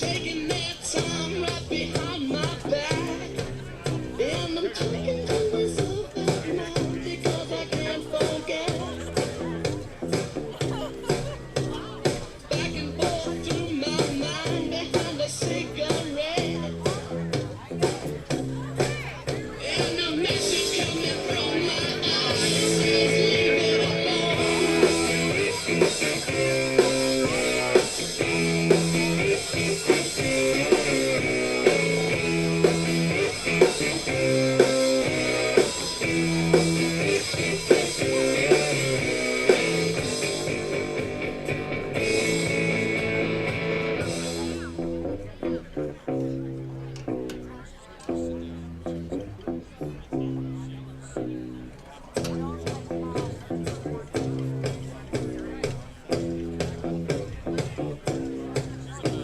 taking their time right behind my back. And I'm talking to myself out loud because I can't forget. Back and forth through my mind behind a cigarette. And a message coming from my eyes says leave it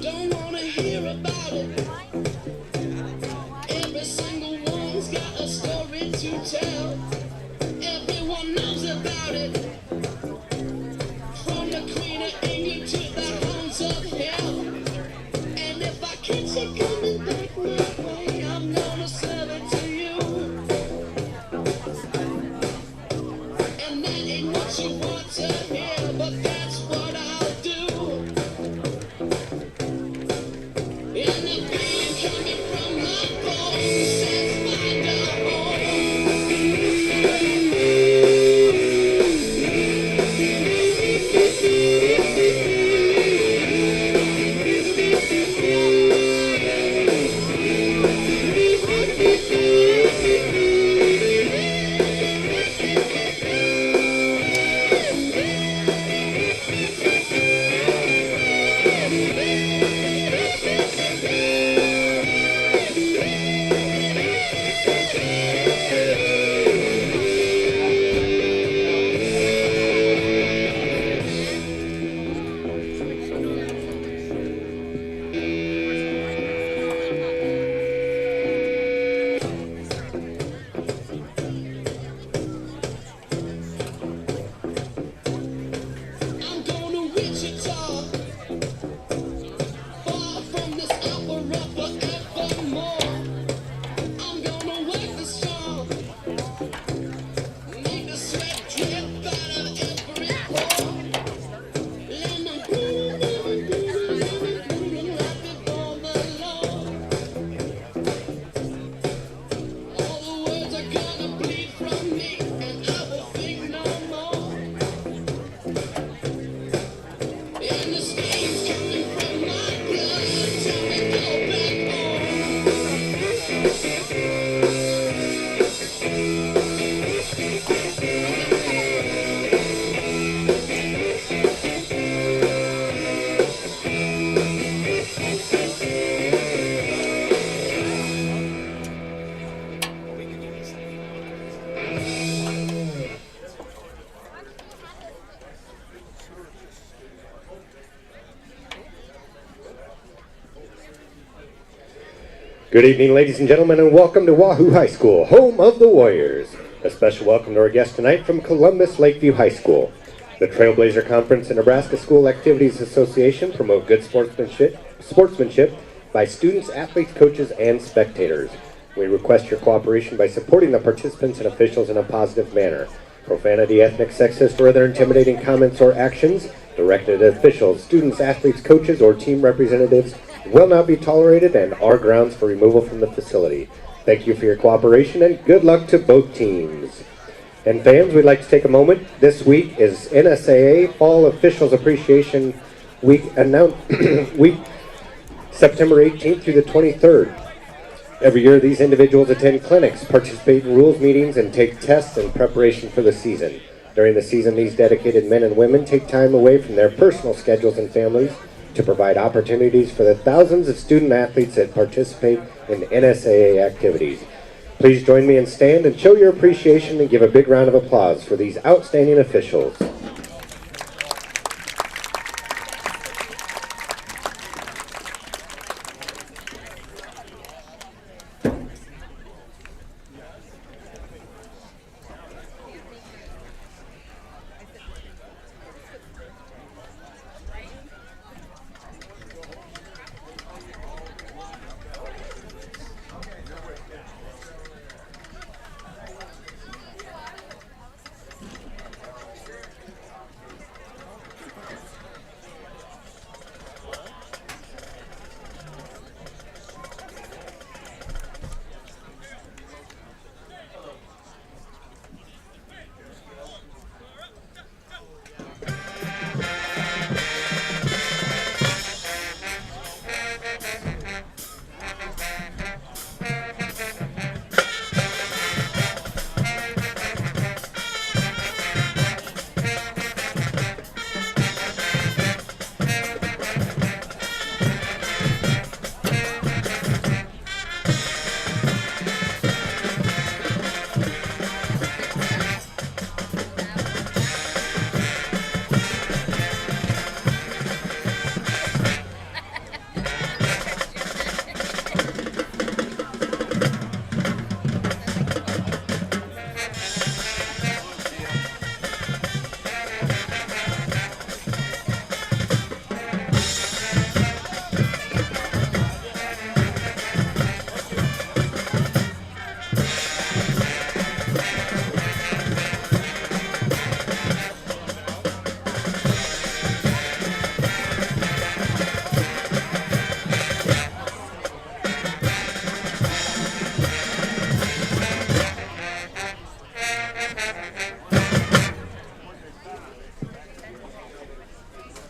don't wanna hear about it. Every single one's got a story to tell. Everyone knows about it. From the Queen of England to the hounds of hell. And if I catch it coming back my way, I'm gonna sell it to you. And that ain't what you want to hear, but that's what I'll do. And the pain coming from my bones says find a home. I'm going to Wichita, far from this opera forevermore. I'm gonna work the storm, make the sweat drip out of every pore. Let my breathing right before the Lord. All the words are gonna bleed from me, and I will think no more. And the stains coming from my blood till we go back home. Good evening, ladies and gentlemen, and welcome to Wahoo High School, home of the Warriors. A special welcome to our guest tonight from Columbus Lakeview High School. The Trailblazer Conference and Nebraska School Activities Association promote good sportsmanship by students, athletes, coaches, and spectators. We request your cooperation by supporting the participants and officials in a positive manner. Profanity, ethnic, sexist, or other intimidating comments or actions directed at officials, students, athletes, coaches, or team representatives will not be tolerated and are grounds for removal from the facility. Thank you for your cooperation and good luck to both teams. And fans, we'd like to take a moment. This week is NSAA Fall Officials Appreciation Week, week September 18th through the 23rd. Every year, these individuals attend clinics, participate in rules meetings, and take tests in preparation for the season. During the season, these dedicated men and women take time away from their personal schedules and families to provide opportunities for the thousands of student athletes that participate in NSAA activities. Please join me and stand and show your appreciation and give a big round of applause for these outstanding officials.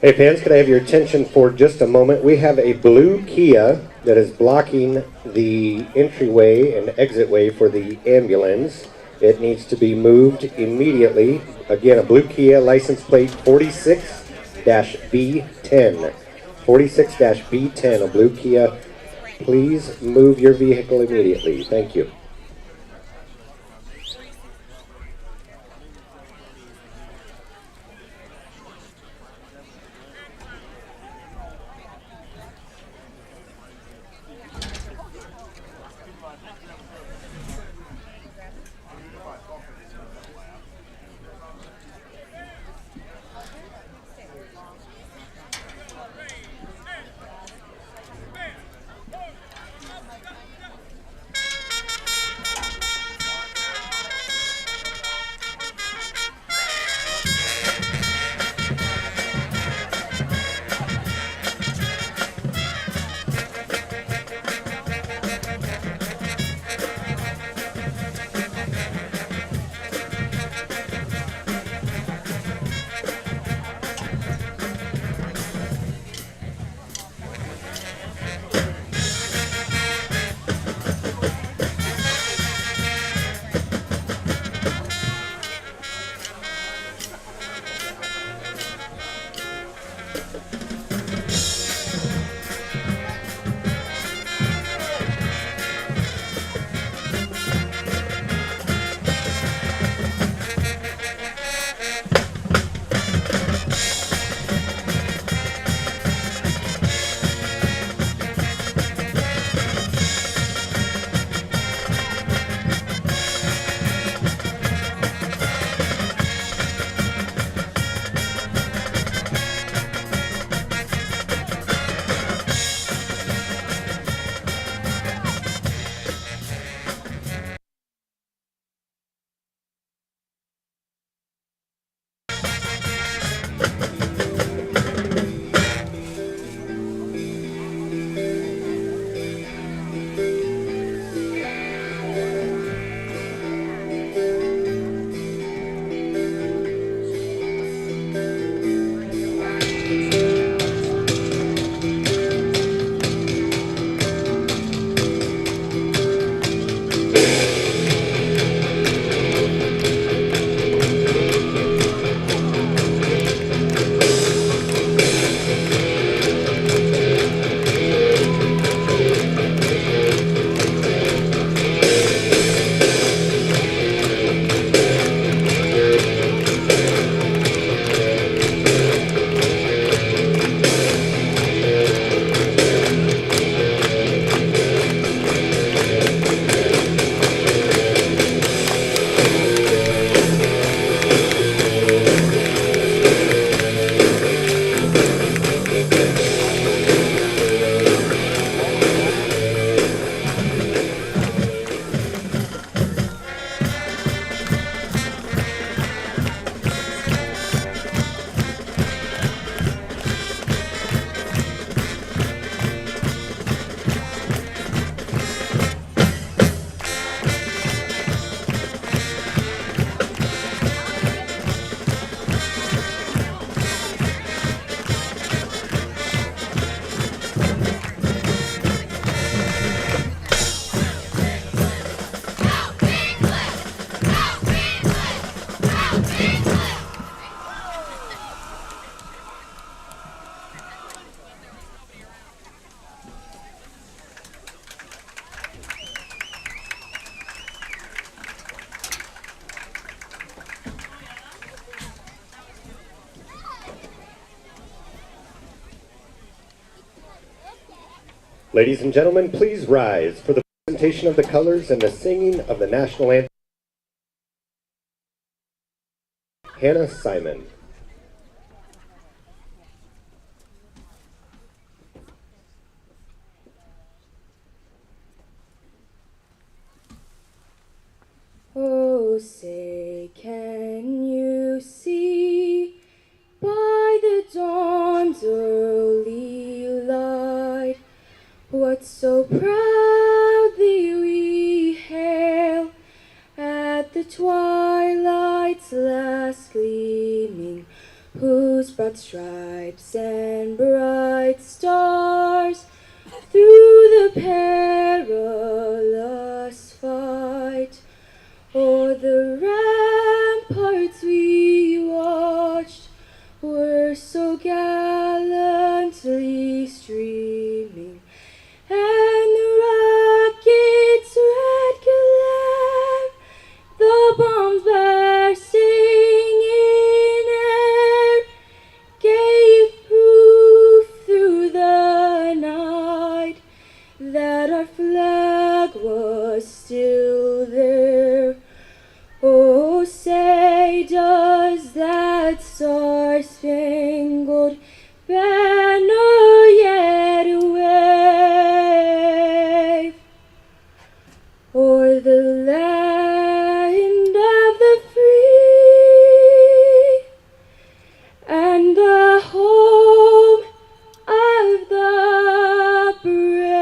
Hey fans, could I have your attention for just a moment? We have a blue Kia that is blocking the entryway and exitway for the ambulance. It needs to be moved immediately. Again, a blue Kia, license plate 46-B10. 46-B10, a blue Kia. Please move your vehicle immediately. Thank you. Ladies and gentlemen, please rise for the presentation of the colors and the singing of the national anthem. Hannah Simon. Oh, say, can you see by the dawn's early light what so proudly we hail at the twilight's last gleaming, whose broad stripes and bright stars through the perilous fight o'er the ramparts we watched were so gallantly streaming, and the rocket's red glare, the bombs bursting in air, gave proof through the night that our flag was still there. Oh, say does that star-spangled banner yet wave o'er the land of the free and the home of the brave?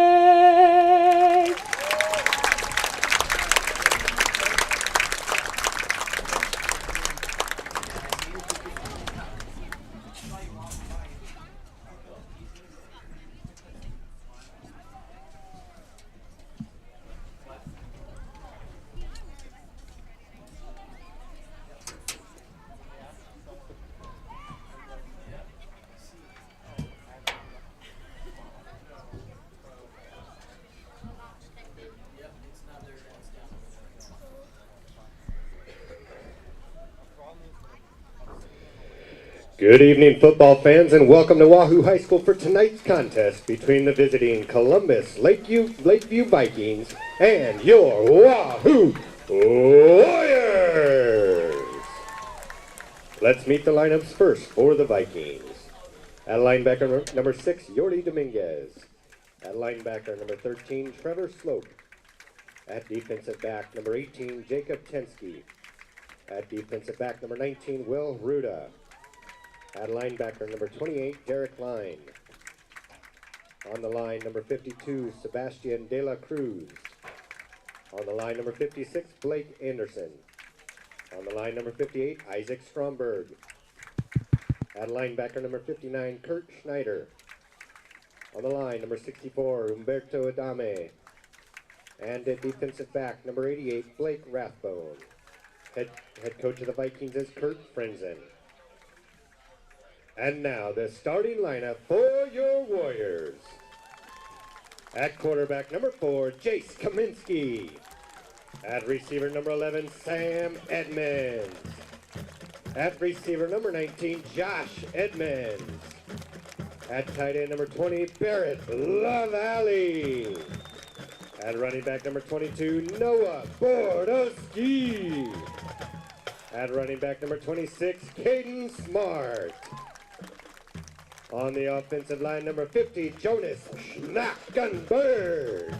Good evening, football fans, and welcome to Wahoo High School for tonight's contest between the visiting Columbus Lakeview Vikings and your Wahoo Warriors. Let's meet the lineups first for the Vikings. At linebacker number 6, Yordi Dominguez. At linebacker number 13, Trevor Slope. At defensive back number 18, Jacob Tensky. At defensive back number 19, Will Ruda. At linebacker number 28, Derek Line. On the line number 52, Sebastian De La Cruz. On the line number 56, Blake Anderson. On the line number 58, Isaac Stromberg. At linebacker number 59, Kurt Schneider. On the line number 64, Humberto Adame. And at defensive back number 88, Blake Rathbone. Head coach of the Vikings is Kurt Frenzen. And now the starting lineup for your Warriors. At quarterback number 4, Jace Kaminsky. At receiver number 11, Sam Edmonds. At receiver number 19, Josh Edmonds. At tight end number 20, Barrett LaValle. At running back number 22, Noah Bordowski. At running back number 26, Caden Smart. On the offensive line, number 50, Jonas Schnackenberg.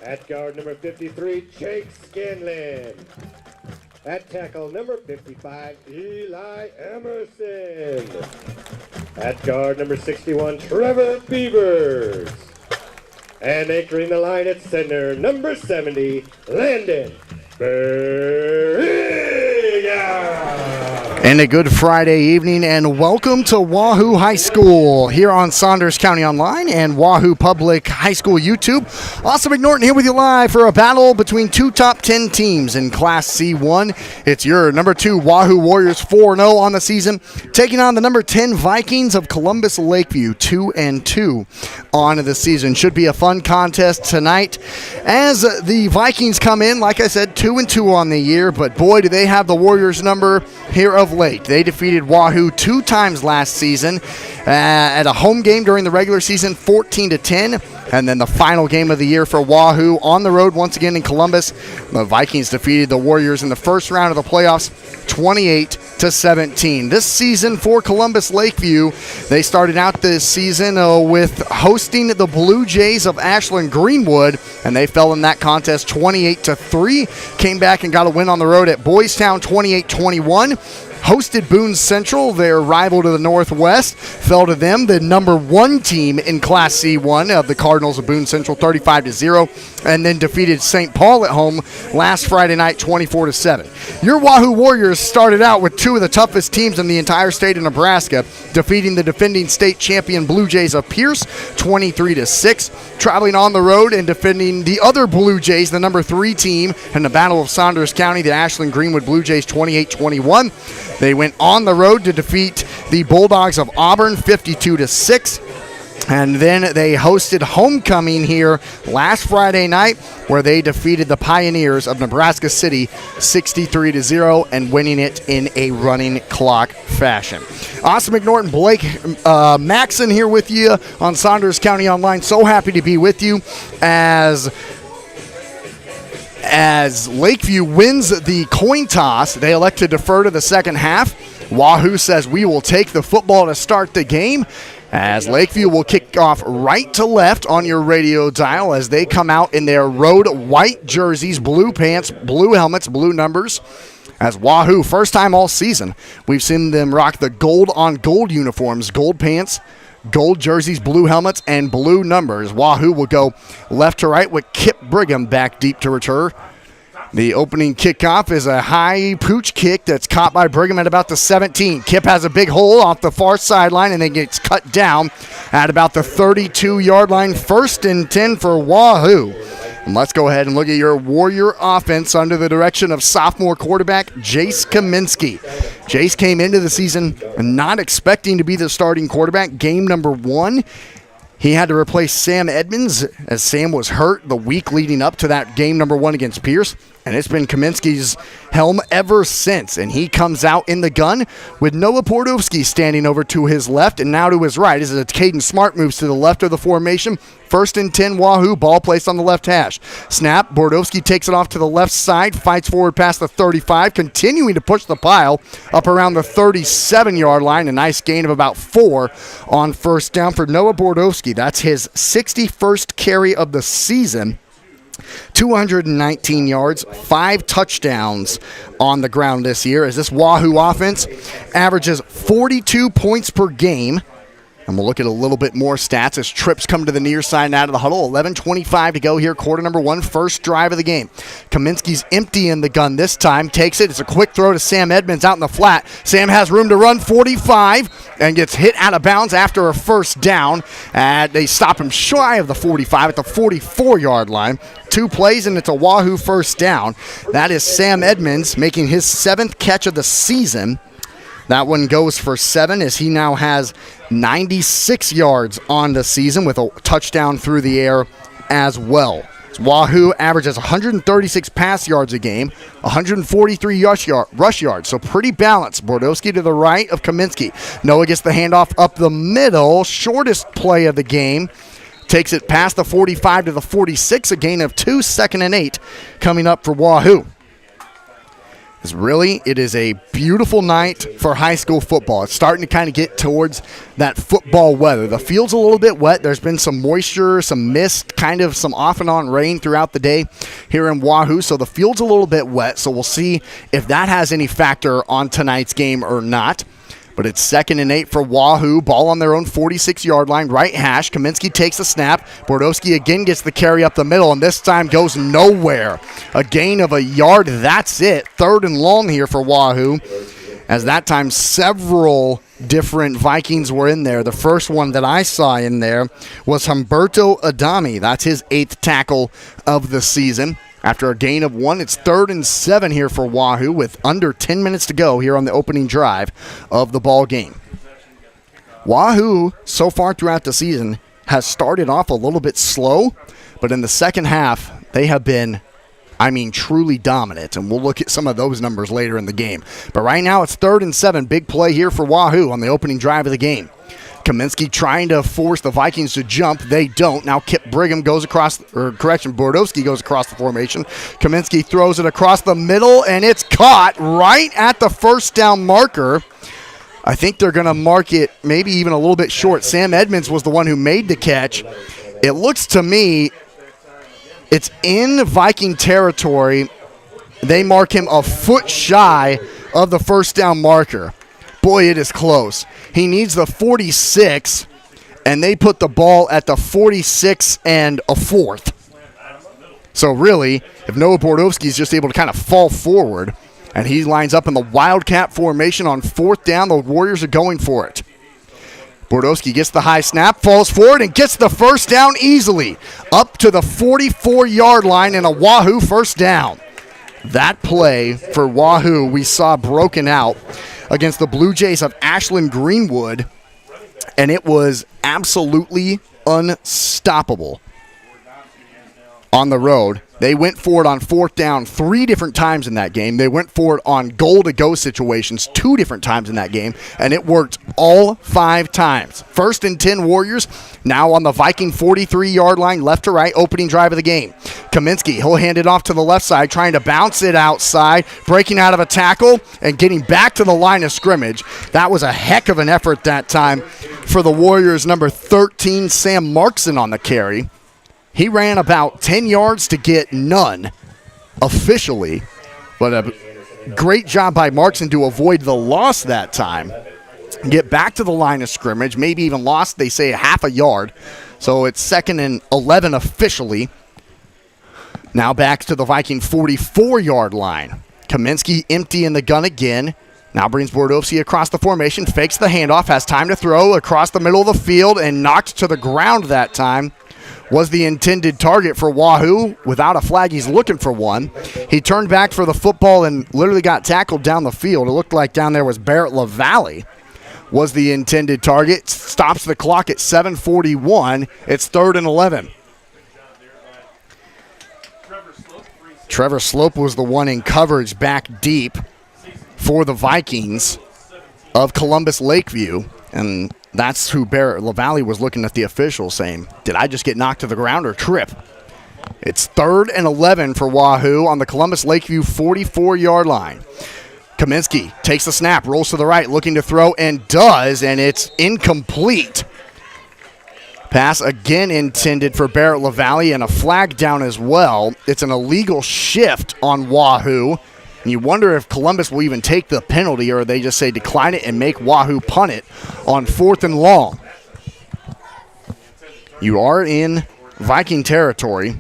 At guard, number 53, Jake Scanlon. At tackle, number 55, Eli Emerson. At guard, number 61, Trevor Beavers. And anchoring the line at center, number 70, Landon Berriga. And a good Friday evening, and welcome to Wahoo High School here on Saunders County Online and Wahoo Public High School YouTube. Austin McNorton here with you live for a battle between two top 10 teams in Class C1. It's your number 2 Wahoo Warriors 4-0 on the season, taking on the number 10 Vikings of Columbus Lakeview 2-2 on the season. Should be a fun contest tonight as the Vikings come in, like I said, 2-2 on the year, but boy, do they have the Warriors number here of late. They defeated Wahoo 2 times last season at a home game during the regular season, 14-10, and then the final game of the year for Wahoo on the road once again in Columbus. The Vikings defeated the Warriors in the first round of the playoffs, 28-17. This season for Columbus Lakeview, they started out this season with hosting the Blue Jays of Ashland Greenwood, and they fell in that contest 28-3. Came back and got a win on the road at Boys Town, 28-21. hosted Boone Central, their rival to the northwest. Fell to them, the number 1 team in Class C1 of the Cardinals of Boone Central, 35-0, and then defeated St. Paul at home last Friday night, 24-7. Your Wahoo Warriors started out with 2 of the toughest teams in the entire state of Nebraska, defeating the defending state champion Blue Jays of Pierce, 23-6, traveling on the road and defending the other Blue Jays, the number 3 team in the Battle of Saunders County, the Ashland Greenwood Blue Jays, 28-21. They went on the road to defeat the Bulldogs of Auburn, 52-6. And then they hosted homecoming here last Friday night, where they defeated the Pioneers of Nebraska City 63-0 and winning it in a running clock fashion. Austin McNorton, Blake Maxon here with you on Saunders County Online. So happy to be with you as Lakeview wins the coin toss. They elect to defer to the second half. Wahoo says we will take the football to start the game, as Lakeview will kick off right to left on your radio dial as they come out in their road white jerseys, blue pants, blue helmets, blue numbers. As Wahoo, first time all season, we've seen them rock the gold on gold uniforms, gold pants, gold jerseys, blue helmets, and blue numbers. Wahoo will go left to right with Kip Brigham back deep to return. The opening kickoff is a high pooch kick that's caught by Brigham at about the 17. Kip has a big hole off the far sideline and then gets cut down at about the 32-yard line. 1st and 10 for Wahoo. And let's go ahead and look at your Warrior offense under the direction of sophomore quarterback Jace Kaminsky. Jace came into the season not expecting to be the starting quarterback. Game number 1, he had to replace Sam Edmonds as Sam was hurt the week leading up to that game number 1 against Pierce. And it's been Kaminsky's helm ever since. And he comes out in the gun with Noah Bordowski standing over to his left and now to his right as Caden Smart moves to the left of the formation. 1st and 10 Wahoo, ball placed on the left hash. Snap, Bordowski takes it off to the left side, fights forward past the 35, continuing to push the pile up around the 37-yard line. A nice gain of about 4 on 1st down for Noah Bordowski. That's his 61st carry of the season. 219 yards, 5 touchdowns on the ground this year, as this Wahoo offense averages 42 points per game. And we'll look at a little bit more stats as trips come to the near side and out of the huddle. 11:25 to go here, quarter number 1, first drive of the game. Kaminsky's empty in the gun this time, takes it. It's a quick throw to Sam Edmonds out in the flat. Sam has room to run, 45, and gets hit out of bounds after a 1st down. They stop him shy of the 45 at the 44-yard line. 2 plays, and it's a Wahoo 1st down. That is Sam Edmonds making his 7th catch of the season. That one goes for 7 as he now has 96 yards on the season with a touchdown through the air as well. Wahoo averages 136 pass yards a game, 143 rush yards, so pretty balanced. Bordowski to the right of Kaminsky. Noah gets the handoff up the middle, shortest play of the game. Takes it past the 45 to the 46, a gain of 2, 2nd and 8 coming up for Wahoo. It is a beautiful night for high school football. It's starting to kind of get towards that football weather. The field's a little bit wet. There's been some moisture, some mist, kind of some off and on rain throughout the day here in Wahoo. So the field's a little bit wet. So we'll see if that has any factor on tonight's game or not. But it's 2nd and 8 for Wahoo. Ball on their own 46-yard line, right hash. Kaminsky takes the snap. Bordowski again gets the carry up the middle, and this time goes nowhere. A gain of a yard, that's it. 3rd and long here for Wahoo. As that time, several different Vikings were in there. The first one that I saw in there was Humberto Adami. That's his 8th tackle of the season. After a gain of 1, it's 3rd and 7 here for Wahoo with under 10 minutes to go here on the opening drive of the ball game. Wahoo, so far throughout the season, has started off a little bit slow, but in the second half, they have been, truly dominant, and we'll look at some of those numbers later in the game. But right now, it's 3rd and 7. Big play here for Wahoo on the opening drive of the game. Kaminsky trying to force the Vikings to jump. They don't. Now Kip Brigham Bordowski goes across the formation. Kaminsky throws it across the middle, and it's caught right at the 1st down marker. I think they're going to mark it maybe even a little bit short. Sam Edmonds was the one who made the catch. It looks to me it's in Viking territory. They mark him a foot shy of the first down marker. Boy, it is close. He needs the 46, and they put the ball at the 46 and a fourth. So really, if Noah Bordowski is just able to kind of fall forward, and he lines up in the Wildcat formation on fourth down, the Warriors are going for it. Bordowski gets the high snap, falls forward, and gets the first down easily. Up to the 44-yard line and a Wahoo first down. That play for Wahoo we saw broken out against the Blue Jays of Ashland Greenwood, and it was absolutely unstoppable on the road. They went for it on fourth down 3 different times in that game. They went for it on goal-to-go situations 2 different times in that game, and it worked all 5 times. 1st and 10 Warriors, now on the Viking 43-yard line, left to right, opening drive of the game. Kaminsky, he'll hand it off to the left side, trying to bounce it outside, breaking out of a tackle, and getting back to the line of scrimmage. That was a heck of an effort that time for the Warriors. Number 13, Sam Markson on the carry. He ran about 10 yards to get none officially, but a great job by Markson to avoid the loss that time. Get back to the line of scrimmage, maybe even lost, they say, half a yard. So it's 2nd and 11 officially. Now back to the Viking 44-yard line. Kaminsky empty in the gun again. Now brings Bordowski across the formation, fakes the handoff, has time to throw across the middle of the field, and knocked to the ground that time. Was the intended target for Wahoo. Without a flag, he's looking for one. He turned back for the football and literally got tackled down the field. It looked like down there was Barrett LaValle was the intended target. Stops the clock at 7:41. It's 3rd and 11. Trevor Slope was the one in coverage back deep for the Vikings of Columbus Lakeview, and that's who Barrett LaValle was looking at the official saying, did I just get knocked to the ground or trip? It's 3rd and 11 for Wahoo on the Columbus Lakeview 44-yard line. Kaminsky takes the snap, rolls to the right, looking to throw, and does, and it's incomplete. Pass again intended for Barrett LaValle, and a flag down as well. It's an illegal shift on Wahoo. And you wonder if Columbus will even take the penalty, or they just say decline it and make Wahoo punt it on 4th and long. You are in Viking territory,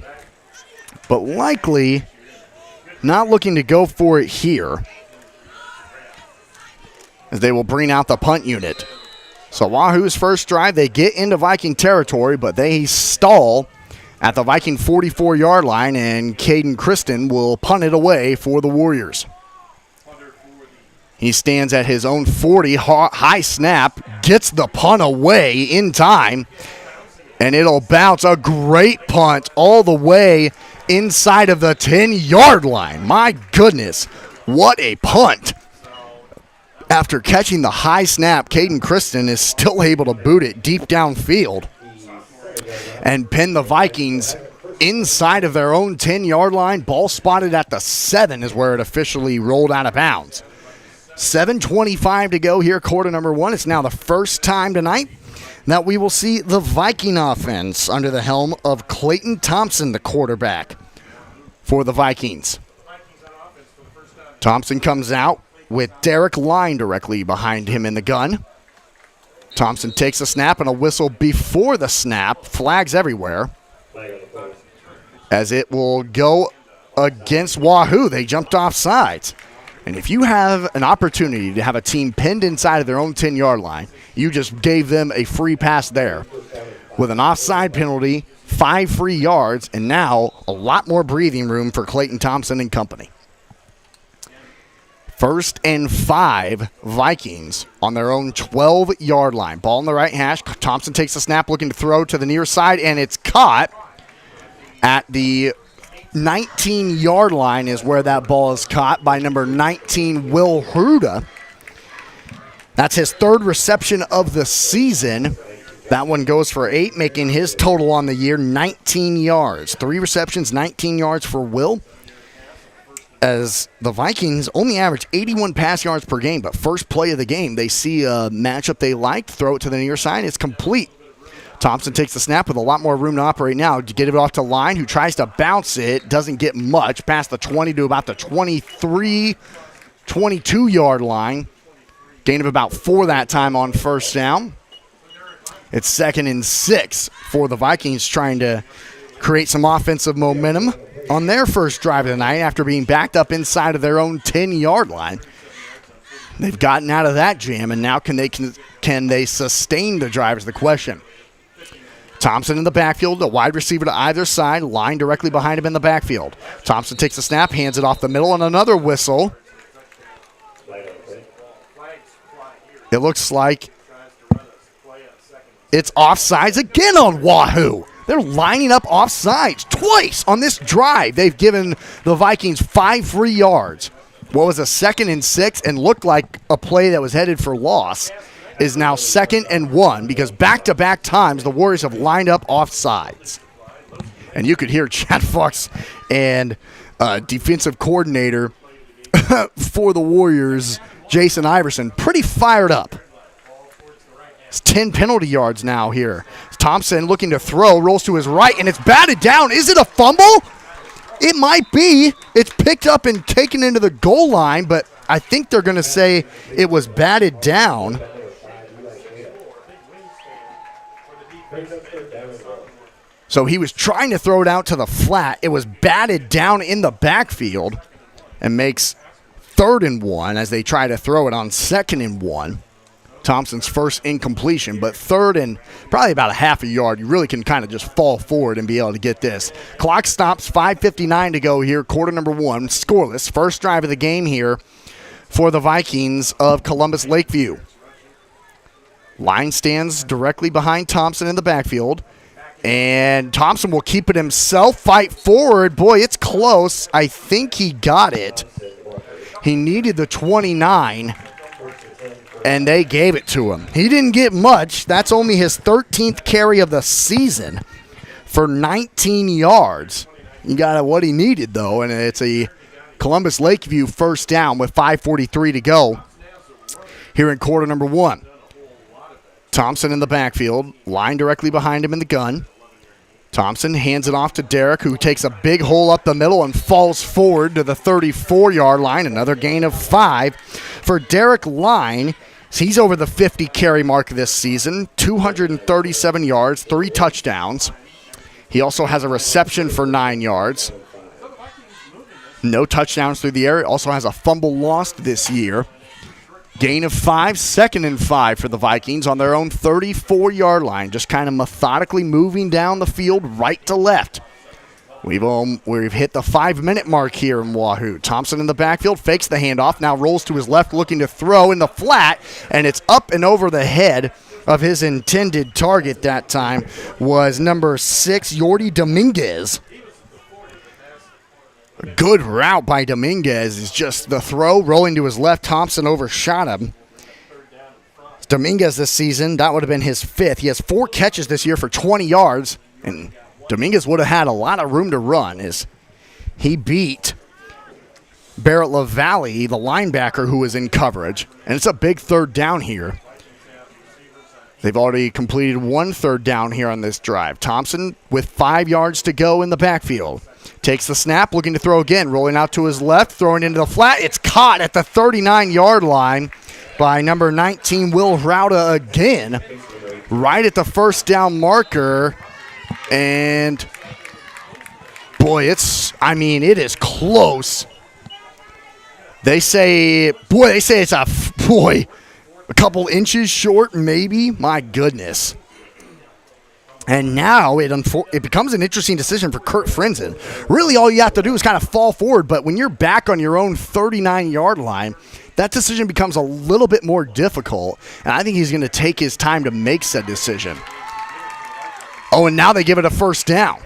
but likely not looking to go for it here, as they will bring out the punt unit. So Wahoo's first drive, they get into Viking territory, but they stall at the Viking 44-yard line, and Caden Kristen will punt it away for the Warriors. He stands at his own 40, high snap, gets the punt away in time, and it'll bounce. A great punt all the way inside of the 10-yard line. My goodness, what a punt. After catching the high snap, Caden Kristen is still able to boot it deep downfield and pin the Vikings inside of their own 10-yard line. Ball spotted at the 7 is where it officially rolled out of bounds. 7:25 to go here, quarter number 1. It's now the first time tonight that we will see the Viking offense under the helm of Clayton Thompson, the quarterback for the Vikings. Thompson comes out with Derek Line directly behind him in the gun. Thompson takes a snap and a whistle before the snap. Flags everywhere, as it will go against Wahoo. They jumped off sides. And if you have an opportunity to have a team pinned inside of their own 10-yard line, you just gave them a free pass there. With an offside penalty, 5 free yards, and now a lot more breathing room for Clayton Thompson and company. 1st and 5, Vikings on their own 12-yard line. Ball in the right hash. Thompson takes a snap, looking to throw to the near side, and it's caught at the 19-yard line is where that ball is caught by number 19, Will Hruda. That's his 3rd reception of the season. That one goes for 8, making his total on the year 19 yards. 3 receptions, 19 yards for Will, as the Vikings only average 81 pass yards per game, but first play of the game, they see a matchup they like, throw it to the near side, it's complete. Thompson takes the snap with a lot more room to operate now to get it off to Line, who tries to bounce it, doesn't get much, past the 20 to about the 23, 22-yard line. Gain of about 4 that time on first down. It's 2nd and 6 for the Vikings, trying to create some offensive momentum on their first drive of the night after being backed up inside of their own 10-yard line. They've gotten out of that jam, and now can they sustain the drive is the question. Thompson in the backfield, a wide receiver to either side, line directly behind him in the backfield. Thompson takes a snap, hands it off the middle, and another whistle. It looks like it's offsides again on Wahoo. They're lining up offsides twice on this drive. They've given the Vikings 5 free yards. What was a 2nd and 6 and looked like a play that was headed for loss is now 2nd and 1 because back-to-back times the Warriors have lined up offsides. And you could hear Chad Fox and defensive coordinator for the Warriors, Jason Iverson, pretty fired up. It's 10 penalty yards now here. Thompson looking to throw, rolls to his right, and it's batted down. Is it a fumble? It might be. It's picked up and taken into the goal line, but I think they're going to say it was batted down. So he was trying to throw it out to the flat. It was batted down in the backfield and makes 3rd and 1 as they try to throw it on 2nd and 1. Thompson's first incompletion, but 3rd and probably about a half a yard. You really can kind of just fall forward and be able to get this. Clock stops, 5:59 to go here, quarter number 1, scoreless. First drive of the game here for the Vikings of Columbus Lakeview. Line stands directly behind Thompson in the backfield, and Thompson will keep it himself, fight forward. Boy, it's close. I think he got it. He needed the 29. And they gave it to him. He didn't get much. That's only his 13th carry of the season for 19 yards. You got what he needed, though, and it's a Columbus Lakeview first down with 5:43 to go here in quarter number 1. Thompson in the backfield, line directly behind him in the gun. Thompson hands it off to Derek, who takes a big hole up the middle and falls forward to the 34-yard line. Another gain of 5 for Derek Line. He's over the 50 carry mark this season, 237 yards, 3 touchdowns. He also has a reception for 9 yards. No touchdowns through the air. Also has a fumble lost this year. Gain of 5, 2nd and 5 for the Vikings on their own 34-yard line, just kind of methodically moving down the field right to left. We've hit the 5-minute mark here in Wahoo. Thompson in the backfield, fakes the handoff, now rolls to his left looking to throw in the flat, and it's up and over the head of his intended target that time was number 6, Yordi Dominguez. A good route by Dominguez is just the throw, rolling to his left. Thompson overshot him. Dominguez this season, that would have been his 5th. He has 4 catches this year for 20 yards, and Dominguez would have had a lot of room to run as he beat Barrett LaValle, the linebacker who was in coverage. And it's a big 3rd down here. They've already completed 1 3rd down here on this drive. Thompson with 5 yards to go in the backfield. Takes the snap, looking to throw again. Rolling out to his left, throwing into the flat. It's caught at the 39-yard line by number 19, Will Rauda again. Right at the first down marker. And, boy, it is close. They say it's a couple inches short, maybe. My goodness. And now it becomes an interesting decision for Kurt Frenzen. Really, all you have to do is kind of fall forward, but when you're back on your own 39-yard line, that decision becomes a little bit more difficult, and I think he's going to take his time to make said decision. Oh, and now they give it a first down.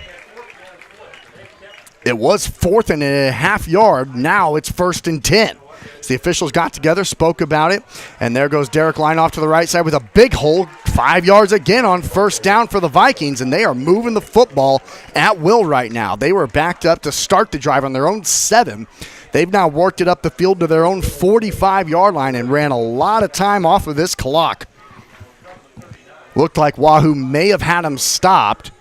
It was 4th and a half yard. Now it's 1st and 10. So the officials got together, spoke about it, and there goes Derek Line off to the right side with a big hole. 5 yards again on first down for the Vikings, and they are moving the football at will right now. They were backed up to start the drive on their own 7. They've now worked it up the field to their own 45-yard line and ran a lot of time off of this clock. Looked like Wahoo may have had them stopped.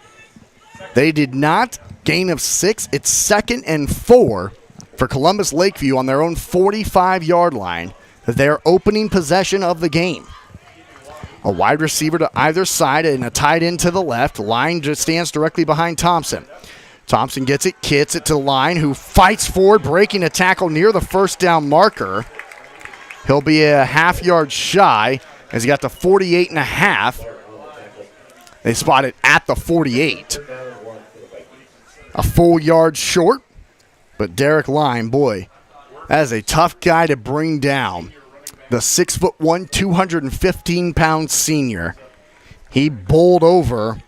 They did not. Gain of 6. It's 2nd and 4 for Columbus Lakeview on their own 45-yard line, their opening possession of the game. A wide receiver to either side and a tight end to the left. Line just stands directly behind Thompson. Thompson gets it, kits it to the line, who fights forward, breaking a tackle near the first down marker. He'll be a half-yard shy as he got to 48 and a half. They spot it at the 48. A full yard short, but Derek Line, boy, that is a tough guy to bring down. The 6'1", 215-pound senior. He bowled over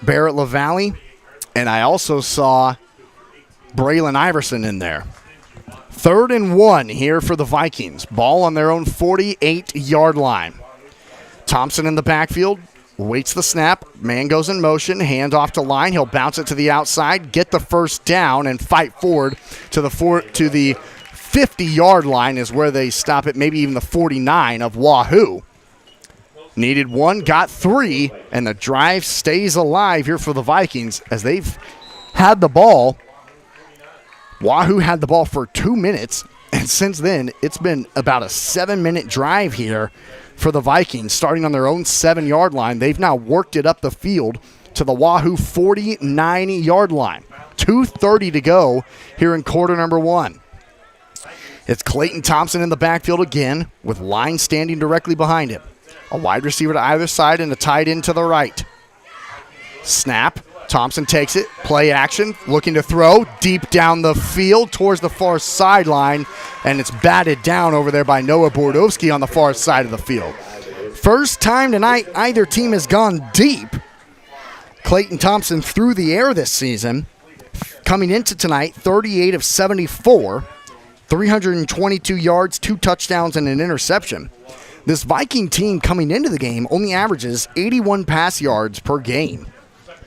Barrett LaValle, and I also saw Braylon Iverson in there. 3rd and 1 here for the Vikings. Ball on their own 48-yard line. Thompson in the backfield, waits the snap. Man goes in motion, hand off to Line. He'll bounce it to the outside, get the first down, and fight forward to the 50-yard line is where they stop it, maybe even the 49 of Wahoo. Needed 1, got 3, and the drive stays alive here for the Vikings as they've had the ball. Wahoo had the ball for 2 minutes, and since then, it's been about a 7-minute drive here for the Vikings, starting on their own 7-yard line. They've now worked it up the field to the Wahoo 49-yard line. 2:30 to go here in quarter number 1. It's Clayton Thompson in the backfield again, with Line standing directly behind him. A wide receiver to either side and a tight end to the right. Snap. Thompson takes it. Play action. Looking to throw deep down the field towards the far sideline, and it's batted down over there by Noah Bordowski on the far side of the field. First time tonight either team has gone deep. Clayton Thompson through the air this season. Coming into tonight, 38 of 74. 322 yards, 2 touchdowns, and an interception. This Viking team coming into the game only averages 81 pass yards per game,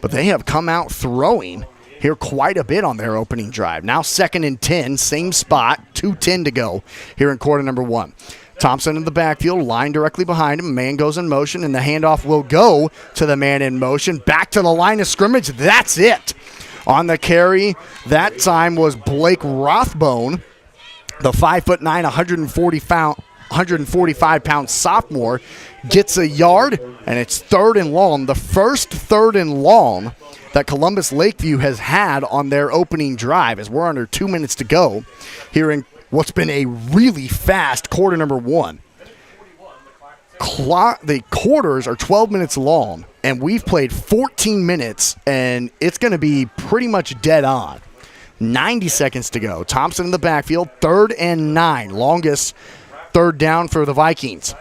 but they have come out throwing here quite a bit on their opening drive. Now 2nd and 10, same spot, 2:10 to go here in quarter number 1. Thompson in the backfield, Line directly behind him. Man goes in motion, and the handoff will go to the man in motion. Back to the line of scrimmage. That's it. On the carry, that time was Blake Rothbone, the 5'9", 145-pound sophomore, gets a yard, and it's 3rd and long. The first 3rd and long that Columbus Lakeview has had on their opening drive, as we're under 2 minutes to go here in what's been a really fast quarter number 1. The quarters are 12 minutes long, and we've played 14 minutes, and it's going to be pretty much dead on. 90 seconds to go. Thompson in the backfield, 3rd and 9. Longest 3rd down for the Vikings.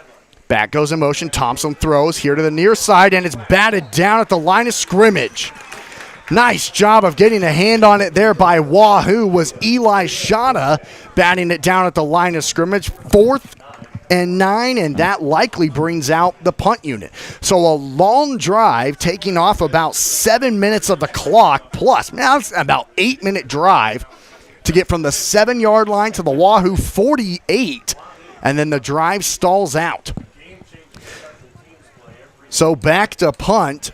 Back goes in motion. Thompson throws here to the near side, and it's batted down at the line of scrimmage. Nice job of getting a hand on it there by Wahoo. Was Eli Shada batting it down at the line of scrimmage. 4th and 9, and that likely brings out the punt unit. So a long drive taking off about 7 minutes of the clock plus. Now it's about 8-minute drive to get from the 7-yard line to the Wahoo 48, and then the drive stalls out. So back to punt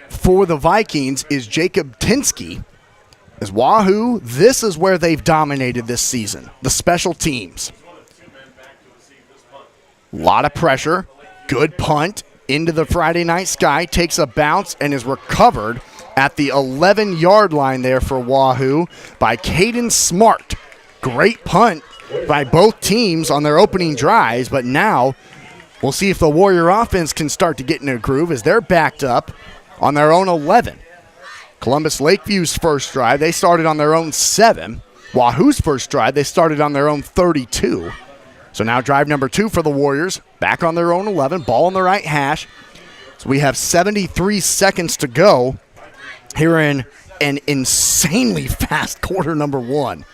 for the Vikings is Jacob Tinsky. As Wahoo, this is where they've dominated this season, the special teams. A lot of pressure, good punt into the Friday night sky, takes a bounce and is recovered at the 11-yard line there for Wahoo by Caden Smart. Great punt by both teams on their opening drives, but now we'll see if the Warrior offense can start to get in a groove as they're backed up on their own 11. Columbus Lakeview's first drive, they started on their own 7. Wahoo's first drive, they started on their own 32. So now drive number 2 for the Warriors, back on their own 11, ball on the right hash. So we have 73 seconds to go here in an insanely fast quarter number 1.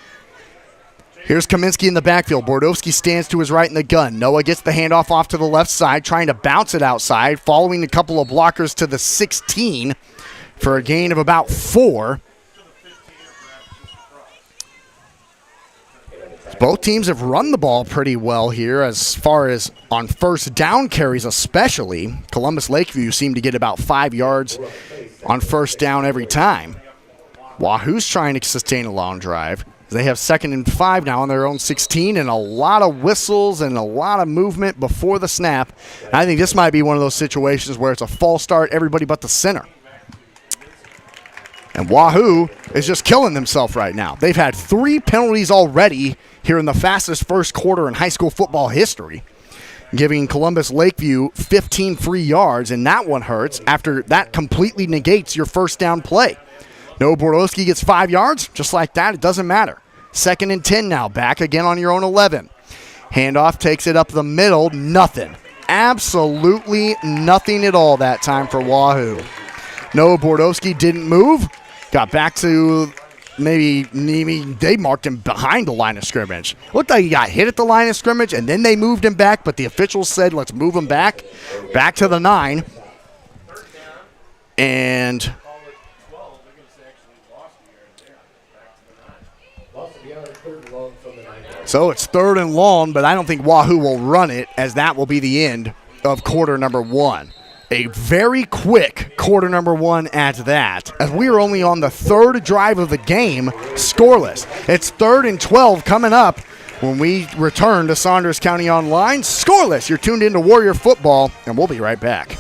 Here's Kaminsky in the backfield. Bordowski stands to his right in the gun. Noah gets the handoff off to the left side, trying to bounce it outside, following a couple of blockers to the 16 for a gain of about 4. Both teams have run the ball pretty well here as far as on first down carries especially. Columbus Lakeview seemed to get about 5 yards on first down every time. Wahoo's trying to sustain a long drive. They have 2nd and 5 now on their own 16, and a lot of whistles and a lot of movement before the snap. And I think this might be one of those situations where it's a false start, everybody but the center. And Wahoo is just killing themselves right now. They've had 3 penalties already here in the fastest first quarter in high school football history, giving Columbus Lakeview 15 free yards, and that one hurts after that completely negates your first down play. Noah Borowski gets 5 yards. Just like that, it doesn't matter. 2nd and 10 now, back again on your own 11. Handoff takes it up the middle, nothing. Absolutely nothing at all that time for Wahoo. Noah Borowski didn't move. Got back to maybe they marked him behind the line of scrimmage. Looked like he got hit at the line of scrimmage, and then they moved him back, but the officials said, let's move him back to the 9. And so it's 3rd and long, but I don't think Wahoo will run it, as that will be the end of quarter number 1. A very quick quarter number 1 at that, as we are only on the 3rd drive of the game, scoreless. It's 3rd and 12 coming up when we return to Saunders County Online. Scoreless. You're tuned into Warrior Football, and we'll be right back.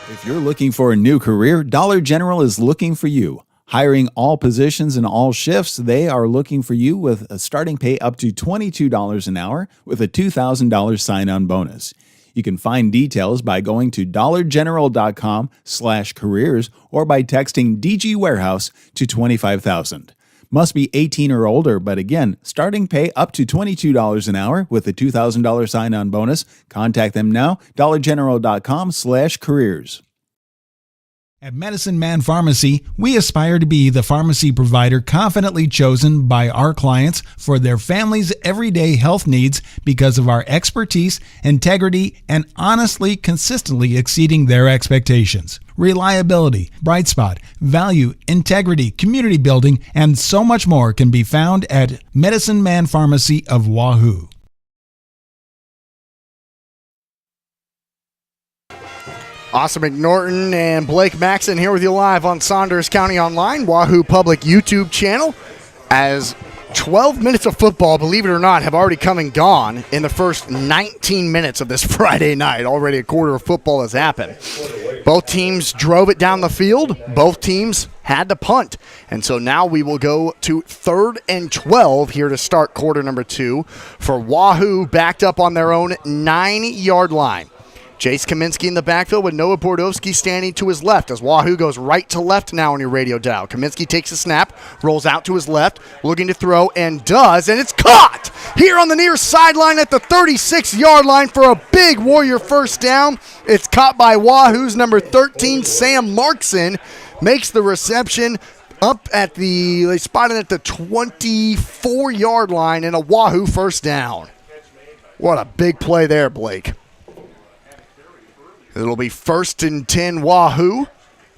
If you're looking for a new career, Dollar General is looking for you. Hiring all positions and all shifts, they are looking for you with a starting pay up to $22 an hour with a $2,000 sign-on bonus. You can find details by going to dollargeneral.com/careers or by texting DG Warehouse to 25,000. Must be 18 or older, but again, starting pay up to $22 an hour with a $2,000 sign-on bonus. Contact them now, dollargeneral.com/careers. At Medicine Man Pharmacy, we aspire to be the pharmacy provider confidently chosen by our clients for their family's everyday health needs because of our expertise, integrity, and honestly, consistently exceeding their expectations. Reliability, bright spot, value, integrity, community building, and so much more can be found at Medicine Man Pharmacy of Wahoo. Austin McNorton and Blake Maxon here with you live on Saunders County Online, Wahoo Public YouTube channel, as 12 minutes of football, believe it or not, have already come and gone in the first 19 minutes of this Friday night. Already a quarter of football has happened. Both teams drove it down the field. Both teams had to punt. And so now we will go to 3rd and 12 here to start quarter number 2 for Wahoo, backed up on their own 9-yard line. Jace Kaminsky in the backfield with Noah Bordowski standing to his left as Wahoo goes right to left now on your radio dial. Kaminsky takes a snap, rolls out to his left, looking to throw, and does, and it's caught here on the near sideline at the 36-yard line for a big Warrior first down. It's caught by Wahoo's number 13, Sam Markson, makes the reception up at they spotted at the 24-yard line, and a Wahoo first down. What a big play there, Blake. It'll be 1st and 10 Wahoo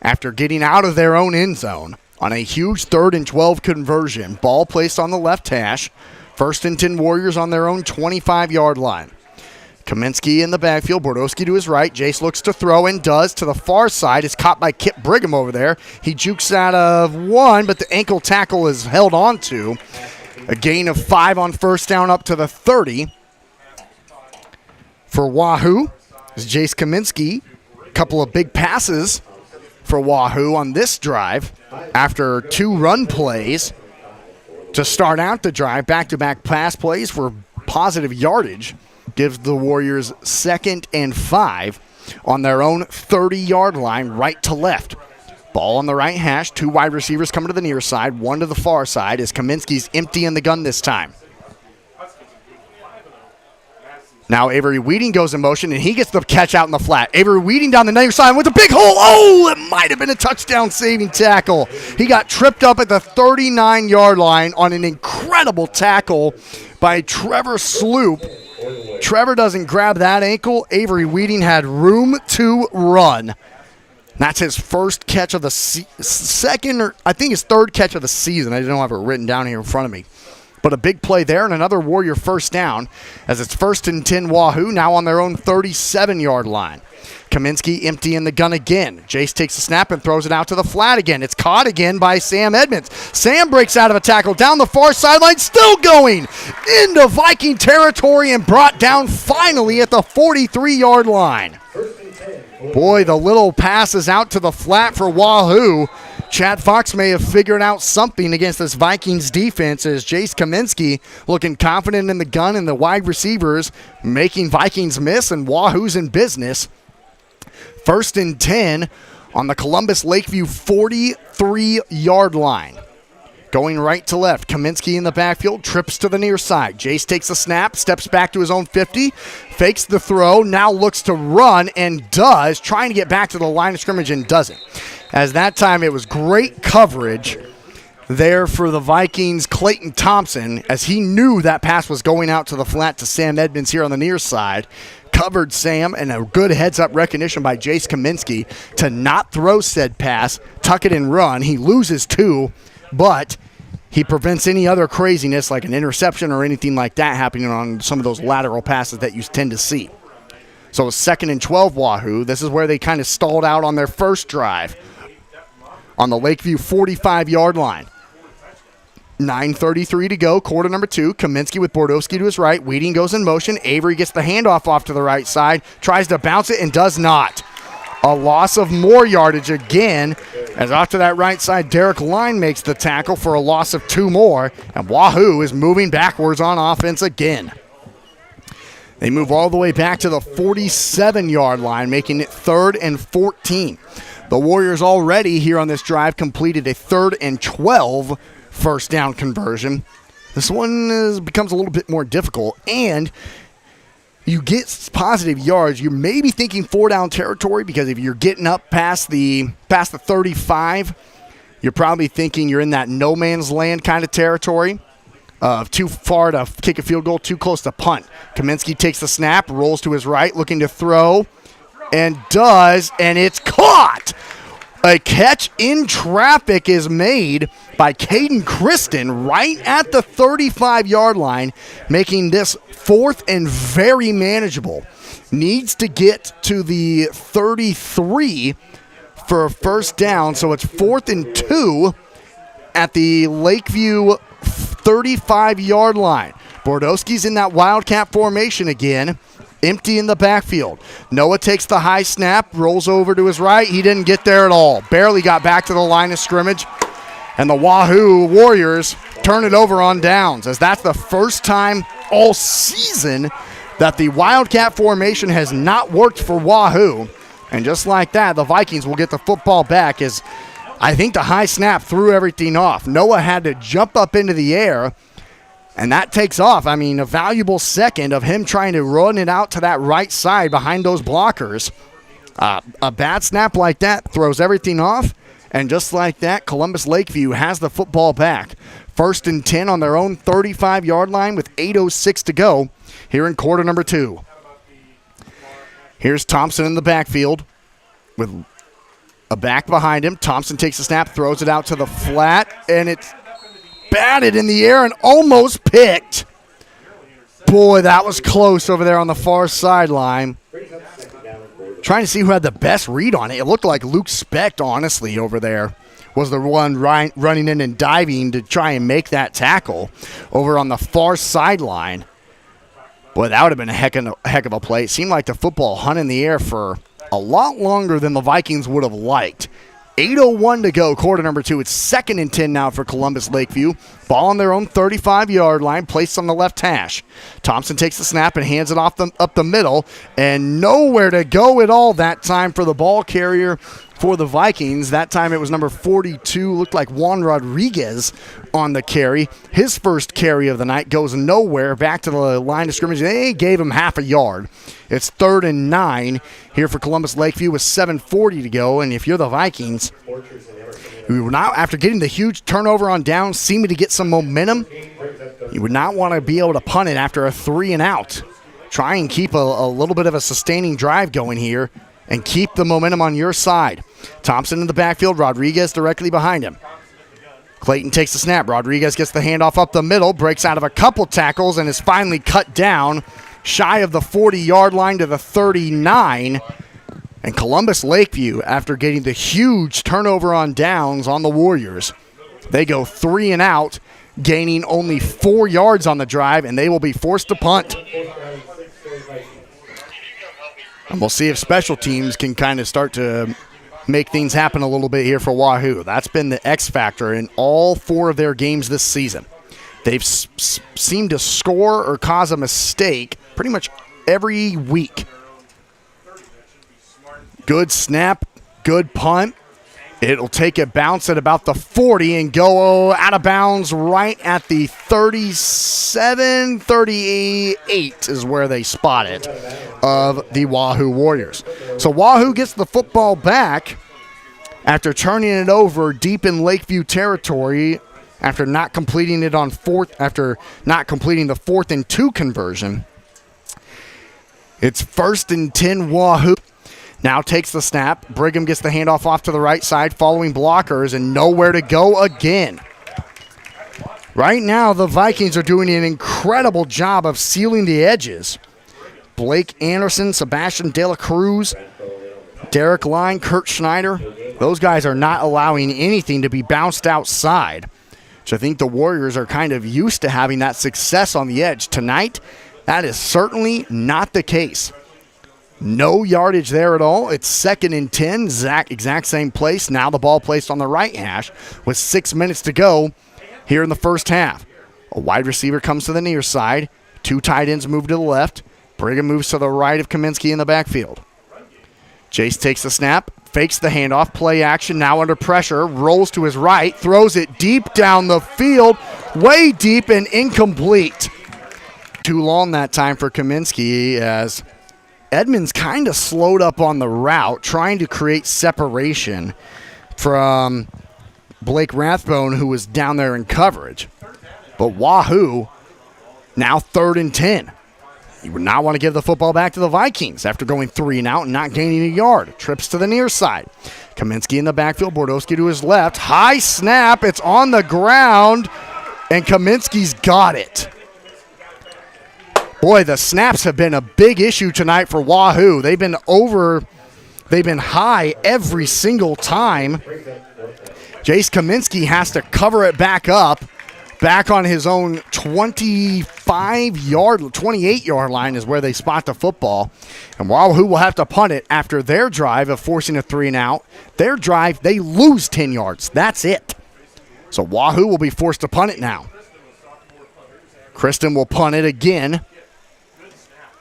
after getting out of their own end zone on a huge 3rd and 12 conversion. Ball placed on the left hash. 1st and 10 Warriors on their own 25-yard line. Kaminsky in the backfield, Bordowski to his right. Jace looks to throw and does to the far side. Is caught by Kip Brigham over there. He jukes out of 1, but the ankle tackle is held on to. A gain of 5 on first down up to the 30 for Wahoo. Jace Kaminsky, a couple of big passes for Wahoo on this drive after 2 run plays to start out the drive. Back-to-back pass plays for positive yardage gives the Warriors 2nd and 5 on their own 30-yard line, right to left. Ball on the right hash, 2 wide receivers coming to the near side, 1 to the far side as Kaminsky's empty in the gun this time. Now Avery Weeding goes in motion, and he gets the catch out in the flat. Avery Weeding down the near side with a big hole. Oh, it might have been a touchdown-saving tackle. He got tripped up at the 39-yard line on an incredible tackle by Trevor Sloop. Trevor doesn't grab that ankle. Avery Weeding had room to run. That's his first catch of the second, or I think his 3rd catch of the season. I don't have it written down here in front of me. But a big play there and another Warrior first down as it's 1st and 10 Wahoo, now on their own 37-yard line. Kaminsky empty in the gun again. Jace takes the snap and throws it out to the flat again. It's caught again by Sam Edmonds. Sam breaks out of a tackle down the far sideline, still going into Viking territory and brought down finally at the 43-yard line. Boy, the little passes out to the flat for Wahoo. Chad Fox may have figured out something against this Vikings defense as Jace Kaminsky looking confident in the gun and the wide receivers making Vikings miss, and Wahoo's in business. 1st and 10 on the Columbus Lakeview 43-yard line. Going right to left, Kaminsky in the backfield, trips to the near side. Jace takes the snap, steps back to his own 50, fakes the throw, now looks to run and does, trying to get back to the line of scrimmage and doesn't. As that time it was great coverage there for the Vikings, Clayton Thompson, as he knew that pass was going out to the flat to Sam Edmonds here on the near side. Covered Sam, and a good heads-up recognition by Jace Kaminsky to not throw said pass, tuck it and run. He loses 2, but he prevents any other craziness like an interception or anything like that happening on some of those lateral passes that you tend to see. So 2nd and 12 Wahoo. This is where they kind of stalled out on their first drive on the Lakeview 45-yard line. 9:33 to go, quarter number 2. Kaminsky with Bordowski to his right. Wheating goes in motion. Avery gets the handoff off to the right side, tries to bounce it and does not. A loss of more yardage again, as off to that right side, Derek Line makes the tackle for a loss of 2 more, and Wahoo is moving backwards on offense again. They move all the way back to the 47-yard line, making it 3rd and 14. The Warriors already here on this drive completed a 3rd and 12 first down conversion. This one becomes a little bit more difficult, and you get positive yards. You may be thinking 4-down territory because if you're getting up past the 35, you're probably thinking you're in that no man's land kind of territory. Too far to kick a field goal, too close to punt. Kaminsky takes the snap, rolls to his right, looking to throw, and does, and it's caught. A catch in traffic is made by Caden Kristen right at the 35-yard line, making this 4th and very manageable. Needs to get to the 33 for a first down, so it's 4th and 2 at the Lakeview 35-yard line. Bordowski's in that Wildcat formation again. Empty in the backfield. Noah takes the high snap, rolls over to his right. He didn't get there at all. Barely got back to the line of scrimmage. And the Wahoo Warriors turn it over on downs, as that's the first time all season that the Wildcat formation has not worked for Wahoo. And just like that, the Vikings will get the football back, as I think the high snap threw everything off. Noah had to jump up into the air, and that takes off. I mean, a valuable second of him trying to run it out to that right side behind those blockers. A bad snap like that throws everything off. And just like that, Columbus Lakeview has the football back. 1st and 10 on their own 35-yard line with 8:06 to go here in quarter number 2. Here's Thompson in the backfield with a back behind him. Thompson takes the snap, throws it out to the flat, and it's batted in the air and almost picked. Boy, that was close over there on the far sideline. Trying to see who had the best read on it. It looked like Luke Specht, honestly, over there was the one running in and diving to try and make that tackle over on the far sideline. Boy, that would have been a heck of a play. It seemed like the football hung in the air for a lot longer than the Vikings would have liked. 8:01 to go, quarter number 2. It's 2nd and 10 now for Columbus Lakeview. Ball on their own 35-yard line, placed on the left hash. Thompson takes the snap and hands it off up the middle, and nowhere to go at all that time for the ball carrier for the Vikings. That time it was number 42, looked like Juan Rodriguez on the carry. His first carry of the night goes nowhere, back to the line of scrimmage. They gave him half a yard. It's 3rd and 9 here for Columbus Lakeview with 7:40 to go, and if you're the Vikings, we would now, after getting the huge turnover on down, seeming to get some momentum, you would not want to be able to punt it after a 3 and out. Try and keep a little bit of a sustaining drive going here and keep the momentum on your side. Thompson in the backfield, Rodriguez directly behind him. Clayton takes the snap. Rodriguez gets the handoff up the middle, breaks out of a couple tackles, and is finally cut down shy of the 40-yard line to the 39. And Columbus Lakeview, after getting the huge turnover on downs on the Warriors, they go 3 and out, gaining only 4 yards on the drive, and they will be forced to punt. And we'll see if special teams can kind of start to make things happen a little bit here for Wahoo. That's been the X factor in all 4 of their games this season. They've seemed to score or cause a mistake pretty much every week. Good snap, good punt. It'll take a bounce at about the 40 and go out of bounds right at the 37, 38 is where they spot it of the Wahoo Warriors. So Wahoo gets the football back after turning it over deep in Lakeview territory after not completing it on after not completing the 4th and 2 conversion. It's 1st and 10 Wahoo. Now takes the snap. Brigham gets the handoff off to the right side, following blockers, and nowhere to go again. Right now, the Vikings are doing an incredible job of sealing the edges. Blake Anderson, Sebastian De La Cruz, Derek Line, Kurt Schneider, those guys are not allowing anything to be bounced outside. So I think the Warriors are kind of used to having that success on the edge. Tonight, that is certainly not the case. No yardage there at all. It's 2nd and 10, exact same place. Now the ball placed on the right hash with 6 minutes to go here in the first half. A wide receiver comes to the near side. 2 tight ends move to the left. Brigham moves to the right of Kaminsky in the backfield. Jace takes the snap, fakes the handoff, play action, now under pressure, rolls to his right, throws it deep down the field, way deep and incomplete. Too long that time for Kaminsky as Edmonds kind of slowed up on the route, trying to create separation from Blake Rathbone, who was down there in coverage. But Wahoo, now 3rd and 10. You would not want to give the football back to the Vikings after going 3 and out and not gaining a yard. Trips to the near side. Kaminsky in the backfield, Bordowski to his left. High snap, it's on the ground, and Kaminsky's got it. Boy, the snaps have been a big issue tonight for Wahoo. They've been high every single time. Jace Kaminsky has to cover it back up, back on his own 28-yard line is where they spot the football. And Wahoo will have to punt it after their drive of forcing a 3 and out. Their drive, they lose 10 yards. That's it. So Wahoo will be forced to punt it now. Kristen will punt it again.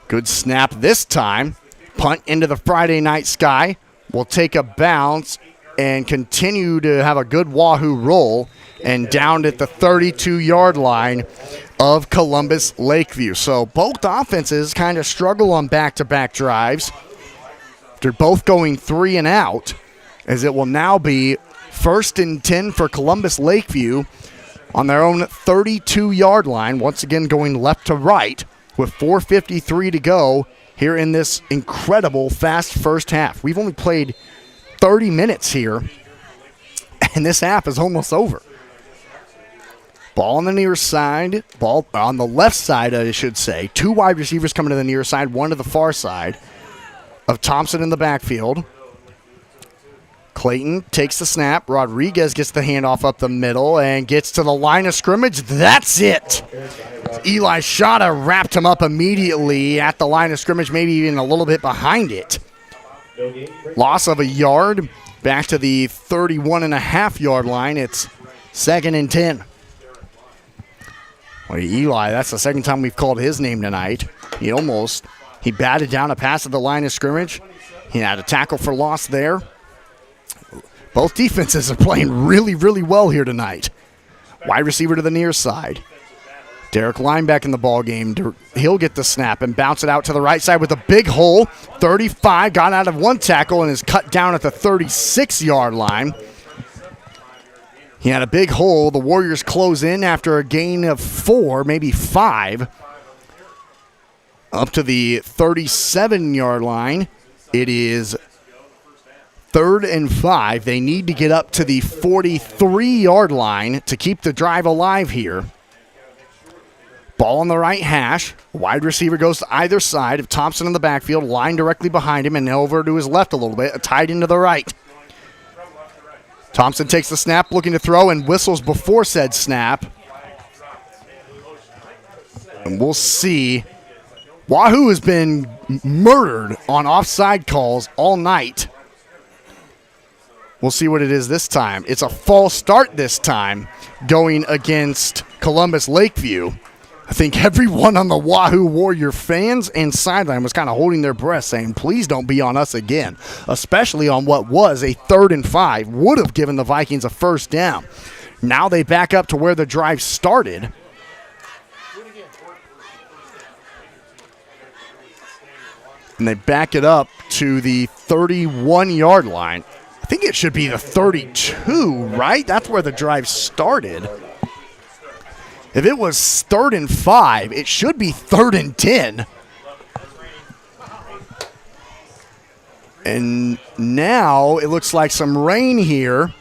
Good snap this time. Punt into the Friday night sky. Will take a bounce and continue to have a good Wahoo roll and down at the 32-yard line of Columbus Lakeview. So both offenses kind of struggle on back-to-back drives. They're both going 3 and out, as it will now be 1st and 10 for Columbus Lakeview on their own 32-yard line, once again going left to right with 4:53 to go here in this incredible fast first half. We've only played 30 minutes here, and this half is almost over. Ball on the near side, ball on the left side, I should say. 2 wide receivers coming to the near side, 1 to the far side of Thompson in the backfield. Clayton takes the snap. Rodriguez gets the handoff up the middle and gets to the line of scrimmage. That's it. Eli Shada wrapped him up immediately at the line of scrimmage, maybe even a little bit behind it. Loss of a yard back to the 31.5-yard line. It's 2nd and 10. Well, Eli, that's the second time we've called his name tonight. He batted down a pass at the line of scrimmage. He had a tackle for loss there. Both defenses are playing really, really well here tonight. Wide receiver to the near side. Derek Line back in the ball game. He'll get the snap and bounce it out to the right side with a big hole. 35, got out of 1 tackle and is cut down at the 36-yard line. He had a big hole. The Warriors close in after a gain of 4, maybe 5. Up to the 37-yard line. It is 3rd and 5. They need to get up to the 43-yard line to keep the drive alive here. Ball on the right hash. Wide receiver goes to either side of Thompson in the backfield, line directly behind him, and over to his left a little bit, tight into the right. Thompson takes the snap, looking to throw, and whistles before said snap. And we'll see. Wahoo has been murdered on offside calls all night. We'll see what it is this time. It's a false start this time, going against Columbus Lakeview. I think everyone on the Wahoo Warrior fans and sideline was kind of holding their breath saying, please don't be on us again, especially on what was a 3rd and 5, would have given the Vikings a first down. Now they back up to where the drive started. And they back it up to the 31-yard line. I think it should be the 32, right? That's where the drive started. If it was 3rd and 5, it should be 3rd and 10. And now it looks like some rain here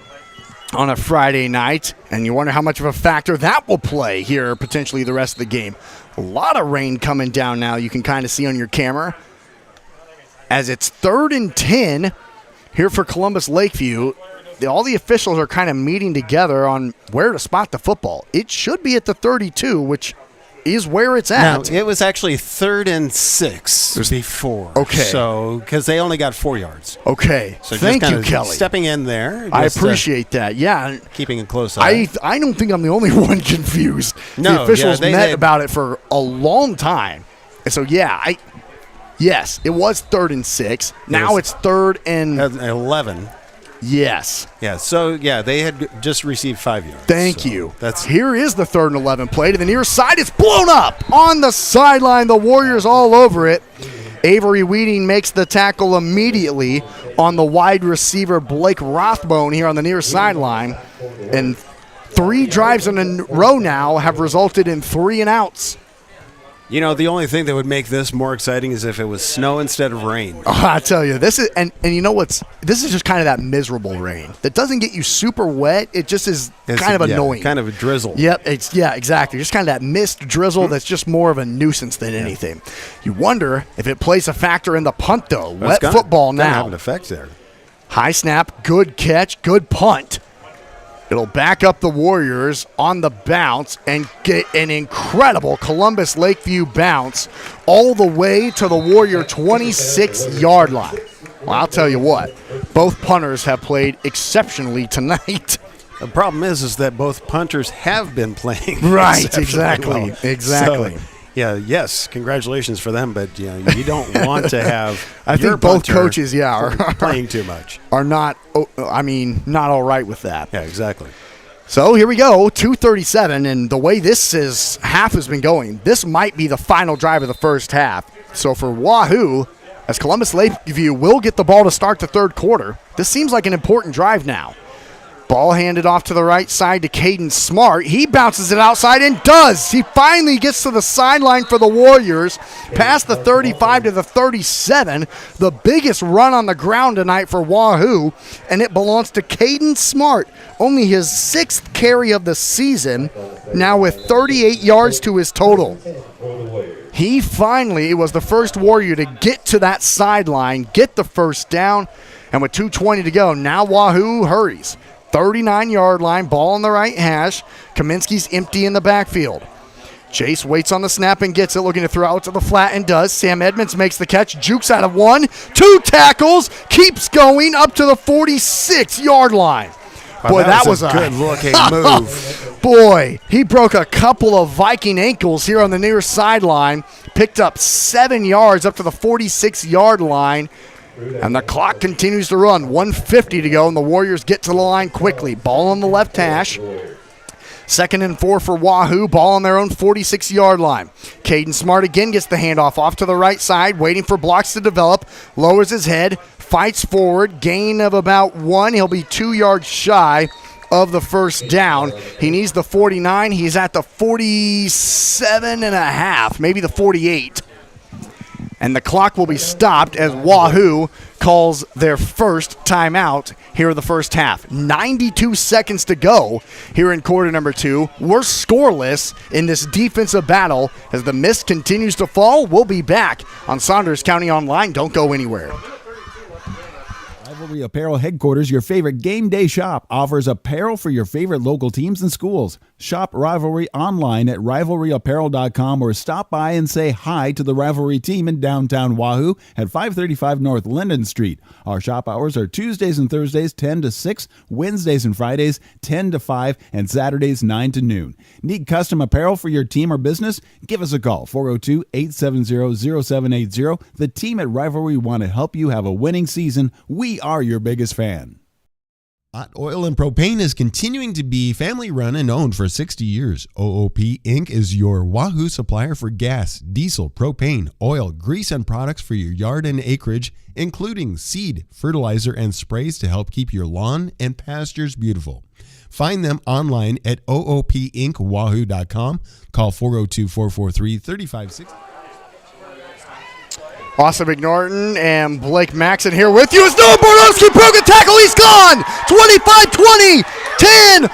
on a Friday night, and you wonder how much of a factor that will play here potentially the rest of the game. A lot of rain coming down now, you can kind of see on your camera. As it's 3rd and 10 here for Columbus Lakeview, all the officials are kind of meeting together on where to spot the football. It should be at the 32, which is where it's at. Now, it was actually 3rd and 6 before. Okay. So, because they only got 4 yards. Okay. So Thank just you, Kelly. Stepping in there. I appreciate that. Yeah. Keeping a close eye. I don't think I'm the only one confused. No, the officials yeah, met they about it for a long time. And so, yeah, yes, it was 3rd and 6. Now it's 3rd and 11. Yes. Yeah, so, yeah, they had just received 5 yards. Thank so you. That's Here is the 3rd and 11 play to the near side. It's blown up on the sideline. The Warriors all over it. Avery Weeding makes the tackle immediately on the wide receiver Blake Rothbone here on the near sideline. And 3 drives in a row now have resulted in 3 and outs. You know, the only thing that would make this more exciting is if it was snow instead of rain. Oh, I tell you, this is and you know what's this is just kind of that miserable rain that doesn't get you super wet. It just is kind of annoying, kind of a drizzle. Yep, exactly. Just kind of that mist drizzle that's just more of a nuisance than anything. You wonder if it plays a factor in the punt though. Wet football now. Have an effect there. High snap, good catch, good punt. It'll back up the Warriors on the bounce and get an incredible Columbus Lakeview bounce all the way to the Warrior 26-yard line. Well, I'll tell you what, both punters have played exceptionally tonight. The problem is that both punters have been playing. Right, exactly. So, yeah, yes, congratulations for them, but you don't want to have I think both coaches, are playing too much. Are not all right with that. Yeah, exactly. So here we go, 2:37, and the way half has been going, this might be the final drive of the first half. So for Wahoo, as Columbus Lakeview will get the ball to start the 3rd quarter, this seems like an important drive now. Ball handed off to the right side to Caden Smart. He bounces it outside and does. He finally gets to the sideline for the Warriors, past the 35 to the 37. The biggest run on the ground tonight for Wahoo, and it belongs to Caden Smart. Only his 6th carry of the season, now with 38 yards to his total. He finally was the first Warrior to get to that sideline, get the first down, and with 2:20 to go, now Wahoo hurries. 39-yard line, ball on the right hash. Kaminsky's empty in the backfield. Chase waits on the snap and gets it, looking to throw out to the flat and does. Sam Edmonds makes the catch, jukes out of 1, 2 tackles, keeps going up to the 46-yard line. Wow, Boy, that was a good-looking move. Boy, he broke a couple of Viking ankles here on the near sideline, picked up 7 yards up to the 46-yard line. And the clock continues to run. 1:50 to go, and the Warriors get to the line quickly. Ball on the left hash. 2nd and 4 for Wahoo. Ball on their own 46-yard line. Caden Smart again gets the handoff off to the right side, waiting for blocks to develop. Lowers his head, fights forward. Gain of about 1. He'll be 2 yards shy of the first down. He needs the 49. He's at the 47 and a half, maybe the 48. And the clock will be stopped as Wahoo calls their first timeout here in the first half. 92 seconds to go here in quarter number 2. We're scoreless in this defensive battle as the mist continues to fall. We'll be back on Saunders County Online. Don't go anywhere. Rivalry Apparel Headquarters, your favorite game day shop, offers apparel for your favorite local teams and schools. Shop Rivalry online at rivalryapparel.com or stop by and say hi to the Rivalry team in downtown Wahoo at 535 North Linden Street. Our shop hours are Tuesdays and Thursdays 10 to 6, Wednesdays and Fridays 10 to 5, and Saturdays 9 to noon. Need custom apparel for your team or business? Give us a call, 402-870-0780. The team at Rivalry want to help you have a winning season. We are your biggest fan. Hot Oil and Propane is continuing to be family run and owned for 60 years. OOP Inc. is your Wahoo supplier for gas, diesel, propane, oil, grease, and products for your yard and acreage, including seed, fertilizer, and sprays to help keep your lawn and pastures beautiful. Find them online at oopinkwahoo.com. Call 402-443-3560. Austin McNorton and Blake Maxon here with you as Noah Bornowski broke a tackle. He's gone. 25-20, 10-5,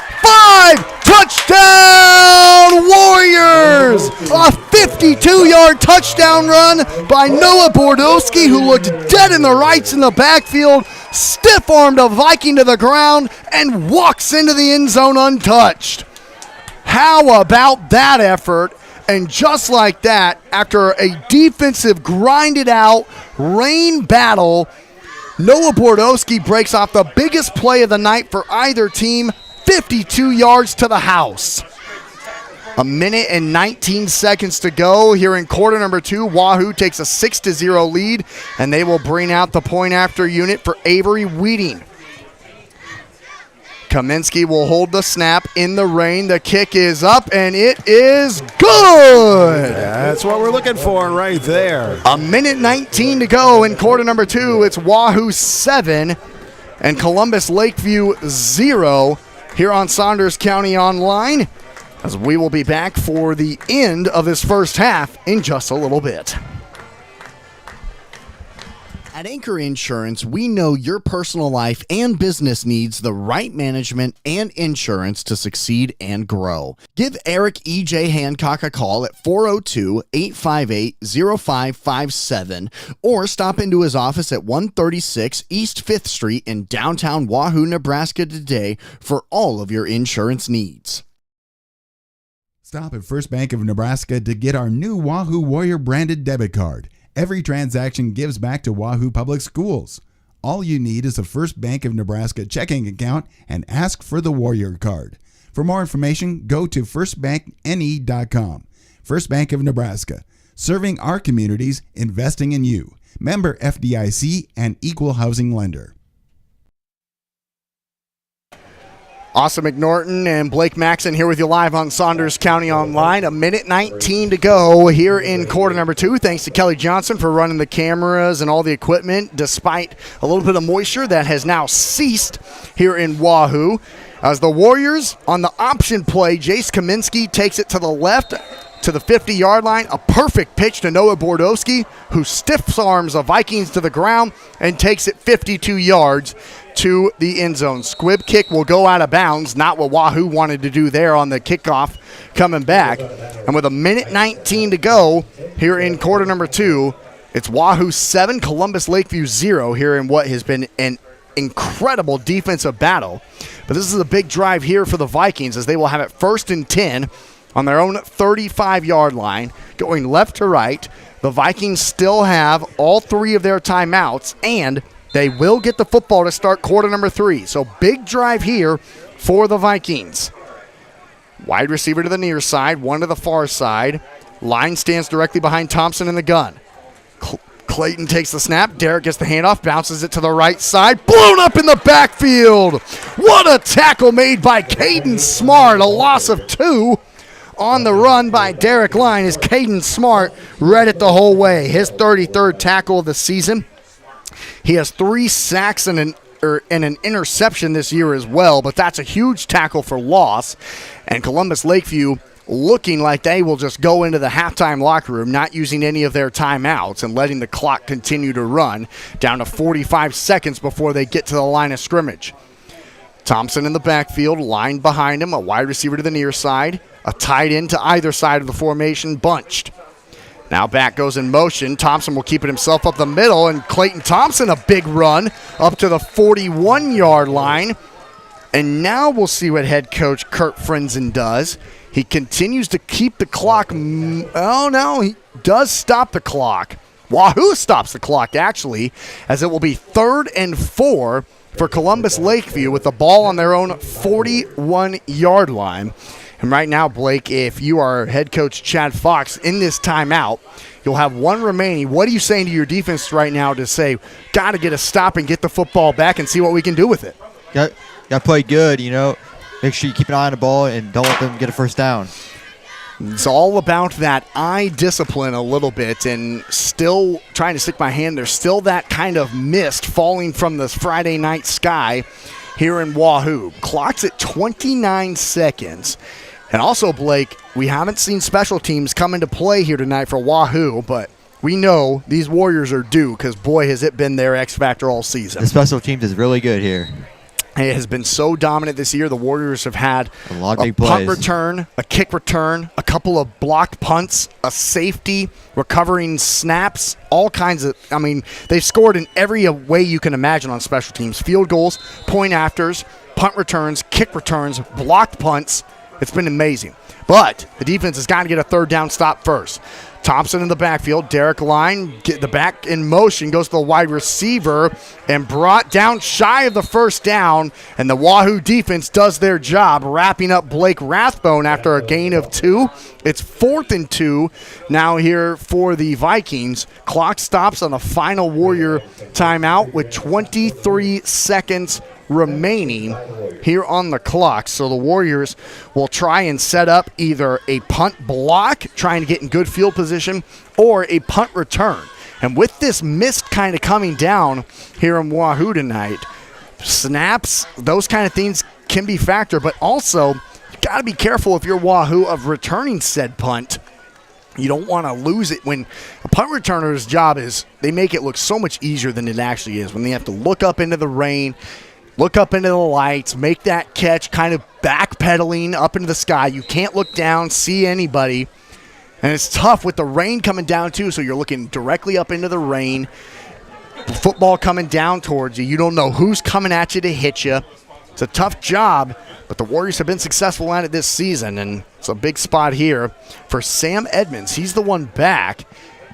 touchdown Warriors. A 52-yard touchdown run by Noah Bordowski, who looked dead in the rights in the backfield, stiff-armed a Viking to the ground, and walks into the end zone untouched. How about that effort? And just like that, after a defensive grinded-out rain battle, Noah Bordowski breaks off the biggest play of the night for either team, 52 yards to the house. A minute and 19 seconds to go here in quarter number 2. Wahoo takes a 6-0 lead, and they will bring out the point-after unit for Avery Wheating. Kaminsky will hold the snap in the rain. The kick is up, and it is good. That's what we're looking for right there. A minute 19 to go in quarter number 2. It's Wahoo 7 and Columbus Lakeview 0 here on Saunders County Online, as we will be back for the end of this first half in just a little bit. At Anchor Insurance, we know your personal life and business needs the right management and insurance to succeed and grow. Give Eric E.J. Hancock a call at 402-858-0557 or stop into his office at 136 East 5th Street in downtown Wahoo, Nebraska today for all of your insurance needs. Stop at First Bank of Nebraska to get our new Wahoo Warrior branded debit card. Every transaction gives back to Wahoo Public Schools. All you need is a First Bank of Nebraska checking account and ask for the Warrior Card. For more information, go to firstbankne.com. First Bank of Nebraska, serving our communities, investing in you. Member FDIC and equal housing lender. Austin McNorton and Blake Maxon here with you live on Saunders County Online. A minute 19 to go here in quarter number 2. Thanks to Kelly Johnson for running the cameras and all the equipment, despite a little bit of moisture that has now ceased here in Wahoo. As the Warriors on the option play, Jace Kaminsky takes it to the left to the 50-yard line. A perfect pitch to Noah Bordowski, who stiff arms the Vikings to the ground and takes it 52 yards to the end zone. Squib kick will go out of bounds, not what Wahoo wanted to do there on the kickoff coming back. And with a minute 19 to go here in quarter number 2, it's Wahoo 7, Columbus Lakeview 0 here in what has been an incredible defensive battle. But this is a big drive here for the Vikings as they will have it 1st and 10 on their own 35-yard line, going left to right. The Vikings still have all 3 of their timeouts, and they will get the football to start quarter number 3. So big drive here for the Vikings. Wide receiver to the near side, one to the far side. Line stands directly behind Thompson in the gun. Clayton takes the snap. Derek gets the handoff, bounces it to the right side. Blown up in the backfield. What a tackle made by Caden Smart. A loss of 2 on the run by Derek Line as Caden Smart read it the whole way. His 33rd tackle of the season. He has 3 sacks and an interception this year as well, but that's a huge tackle for loss. And Columbus Lakeview looking like they will just go into the halftime locker room, not using any of their timeouts and letting the clock continue to run down to 45 seconds before they get to the line of scrimmage. Thompson in the backfield, line behind him, a wide receiver to the near side, a tight end to either side of the formation, bunched. Now back goes in motion. Thompson will keep it himself up the middle, and Clayton Thompson a big run up to the 41-yard line. And now we'll see what head coach Kurt Frenzen does. He continues to keep the clock. Oh, no, he does stop the clock. Wahoo stops the clock, actually, as it will be 3rd and 4 for Columbus Lakeview with the ball on their own 41-yard line. And right now, Blake, if you are head coach Chad Fox in this timeout, you'll have one remaining. What are you saying to your defense right now to say, got to get a stop and get the football back and see what we can do with it? Got to play good, Make sure you keep an eye on the ball and don't let them get a first down. It's all about that eye discipline a little bit, and still trying to stick my hand. There's still that kind of mist falling from this Friday night sky here in Wahoo. Clock's at 29 seconds. And also, Blake, we haven't seen special teams come into play here tonight for Wahoo, but we know these Warriors are due because, boy, has it been their X factor all season. The special teams is really good here. It has been so dominant this year. The Warriors have had a lot of big punt plays. return, a kick return, a couple of blocked punts, a safety, recovering snaps, all kinds of, they've scored in every way you can imagine on special teams. Field goals, point afters, punt returns, kick returns, blocked punts. It's been amazing. But the defense has got to get a 3rd down stop first. Thompson in the backfield. Derek Line, get the back in motion, goes to the wide receiver and brought down shy of the first down. And the Wahoo defense does their job, wrapping up Blake Rathbone after a gain of 2. It's 4th and 2 now here for the Vikings. Clock stops on the final Warrior timeout with 23 seconds remaining here on the clock. So the Warriors will try and set up either a punt block, trying to get in good field position, or a punt return. And with this mist kind of coming down here in Wahoo tonight, snaps, those kind of things can be factored, but also you got to be careful if you're Wahoo of returning said punt. You don't want to lose it when a punt returner's job is, they make it look so much easier than it actually is when they have to look up into the rain, look up into the lights, make that catch, kind of backpedaling up into the sky. You can't look down, see anybody. And it's tough with the rain coming down too, so you're looking directly up into the rain. Football coming down towards you. You don't know who's coming at you to hit you. It's a tough job, but the Warriors have been successful at it this season, and it's a big spot here for Sam Edmonds. He's the one back.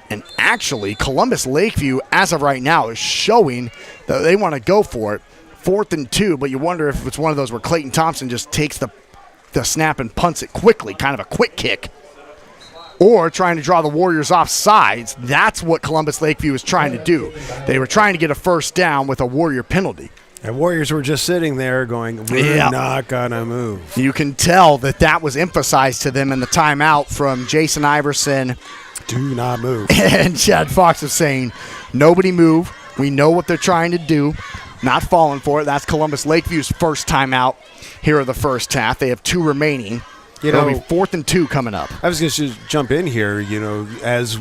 And actually, Columbus Lakeview, as of right now, is showing that they want to go for it. 4th and 2, but you wonder if it's one of those where Clayton Thompson just takes the snap and punts it quickly, kind of a quick kick. Or trying to draw the Warriors off sides. That's what Columbus Lakeview was trying to do. They were trying to get a first down with a Warrior penalty. And Warriors were just sitting there going, we're not going to move. You can tell that was emphasized to them in the timeout from Jason Iverson. Do not move. And Chad Fox is saying, nobody move. We know what they're trying to do. Not falling for it. That's Columbus Lakeview's first timeout here of the first half. They have 2 remaining. It'll be 4th and 2 coming up. I was going to jump in here, as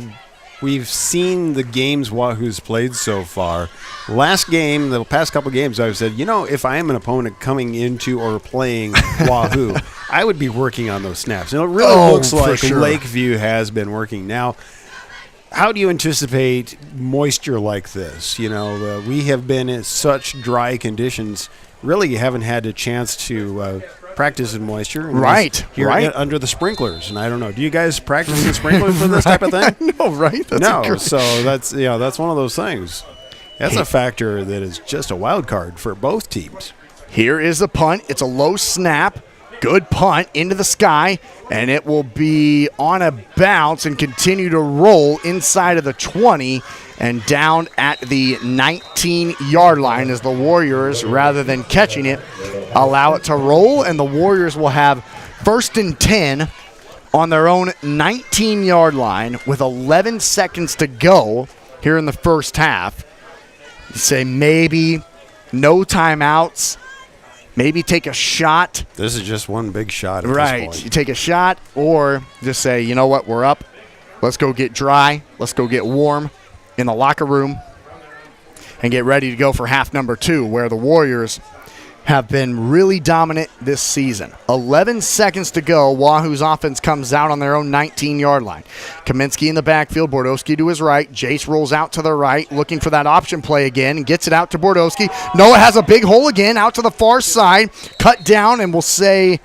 we've seen the games Wahoo's played so far. Last game, the past couple games, I've said, if I am an opponent coming into or playing Wahoo, I would be working on those snaps. And it really looks like Lakeview has been working. Now, how do you anticipate moisture like this? We have been in such dry conditions. Really, you haven't had a chance to practice in moisture. Right. Under the sprinklers. And I don't know. Do you guys practice in sprinklers for this type of thing? No, right? So that's one of those things. That's a factor that is just a wild card for both teams. Here is the punt. It's a low snap. Good punt into the sky, and it will be on a bounce and continue to roll inside of the 20 and down at the 19-yard line as the Warriors, rather than catching it, allow it to roll, and the Warriors will have 1st and 10 on their own 19-yard line with 11 seconds to go here in the first half. You say maybe no timeouts. Maybe take a shot. This is just one big shot at Right. this point. You take a shot or just say, you know what, we're up. Let's go get dry. Let's go get warm in the locker room and get ready to go for half number 2, where the Warriors have been really dominant this season. 11 seconds to go. Wahoo's offense comes out on their own 19-yard line. Kaminsky in the backfield, Bordowski to his right. Jace rolls out to the right, looking for that option play again, and gets it out to Bordowski. Noah has a big hole again, out to the far side, cut down, and we'll say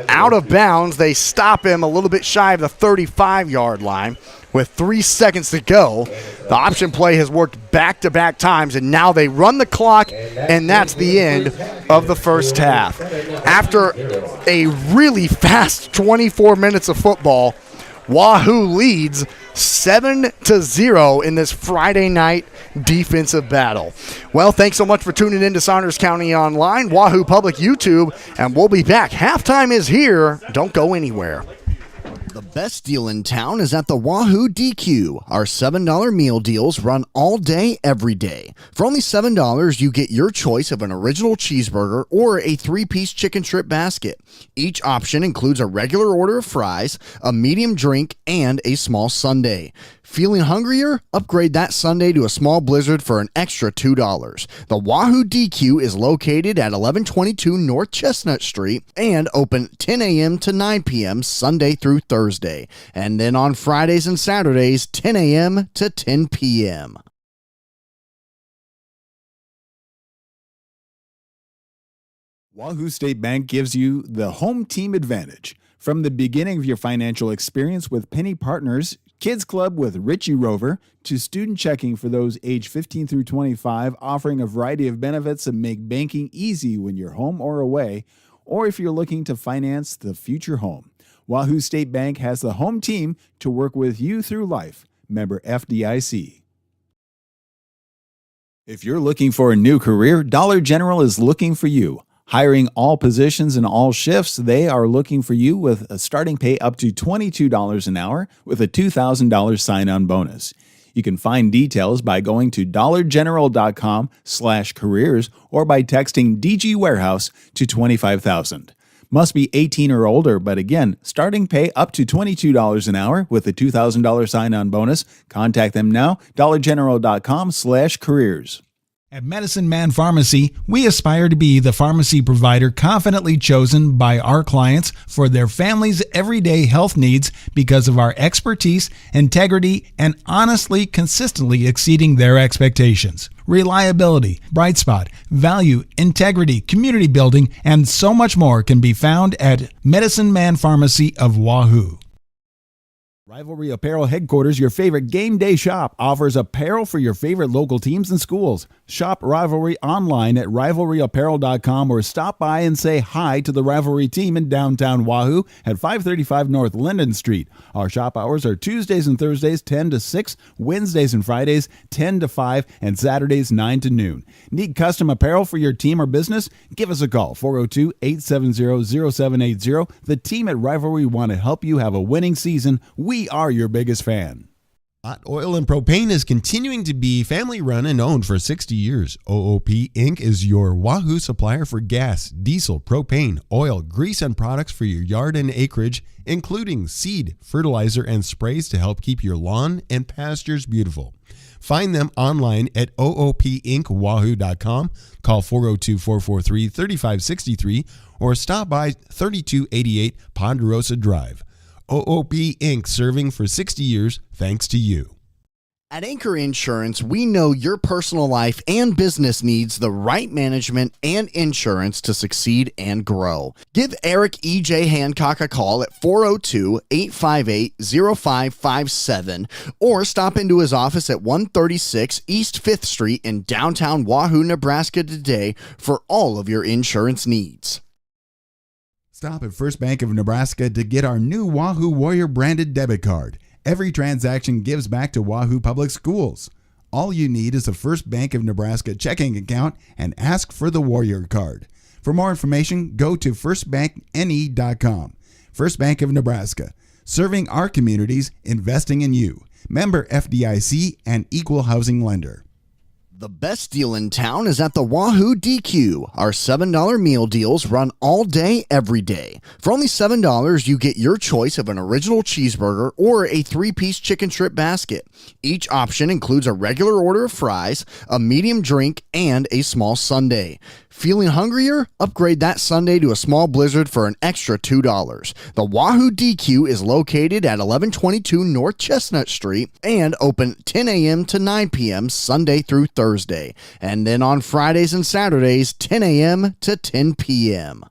out of bounds. They stop him a little bit shy of the 35-yard line. With 3 seconds to go, the option play has worked back-to-back times, and now they run the clock, and that's the end of the first half. After a really fast 24 minutes of football, Wahoo leads 7-0 in this Friday night defensive battle. Well, thanks so much for tuning in to Saunders County Online, Wahoo Public YouTube, and we'll be back. Halftime is here. Don't go anywhere. The best deal in town is at the Wahoo DQ. Our $7 meal deals run all day, every day. For only $7, you get your choice of an original cheeseburger or a 3-piece chicken strip basket. Each option includes a regular order of fries, a medium drink, and a small sundae. Feeling hungrier? Upgrade that sundae to a small blizzard for an extra $2. The Wahoo DQ is located at 1122 North Chestnut Street and open 10 a.m. to 9 p.m. Sunday through Thursday. And then on Fridays and Saturdays, 10 a.m. to 10 p.m. Wahoo State Bank gives you the home team advantage. From the beginning of your financial experience with Penny Partners, Kids Club with Richie Rover, to student checking for those age 15 through 25, offering a variety of benefits that make banking easy when you're home or away, or if you're looking to finance the future home. Wahoo State Bank has the home team to work with you through life. Member FDIC. If you're looking for a new career, Dollar General is looking for you. Hiring all positions and all shifts, they are looking for you with a starting pay up to $22 an hour with a $2,000 sign-on bonus. You can find details by going to dollargeneral.com/careers or by texting DG Warehouse to 25,000. Must be 18 or older, but again, starting pay up to $22 an hour with a $2,000 sign-on bonus. Contact them now, dollargeneral.com/careers. At Medicine Man Pharmacy, we aspire to be the pharmacy provider confidently chosen by our clients for their family's everyday health needs because of our expertise, integrity, and honestly, consistently exceeding their expectations. Reliability, bright spot, value, integrity, community building, and so much more can be found at Medicine Man Pharmacy of Wahoo. Rivalry Apparel Headquarters, your favorite game day shop, offers apparel for your favorite local teams and schools. Shop Rivalry online at rivalryapparel.com or stop by and say hi to the Rivalry team in downtown Wahoo at 535 North Linden Street. Our shop hours are Tuesdays and Thursdays 10 to 6, Wednesdays and Fridays 10 to 5, and Saturdays 9 to noon. Need custom apparel for your team or business? Give us a call, 402-870-0780. The team at Rivalry want to help you have a winning season. We are your biggest fan. Hot Oil and Propane is continuing to be family run and owned for 60 years. OOP Inc. is your Wahoo supplier for gas, diesel, propane, oil, grease, and products for your yard and acreage, including seed, fertilizer, and sprays to help keep your lawn and pastures beautiful. Find them online at oopinkwahoo.com, call 402-443-3563, or stop by 3288 Ponderosa Drive. OOP Inc. serving for 60 years thanks to you. At Anchor Insurance, we know your personal life and business needs the right management and insurance to succeed and grow. Give Eric E.J. Hancock a call at 402-858-0557 or stop into his office at 136 East 5th Street in downtown Wahoo, Nebraska today for all of your insurance needs. Stop at First Bank of Nebraska to get our new Wahoo Warrior branded debit card. Every transaction gives back to Wahoo Public Schools. All you need is a First Bank of Nebraska checking account and ask for the Warrior card. For more information, go to firstbankne.com. First Bank of Nebraska, serving our communities, investing in you. Member FDIC and equal housing lender. The best deal in town is at the Wahoo DQ. Our $7 meal deals run all day, every day. For only $7, you get your choice of an original cheeseburger or a 3-piece chicken strip basket. Each option includes a regular order of fries, a medium drink, and a small sundae. Feeling hungrier? Upgrade that sundae to a small blizzard for an extra $2. The Wahoo DQ is located at 1122 North Chestnut Street and open 10 a.m. to 9 p.m. Sunday through Thursday. And then on Fridays and Saturdays, 10 a.m. to 10 p.m.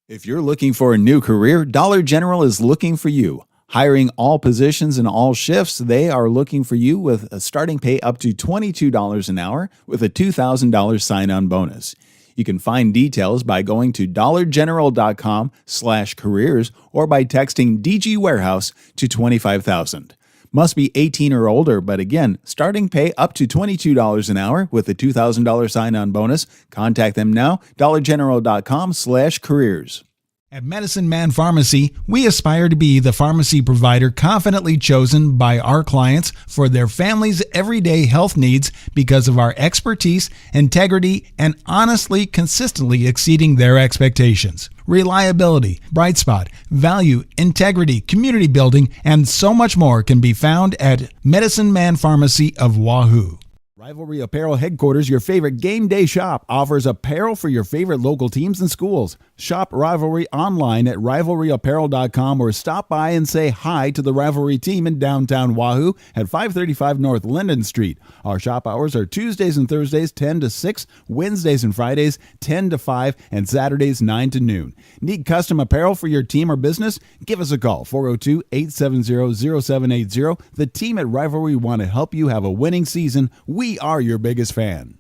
If you're looking for a new career, Dollar General is looking for you. Hiring all positions and all shifts, they are looking for you with a starting pay up to $22 an hour with a $2,000 sign-on bonus. You can find details by going to dollargeneral.com/careers or by texting DG Warehouse to 25,000. Must be 18 or older, but again, starting pay up to $22 an hour with a $2,000 sign-on bonus. Contact them now, dollargeneral.com/careers. At Medicine Man Pharmacy, we aspire to be the pharmacy provider confidently chosen by our clients for their family's everyday health needs because of our expertise, integrity, and honestly, consistently exceeding their expectations. Reliability, bright spot, value, integrity, community building, and so much more can be found at Medicine Man Pharmacy of Wahoo. Rivalry Apparel Headquarters, your favorite game day shop, offers apparel for your favorite local teams and schools. Shop Rivalry online at rivalryapparel.com or stop by and say hi to the Rivalry team in downtown Wahoo at 535 North Linden Street. Our shop hours are Tuesdays and Thursdays 10 to 6, Wednesdays and Fridays 10 to 5, and Saturdays 9 to noon. Need custom apparel for your team or business? Give us a call, 402-870-0780. The team at Rivalry want to help you have a winning season. We are your biggest fan.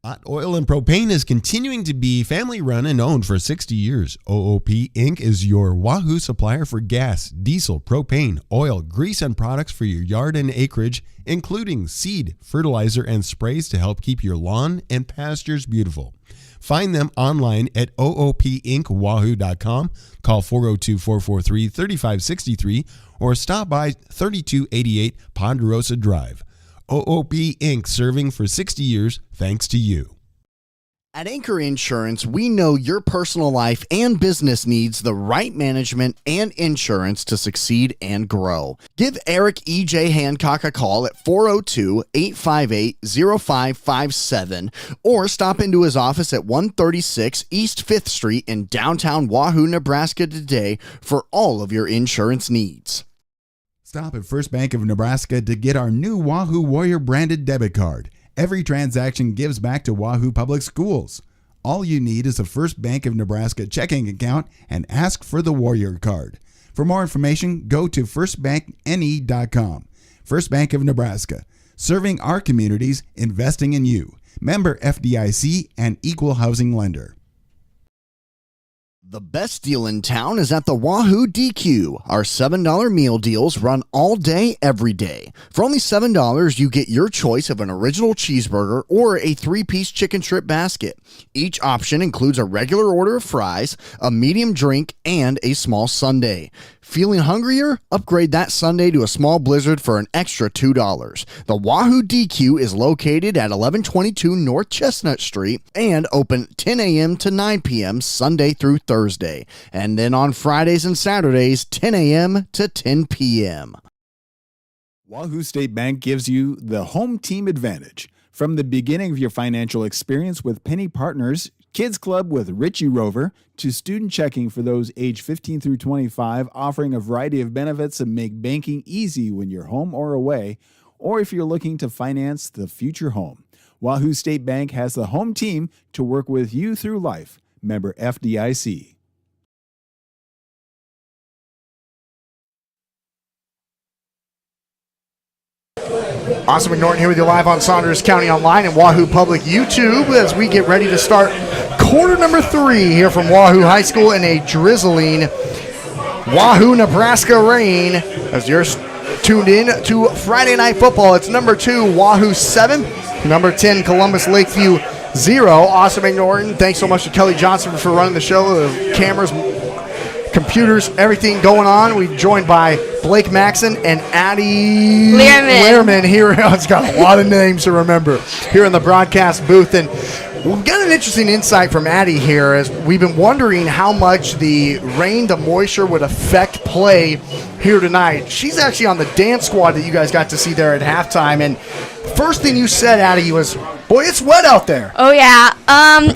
Hot Oil and Propane is continuing to be family run and owned for 60 years. OOP Inc. is your Wahoo supplier for gas, diesel, propane, oil, grease, and products for your yard and acreage, including seed, fertilizer, and sprays to help keep your lawn and pastures beautiful. Find them online at oopinkwahoo.com, call 402-443-3563, or stop by 3288 Ponderosa Drive. OOP Inc. serving for 60 years thanks to you. At Anchor Insurance, we know your personal life and business needs the right management and insurance to succeed and grow. Give Eric E.J. Hancock a call at 402-858-0557 or stop into his office at 136 East 5th Street in downtown Wahoo, Nebraska today for all of your insurance needs. Stop at First Bank of Nebraska to get our new Wahoo Warrior branded debit card. Every transaction gives back to Wahoo Public Schools. All you need is a First Bank of Nebraska checking account and ask for the Warrior card. For more information, go to firstbankne.com. First Bank of Nebraska, serving our communities, investing in you. Member FDIC and equal housing lender. The best deal in town is at the Wahoo DQ. Our $7 meal deals run all day, every day. For only $7, you get your choice of an original cheeseburger or a 3-piece chicken strip basket. Each option includes a regular order of fries, a medium drink, and a small sundae. Feeling hungrier? Upgrade that sundae to a small blizzard for an extra $2. The Wahoo DQ is located at 1122 North Chestnut Street and open 10 a.m. to 9 p.m. Sunday through Thursday. And then on Fridays and Saturdays, 10 a.m. to 10 p.m. Wahoo State Bank gives you the home team advantage. From the beginning of your financial experience with Penny Partners, Kids Club with Richie Rover, to student checking for those age 15 through 25, offering a variety of benefits that make banking easy when you're home or away, or if you're looking to finance the future home. Wahoo State Bank has the home team to work with you through life. Member FDIC. Austin McNorton here with you live on Saunders County Online and Wahoo Public YouTube as we get ready to start quarter number 3 here from Wahoo High School in a drizzling Wahoo, Nebraska rain. As you're tuned in to Friday Night Football, it's number 2, Wahoo 7, number 10, Columbus Lakeview 0. Austin McNorton, thanks so much to Kelly Johnson for running the show, the cameras, computers, everything going on. We're joined by Blake Maxon and Addie Lehrman here. It's got a lot of names to remember here in the broadcast booth. And we've got an interesting insight from Addie here as we've been wondering how much the rain, the moisture would affect play here tonight. She's actually on the dance squad that you guys got to see there at halftime. And first thing you said, Addie, was, boy, it's wet out there. Oh, yeah.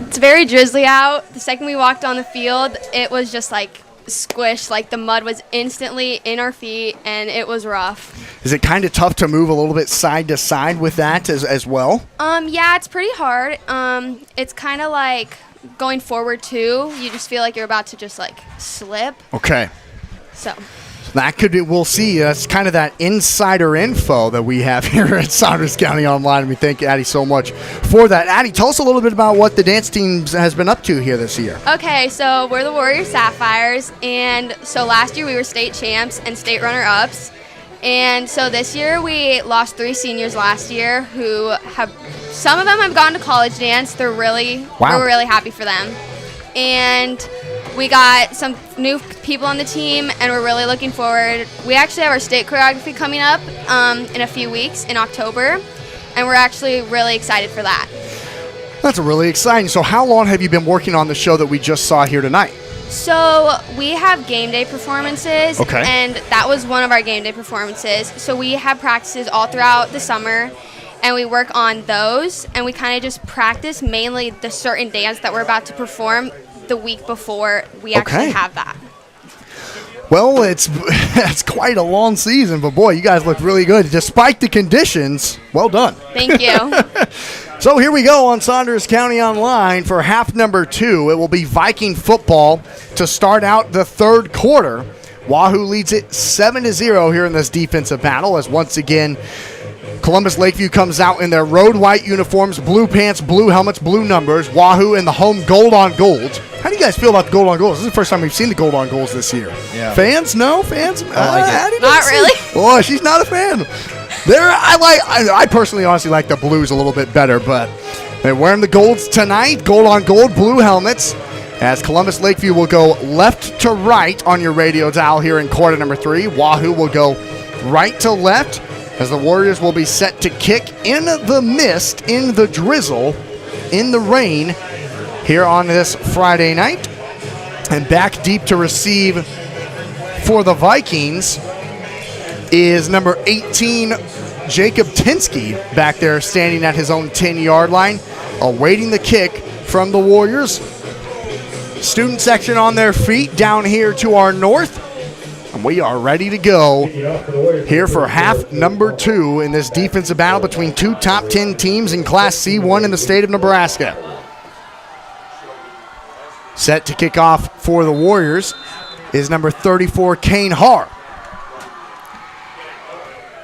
It's very drizzly out. The second we walked on the field, it was just like squish, like the mud was instantly in our feet, and it was rough. Is it kind of tough to move a little bit side to side with that as well? Yeah, it's pretty hard. It's kind of like going forward too, you just feel like you're about to just like slip. Okay. So That could be, we'll see. That's kind of that insider info that we have here at Saunders County Online. And we thank Addie so much for that. Addie, tell us a little bit about what the dance team has been up to here this year. Okay, so we're the Warrior Sapphires, and so last year we were state champs and state runner-ups. And so this year we lost 3 seniors last year who have, some of them have gone to college dance. We're really happy for them. And we got some new people on the team, and we're really looking forward. We actually have our state choreography coming up in a few weeks in October, and we're actually really excited for that. That's really exciting. So how long have you been working on the show that we just saw here tonight? So we have game day performances, Okay. and that was one of our game day performances. So we have practices all throughout the summer, and we work on those, and we kind of just practice mainly the certain dance that we're about to perform the week before we actually have that. Well, it's quite a long season, but boy, you guys look really good. Despite the conditions, well done. Thank you. So here we go on Saunders County Online for half number 2. It will be Viking football to start out the third quarter. Wahoo leads it 7-0 here in this defensive battle as once again Columbus Lakeview comes out in their road white uniforms, blue pants, blue helmets, blue numbers. Wahoo in the home gold on gold. How do you guys feel about the gold on golds? This is the first time we've seen the gold on golds this year. Yeah. Fans? No? Fans? Not really. Oh, she's not a fan. I personally honestly like the blues a little bit better, but they're wearing the golds tonight. Gold on gold, blue helmets. As Columbus Lakeview will go left to right on your radio dial here in quarter number 3. Wahoo will go right to left as the Warriors will be set to kick in the mist, in the drizzle, in the rain here on this Friday night. And back deep to receive for the Vikings is number 18, Jacob Tinsky, back there standing at his own 10-yard line, awaiting the kick from the Warriors. Student section on their feet down here to our north. And we are ready to go here for half number 2 in this defensive battle between 2 top 10 teams in Class C1 in the state of Nebraska. Set to kick off for the Warriors is number 34, Kane Haar.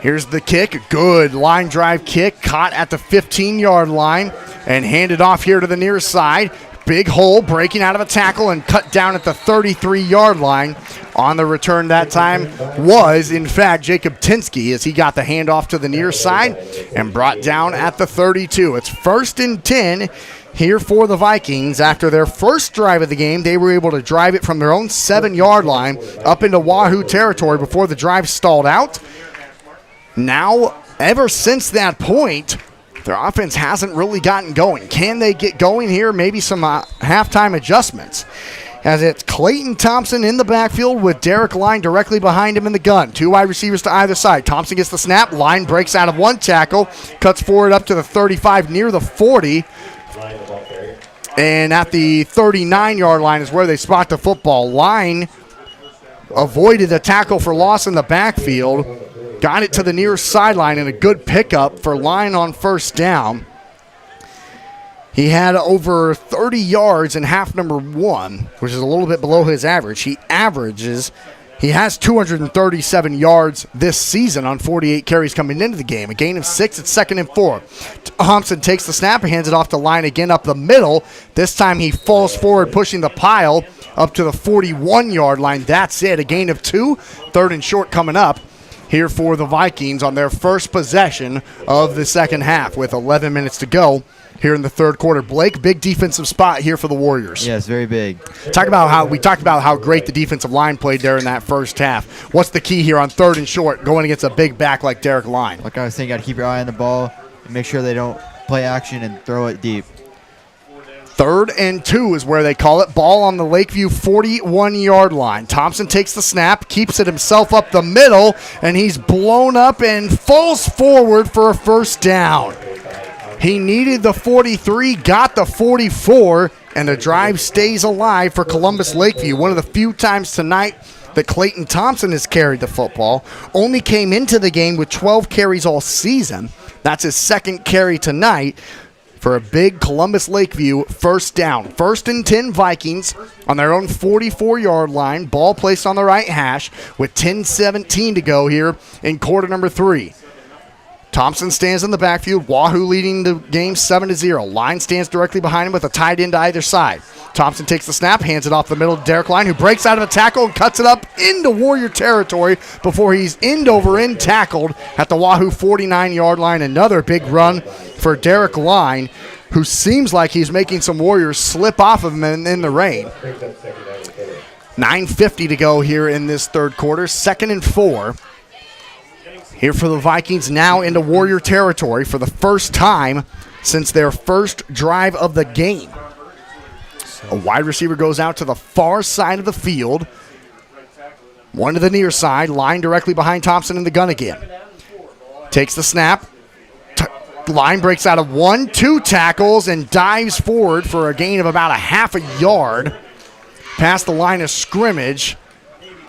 Here's the kick. Good line drive kick. Caught at the 15-yard line and handed off here to the near side. Big hole, breaking out of a tackle and cut down at the 33-yard line. On the return that time was, in fact, Jacob Tinsky as he got the handoff to the near side and brought down at the 32. It's 1st and 10 here for the Vikings. After their first drive of the game, they were able to drive it from their own 7-yard line up into Wahoo territory before the drive stalled out. Now, ever since that point, their offense hasn't really gotten going. Can they get going here? Maybe some halftime adjustments. As it's Clayton Thompson in the backfield with Derek Line directly behind him in the gun. 2 wide receivers to either side. Thompson gets the snap. Line breaks out of one tackle. Cuts forward up to the 35 near the 40. And at the 39-yard line is where they spot the football. Line avoided a tackle for loss in the backfield. Got it to the near sideline and a good pickup for Line on first down. He had over 30 yards in half number 1, which is a little bit below his average. He has 237 yards this season on 48 carries coming into the game. A gain of 6 at 2nd and 4. Thompson takes the snap and hands it off to Line again up the middle. This time he falls forward, pushing the pile up to the 41-yard line. That's it. A gain of 2. 3rd and short coming up here for the Vikings on their first possession of the second half with 11 minutes to go here in the third quarter. Blake, big defensive spot here for the Warriors. Yes, very big. We talked about how great the defensive line played there in that first half. What's the key here on 3rd and short going against a big back like Derek Line? Like I was saying, got to keep your eye on the ball and make sure they don't play action and throw it deep. 3rd and 2 is where they call it. Ball on the Lakeview 41-yard line. Thompson takes the snap, keeps it himself up the middle, and he's blown up and falls forward for a first down. He needed the 43, got the 44, and the drive stays alive for Columbus Lakeview. One of the few times tonight that Clayton Thompson has carried the football. Only came into the game with 12 carries all season. That's his 2nd carry tonight. for a big Columbus Lakeview first down. 1st and 10 Vikings on their own 44-yard line. Ball placed on the right hash with 10:17 to go here in quarter number 3. Thompson stands in the backfield. Wahoo leading the game 7-0. Line stands directly behind him with a tight end to either side. Thompson takes the snap, hands it off the middle to Derek Line, who breaks out of a tackle and cuts it up into Warrior territory before he's end-over-end tackled at the Wahoo 49-yard line. Another big run for Derek Line, who seems like he's making some Warriors slip off of him in the rain. 9:50 to go here in this third quarter. 2nd and 4. Here for the Vikings, now into Warrior territory for the first time since their first drive of the game. A wide receiver goes out to the far side of the field. One to the near side, line directly behind Thompson in the gun again. Takes the snap. Line breaks out of 1, 2 tackles and dives forward for a gain of about a half a yard past the line of scrimmage.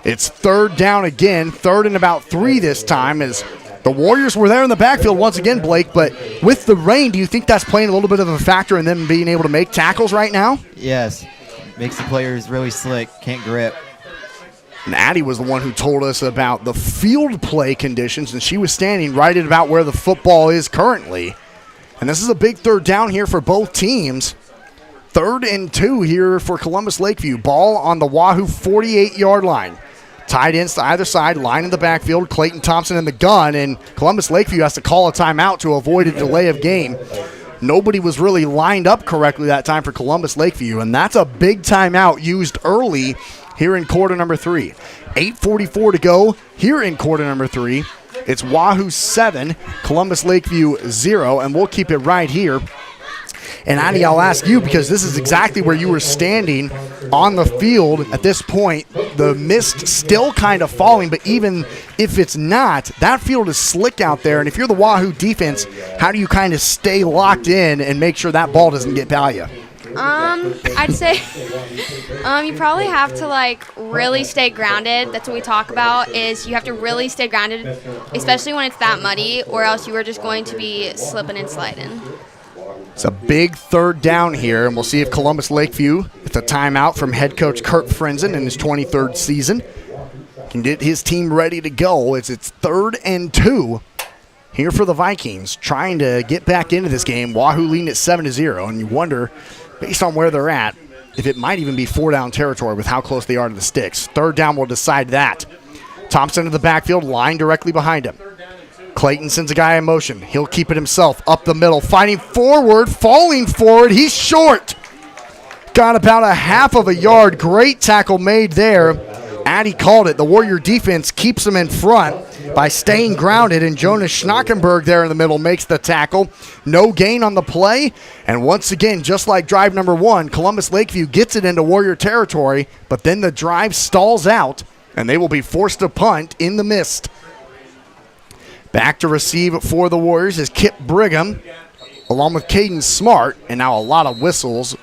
It's 3rd down again, 3rd and about 3 this time, as the Warriors were there in the backfield once again, Blake, but with the rain, do you think that's playing a little bit of a factor in them being able to make tackles right now? Yes. Makes the players really slick, can't grip. And Addie was the one who told us about the field play conditions, and she was standing right at about where the football is currently. And this is a big 3rd down here for both teams. 3rd and 2 here for Columbus Lakeview. Ball on the Wahoo 48-yard line. Tight ends to either side, line in the backfield, Clayton Thompson in the gun, and Columbus Lakeview has to call a timeout to avoid a delay of game. Nobody was really lined up correctly that time for Columbus Lakeview, and that's a big timeout used early here in quarter number 3. 8:44 to go here in quarter number 3. It's Wahoo 7, Columbus Lakeview 0, and we'll keep it right here. And Addie, I'll ask you, because this is exactly where you were standing on the field at this point. The mist still kind of falling, but even if it's not, that field is slick out there. And if you're the Wahoo defense, how do you kind of stay locked in and make sure that ball doesn't get by you? I'd say you probably have to really stay grounded. That's what we talk about, is you have to really stay grounded, especially when it's that muddy, or else you are just going to be slipping and sliding. It's a big 3rd down here, and we'll see if Columbus Lakeview, with a timeout from head coach Kurt Frenzen in his 23rd season, can get his team ready to go. It's 3rd and 2 here for the Vikings, trying to get back into this game. Wahoo leading at 7-0, and you wonder, based on where they're at, if it might even be 4-down territory with how close they are to the sticks. 3rd down will decide that. Thompson in the backfield, line directly behind him. Clayton sends a guy in motion. He'll keep it himself up the middle, fighting forward, falling forward. He's short. Got about a half of a yard. Great tackle made there. Addie called it. The Warrior defense keeps him in front by staying grounded, and Jonas Schnackenberg there in the middle makes the tackle. No gain on the play, and once again, just like drive number 1, Columbus Lakeview gets it into Warrior territory, but then the drive stalls out, and they will be forced to punt in the mist. Back to receive for the Warriors is Kip Brigham, along with Caden Smart, and now a lot of whistles.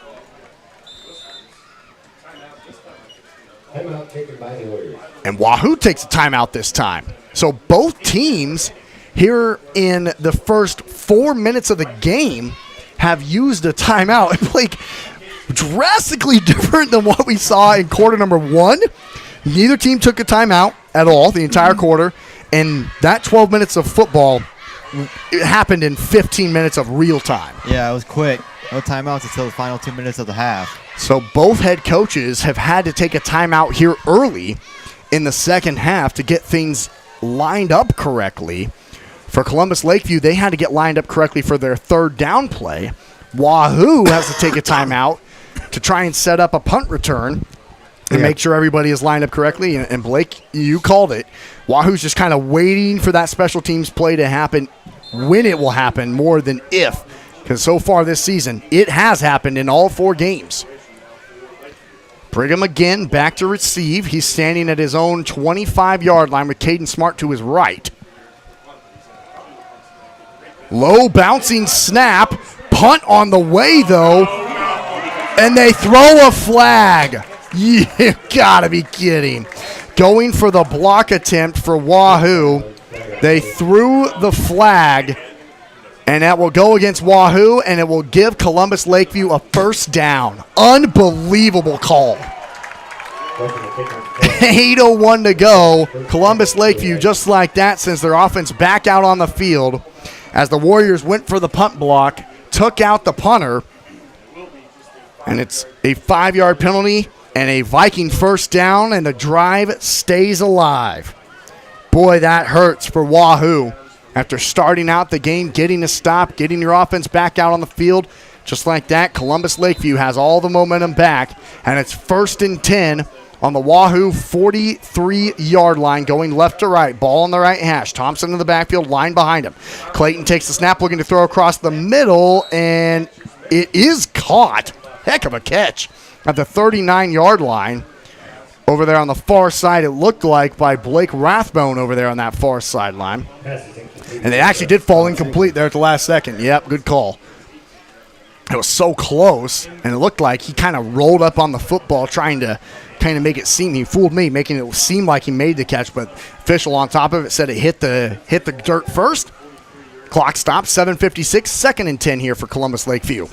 Timeout taken by the Warriors. And Wahoo takes a timeout this time. So both teams here in the first 4 minutes of the game have used a timeout. Like, drastically different than what we saw in quarter number 1. Neither team took a timeout at all the entire quarter. And that 12 minutes of football, it happened in 15 minutes of real time. Yeah, it was quick. No timeouts until the final 2 minutes of the half. So both head coaches have had to take a timeout here early in the second half to get things lined up correctly. For Columbus Lakeview, they had to get lined up correctly for their 3rd down play. Wahoo has to take a timeout to try and set up a punt return and make sure everybody is lined up correctly. And Blake, you called it. Wahoo's just kind of waiting for that special teams play to happen when it will happen more than if. Because so far this season, it has happened in all 4 games. Brigham again back to receive. He's standing at his own 25-yard line with Caden Smart to his right. Low bouncing snap. Punt on the way, though. And they throw a flag. You gotta be kidding. Going for the block attempt for Wahoo. They threw the flag, And that will go against Wahoo, and it will give Columbus Lakeview a first down. Unbelievable call. 8:01 to go. Columbus Lakeview, just like that, sends their offense back out on the field as the Warriors went for the punt block, took out the punter, and it's a 5-yard penalty and a Viking first down, and the drive stays alive. Boy, that hurts for Wahoo. After starting out the game, getting a stop, getting your offense back out on the field, just like that, Columbus Lakeview has all the momentum back, and it's 1st and 10 on the Wahoo 43-yard line, going left to right. Ball on the right hash. Thompson in the backfield, line behind him. Clayton takes the snap, looking to throw across the middle, and it is caught. Heck of a catch at the 39-yard line. Over there on the far side, it looked like, by Blake Rathbone over there on that far sideline. And it actually did fall incomplete there at the last second. Yep, good call. It was so close, and it looked like he kind of rolled up on the football trying to kind of make it seem, he fooled me, making it seem like he made the catch, but official on top of it said it hit the dirt first. Clock stops, 7:56, 2nd and 10 here for Columbus Lakeview.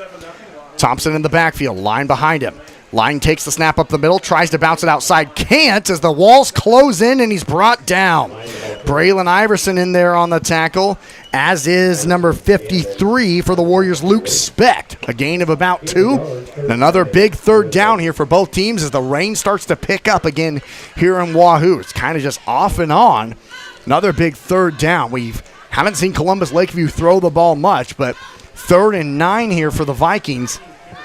Thompson in the backfield, line behind him. Line takes the snap up the middle, tries to bounce it outside, can't as the walls close in, and he's brought down. Braylon Iverson in there on the tackle, as is number 53 for the Warriors, Luke Specht. A gain of about 2. And another big third down here for both teams as the rain starts to pick up again here in Wahoo. It's kind of just off and on. Another big third down. We haven't seen Columbus Lakeview throw the ball much, but 3rd and 9 here for the Vikings.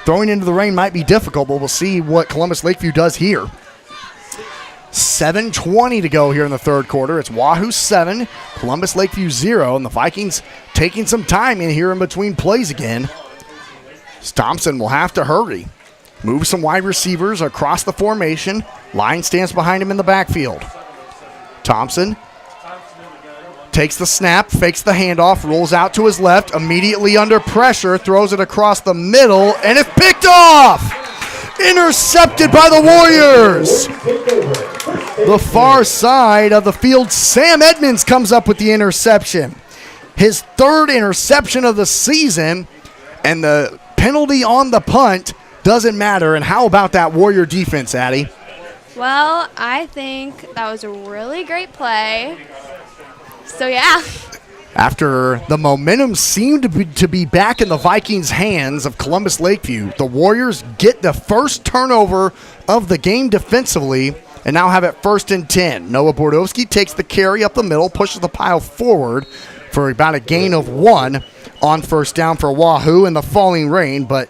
Throwing into the rain might be difficult, but we'll see what Columbus Lakeview does here. 7:20 to go here in the third quarter. It's Wahoo 7, Columbus Lakeview 0, and the Vikings taking some time in here in between plays again. Thompson will have to hurry. Move some wide receivers across the formation. Line stands behind him in the backfield. Thompson takes the snap, fakes the handoff, rolls out to his left, immediately under pressure, throws it across the middle, and it's picked off! Intercepted by the Warriors! The far side of the field, Sam Edmonds comes up with the interception. His 3rd interception of the season, and the penalty on the punt doesn't matter. And how about that Warrior defense, Addie? Well, I think that was a really great play. So, yeah. After the momentum seemed to be back in the Vikings' hands of Columbus Lakeview, the Warriors get the first turnover of the game defensively and now have it 1st and 10. Noah Bordowski takes the carry up the middle, pushes the pile forward for about a gain of 1 on first down for Wahoo in the falling rain. But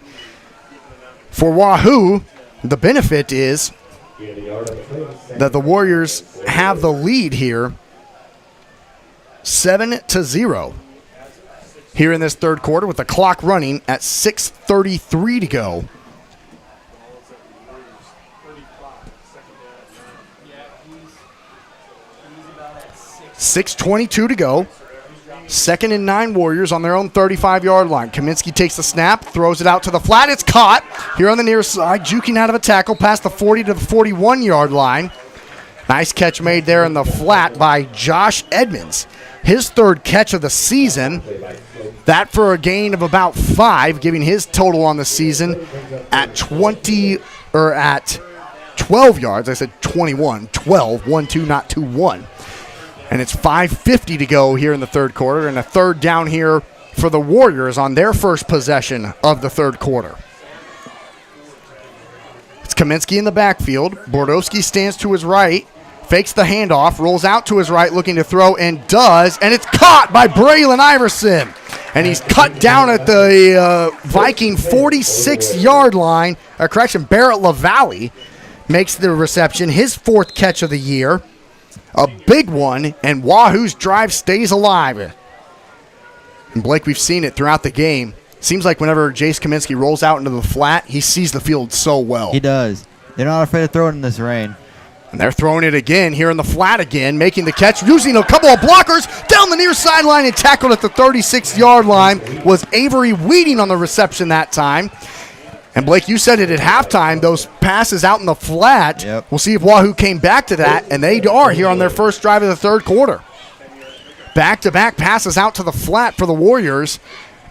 for Wahoo, the benefit is that the Warriors have the lead here, 7-0 here in this third quarter, with the clock running at 6:33 to go. $6:22 to go. 2nd and 9 Warriors on their own 35-yard line. Kaminsky takes the snap, throws it out to the flat. It's caught here on the near side, juking out of a tackle past the 40 to the 41-yard line. Nice catch made there in the flat by Josh Edmonds. His 3rd catch of the season. That for a gain of about 5, giving his total on the season at 12 yards. I said 21, 12, 1-2, not 2-1. And it's 5:50 to go here in the third quarter, and a third down here for the Warriors on their first possession of the third quarter. It's Kaminsky in the backfield. Bordowski stands to his right, fakes the handoff, rolls out to his right looking to throw, and does, and it's caught by Braylon Iverson. And he's cut down at the Viking 46-yard line. Barrett LaValle makes the reception, his 4th catch of the year. A big one, and Wahoo's drive stays alive. And Blake, we've seen it throughout the game. Seems like whenever Jace Kaminsky rolls out into the flat, he sees the field so well. He does. They're not afraid to throw it in this rain. And they're throwing it again here in the flat again, making the catch, using a couple of blockers down the near sideline, and tackled at the 36-yard line was Avery Weeding on the reception that time. And Blake, you said it at halftime, those passes out in the flat. Yep. We'll see if Wahoo came back to that, and they are here on their first drive of the third quarter. Back-to-back passes out to the flat for the Warriors.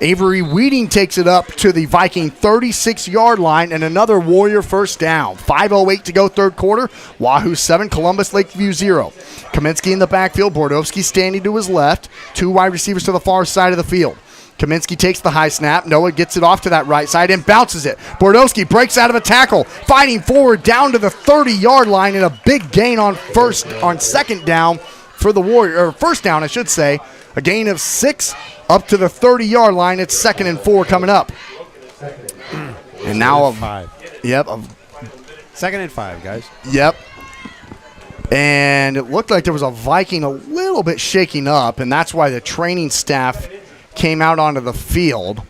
Avery Weeding takes it up to the Viking 36-yard line and another Warrior first down. 5:08 to go third quarter. Wahoo 7, Columbus Lakeview 0. Kaminsky in the backfield. Bordowski standing to his left. 2 wide receivers to the far side of the field. Kaminsky takes the high snap. Noah gets it off to that right side and bounces it. Bordowski breaks out of a tackle, fighting forward down to the 30-yard line, and a big gain on second down for the Warrior, or first down, I should say. A gain of 6 up to the 30-yard line. It's 2nd and 4 coming up. And now 5. Yep. 2nd and 5, guys. Yep. And it looked like there was a Viking a little bit shaking up, and that's why the training staff came out onto the field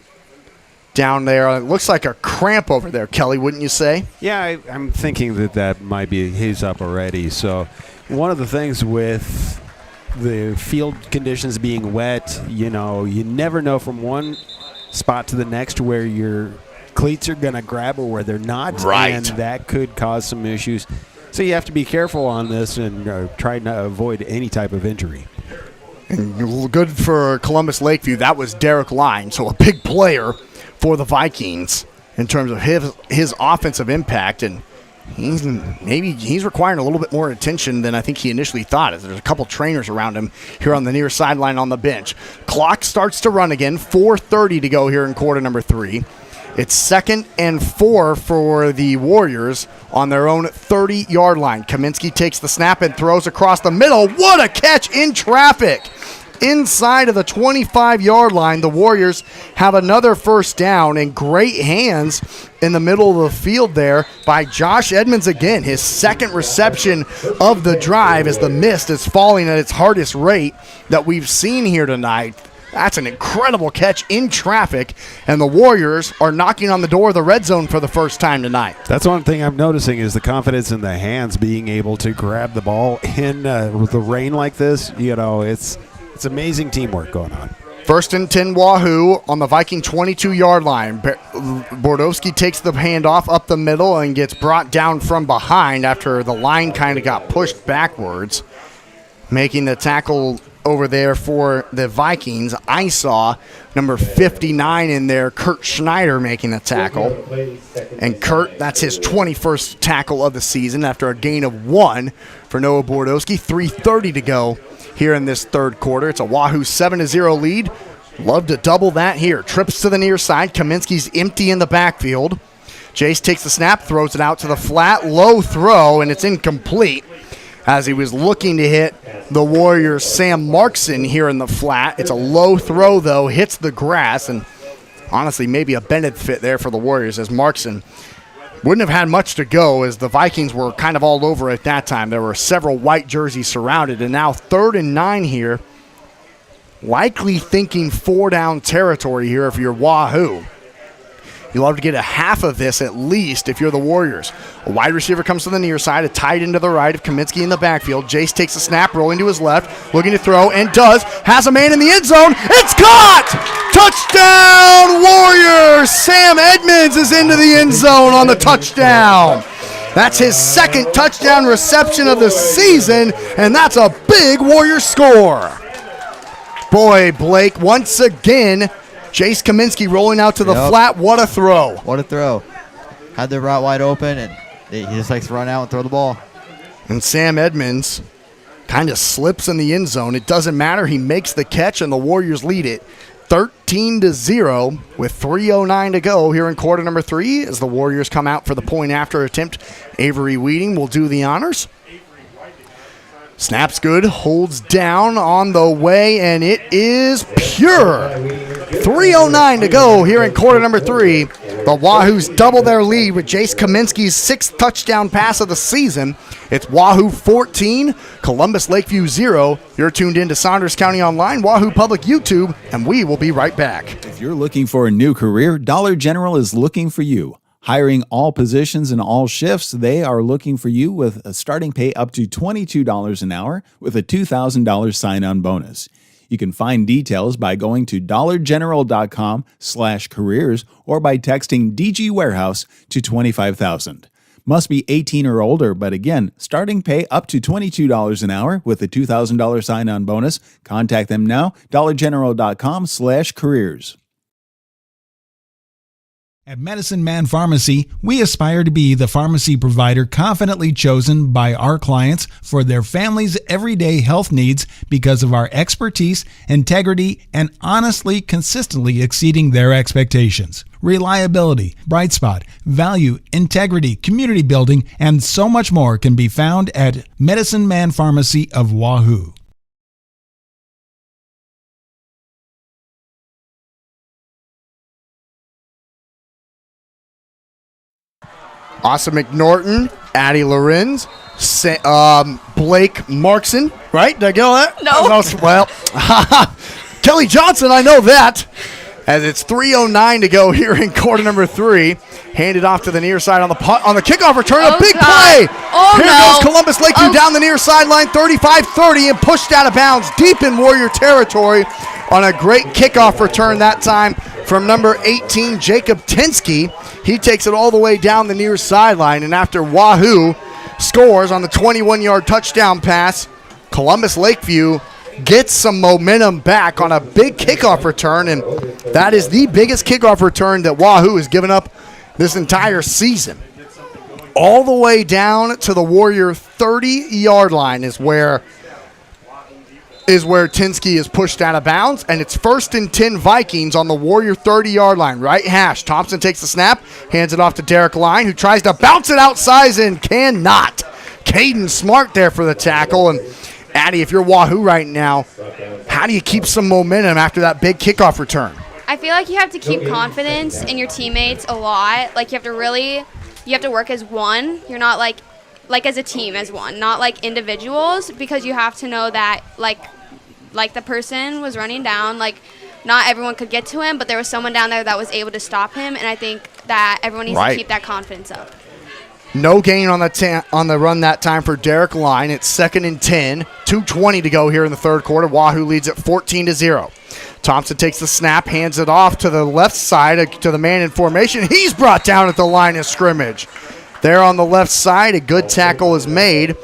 down there. It looks like a cramp over there, Kelly, wouldn't you say? Yeah, I'm thinking that might be he's up already. So one of the things with the field conditions being wet, you never know from one spot to the next where your cleats are going to grab or where they're not. Right. And that could cause some issues. So you have to be careful on this and try to avoid any type of injury. And good for Columbus Lakeview. That was Derek Line, so a big player for the Vikings in terms of his offensive impact. And he's requiring a little bit more attention than I think he initially thought. There's a couple trainers around him here on the near sideline on the bench. Clock starts to run again. 4:30 to go here in quarter number 3. It's 2nd and 4 for the Warriors on their own 30-yard line. Kaminsky takes the snap and throws across the middle. What a catch in traffic! Inside of the 25-yard line, the Warriors have another first down, and great hands in the middle of the field there by Josh Edmonds again. His second reception of the drive as the mist is falling at its hardest rate that we've seen here tonight. That's an incredible catch in traffic, and the Warriors are knocking on the door of the red zone for the first time tonight. That's one thing I'm noticing is the confidence in the hands being able to grab the ball in with the rain like this. It's amazing teamwork going on. 1st and 10 Wahoo on the Viking 22-yard line. Bordowski takes the handoff up the middle and gets brought down from behind after the line kind of got pushed backwards. Making the tackle over there for the Vikings, I saw number 59 in there, Kurt Schneider, making the tackle. And Kurt, that's his 21st tackle of the season after a gain of 1 for Noah Bordowski. 3:30 to go here in this third quarter. It's a Wahoo 7-0 lead. Love to double that here. Trips to the near side. Kaminsky's empty in the backfield. Jace takes the snap, throws it out to the flat. Low throw, and it's incomplete as he was looking to hit the Warriors' Sam Markson here in the flat. It's a low throw, though, hits the grass, and honestly maybe a benefit there for the Warriors as Markson wouldn't have had much to go as the Vikings were kind of all over at that time. There were several white jerseys surrounded, and now 3rd and 9 here. Likely thinking 4-down territory here if you're Wahoo. You'll have to get a half of this at least if you're the Warriors. A wide receiver comes to the near side, a tight end to the right of Kaminsky in the backfield. Jace takes a snap, rolling to his left, looking to throw, and does. Has a man in the end zone. It's caught! Touchdown, Warriors! Sam Edmonds is into the end zone on the touchdown. That's his 2nd touchdown reception of the season, and that's a big Warrior score. Boy, Blake, once again, Jace Kaminsky rolling out to the flat. What a throw. What a throw. Had the route wide open, and he just likes to run out and throw the ball. And Sam Edmonds kind of slips in the end zone. It doesn't matter. He makes the catch, and the Warriors lead it 13-0 with 3:09 to go here in quarter number 3 as the Warriors come out for the point after attempt. Avery Weeding will do the honors. Snaps good, holds down on the way, and it is pure. 3:09 to go here in quarter number 3. The Wahoos double their lead with Jace Kaminsky's 6th touchdown pass of the season. It's Wahoo 14, Columbus Lakeview 0. You're tuned in to Saunders County Online, Wahoo Public YouTube, and we will be right back. If you're looking for a new career, Dollar General is looking for you. Hiring all positions and all shifts, they are looking for you with a starting pay up to $22 an hour with a $2,000 sign-on bonus. You can find details by going to dollargeneral.com/careers or by texting DG Warehouse to 25,000. Must be 18 or older, but again, starting pay up to $22 an hour with a $2,000 sign-on bonus. Contact them now, dollargeneral.com/careers. At Medicine Man Pharmacy, we aspire to be the pharmacy provider confidently chosen by our clients for their family's everyday health needs because of our expertise, integrity, and honestly, consistently exceeding their expectations. Reliability, bright spot, value, integrity, community building, and so much more can be found at Medicine Man Pharmacy of Wahoo. Austin McNorton, Addie Lorenz, Blake Markson, right? Did I get all that? No. Well, Kelly Johnson, I know that. As it's 3:09 to go here in quarter number 3. Handed off to the near side on the kickoff return. A big play. Here goes Columbus Lakeview down the near sideline, 35-30, and pushed out of bounds deep in Warrior territory on a great kickoff return that time from number 18, Jacob Tinsky. He takes it all the way down the near sideline, and after Wahoo scores on the 21-yard touchdown pass, Columbus Lakeview gets some momentum back on a big kickoff return, and that is the biggest kickoff return that Wahoo has given up this entire season. All the way down to the Warrior 30-yard line is where Tinsky is pushed out of bounds, and it's 1st and 10 Vikings on the Warrior 30-yard line. Right hash. Thompson takes the snap, hands it off to Derek Line, who tries to bounce it outside and cannot. Caden Smart there for the tackle, and Addie, if you're Wahoo right now, how do you keep some momentum after that big kickoff return? I feel like you have to keep confidence in your teammates a lot. Like, you have to work as one. You're not like as a team as one, not like individuals, because you have to know that like the person was running down, like not everyone could get to him, but there was someone down there that was able to stop him, and I think that everyone needs to keep that confidence up. No gain on the run that time for Derek Line. It's 2nd and 10, 2:20 to go here in the third quarter. Wahoo leads at 14-0. Thompson takes the snap, hands it off to the left side to the man in formation. He's brought down at the line of scrimmage. There on the left side, a good tackle is made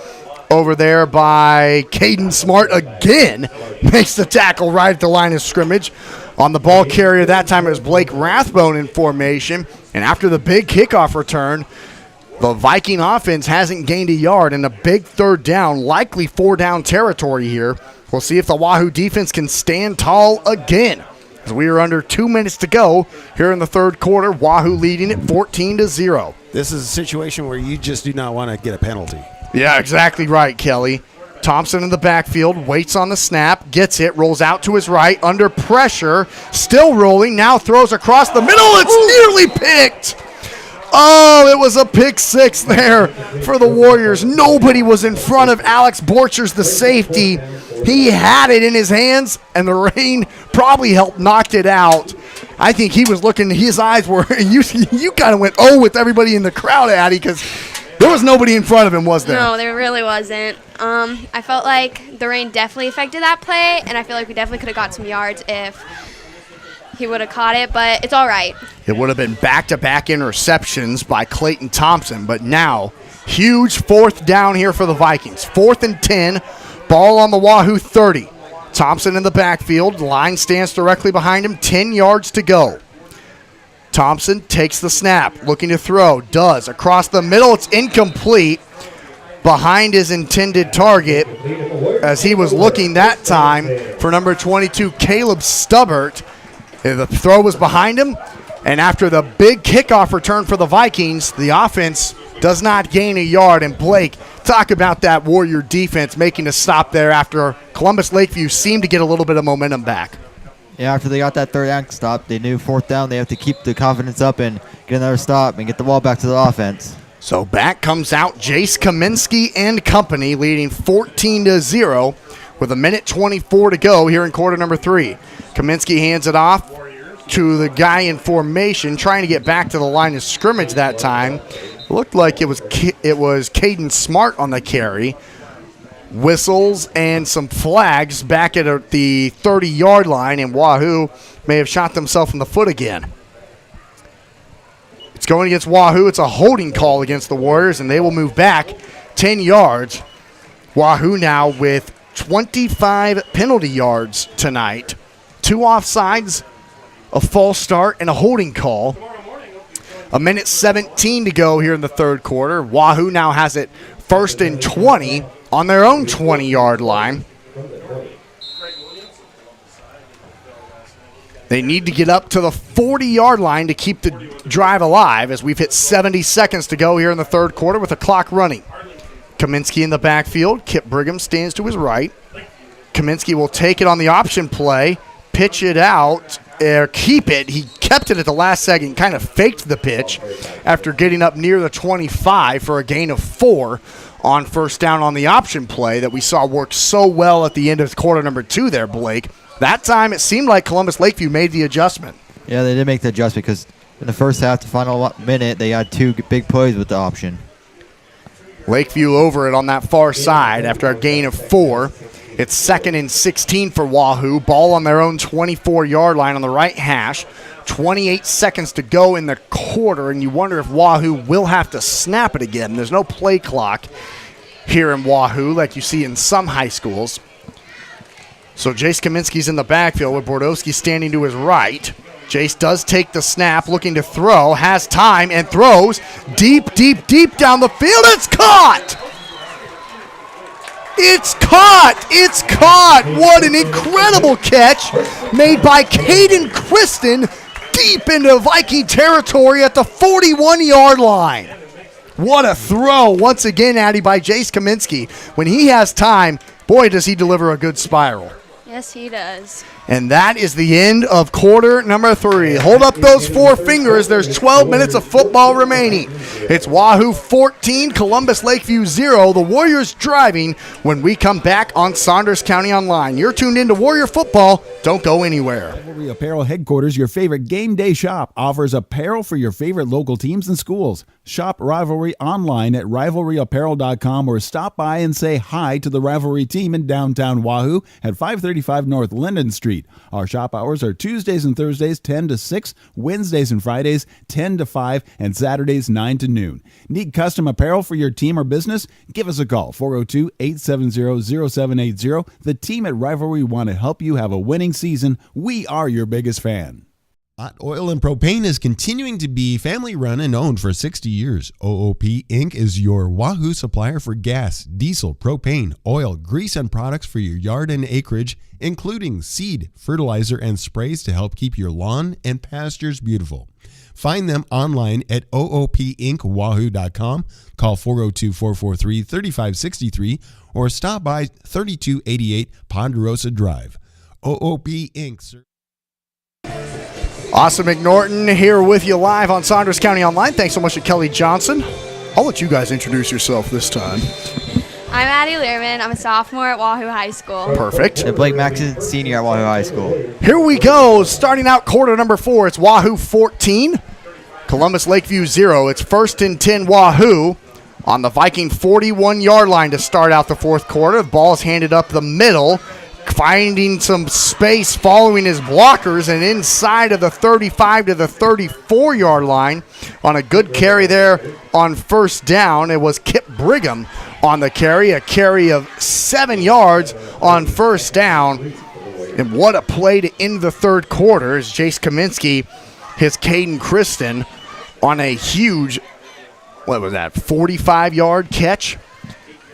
over there by Caden Smart again. Makes the tackle right at the line of scrimmage. On the ball carrier that time it was Blake Rathbone in formation. And after the big kickoff return, the Viking offense hasn't gained a yard, and a big third down, likely 4-down territory here. We'll see if the Wahoo defense can stand tall again. As we are under 2 minutes to go here in the third quarter, Wahoo leading it 14-0. This is a situation where you just do not want to get a penalty. Yeah, exactly right, Kelly. Thompson in the backfield, waits on the snap, gets it, rolls out to his right, under pressure, still rolling, now throws across the middle. It's nearly picked. Oh, it was a pick six there for the Warriors. Nobody was in front of Alex Borchers, the safety. He had it in his hands, and the rain probably helped knock it out. I think he was looking, his eyes were, you kind of went, oh, with everybody in the crowd, Addie, because there was nobody in front of him, was there? No, there really wasn't. I felt like the rain definitely affected that play, and I feel like we definitely could have got some yards if he would have caught it, but it's all right. It would have been back-to-back interceptions by Clayton Thompson, but now huge fourth down here for the Vikings. 4th and 10, ball on the Wahoo 30. Thompson in the backfield, line stands directly behind him, 10 yards to go. Thompson takes the snap, looking to throw, does, across the middle, it's incomplete, behind his intended target, as he was looking that time for number 22, Caleb Stubbert. The throw was behind him, and after the big kickoff return for the Vikings, the offense does not gain a yard. And Blake, talk about that Warrior defense making a stop there after Columbus Lakeview seemed to get a little bit of momentum back. Yeah, after they got that third down stop, they knew 4th down they have to keep the confidence up and get another stop and get the ball back to the offense. So back comes out Jace Kaminsky and company, leading 14-0 with 1:24 to go here in quarter number 3. Kaminsky hands it off to the guy in formation, trying to get back to the line of scrimmage that time. Looked like it was Caden Smart on the carry. Whistles and some flags back at the 30-yard line, and Wahoo may have shot themselves in the foot again. It's going against Wahoo. It's a holding call against the Warriors, and they will move back 10 yards. Wahoo now with 25 penalty yards tonight. 2 offsides, a false start, and a holding call. A minute 17 to go here in the third quarter. Wahoo now has it 1st and 20 on their own 20-yard line. They need to get up to the 40-yard line to keep the drive alive, as we've hit 70 seconds to go here in the third quarter with the clock running. Kaminsky in the backfield. Kip Brigham stands to his right. Kaminsky will take it on the option play, pitch it out, keep it. He kept it at the last second, kind of faked the pitch after getting up near the 25 for a gain of 4 on first down on the option play that we saw work so well at the end of quarter number 2 there, Blake. That time it seemed like Columbus Lakeview made the adjustment. Yeah, they did make the adjustment because in the first half, the final minute, they had 2 big plays with the option. Lakeview over it on that far side after a gain of 4. It's 2nd and 16 for Wahoo. Ball on their own 24-yard line on the right hash. 28 seconds to go in the quarter, and you wonder if Wahoo will have to snap it again. There's no play clock here in Wahoo like you see in some high schools. So Jace Kaminsky's in the backfield with Bordowski standing to his right. Jace does take the snap, looking to throw, has time, and throws deep, deep, deep down the field. It's caught! It's caught! It's caught! What an incredible catch made by Caden Kristen deep into Viking territory at the 41-yard line. What a throw, once again, Addie, by Jace Kaminsky. When he has time, boy, does he deliver a good spiral. Yes, he does. And that is the end of quarter number 3. Hold up those 4 fingers. There's 12 minutes of football remaining. It's Wahoo 14, Columbus Lakeview 0. The Warriors driving when we come back on Saunders County Online. You're tuned into Warrior Football. Don't go anywhere. Rivalry Apparel Headquarters, your favorite game day shop, offers apparel for your favorite local teams and schools. Shop Rivalry online at rivalryapparel.com or stop by and say hi to the Rivalry team in downtown Wahoo at 535 North Linden Street. Our shop hours are Tuesdays and Thursdays 10 to 6, Wednesdays and Fridays 10 to 5, and Saturdays 9 to noon. Need custom apparel for your team or business? Give us a call, 402-870-0780. The team at Rivalry want to help you have a winning season. We are your biggest fan. Hot Oil and Propane is continuing to be family run and owned for 60 years. OOP Inc. is your Wahoo supplier for gas, diesel, propane, oil, grease, and products for your yard and acreage, including seed, fertilizer, and sprays to help keep your lawn and pastures beautiful. Find them online at oopinkwahoo.com, call 402-443-3563, or stop by 3288 Ponderosa Drive. OOP Inc. Austin McNorton here with you live on Saunders County Online. Thanks so much to Kelly Johnson. I'll let you guys introduce yourself this time. I'm Addie Learman. I'm a sophomore at Wahoo High School. Perfect. And Blake Maxon, senior at Wahoo High School. Here we go. Starting out quarter number 4. It's Wahoo 14, Columbus Lakeview 0. It's 1st and 10 Wahoo on the Viking 41-yard line to start out the fourth quarter. The ball is handed up the middle, finding some space following his blockers, and inside of the 35 to the 34-yard line on a good carry there on first down. It was Kip Brigham on the carry, a carry of 7 yards on first down. And what a play to end the third quarter as Jace Kaminsky hits Caden Kristen on a huge, 45-yard catch.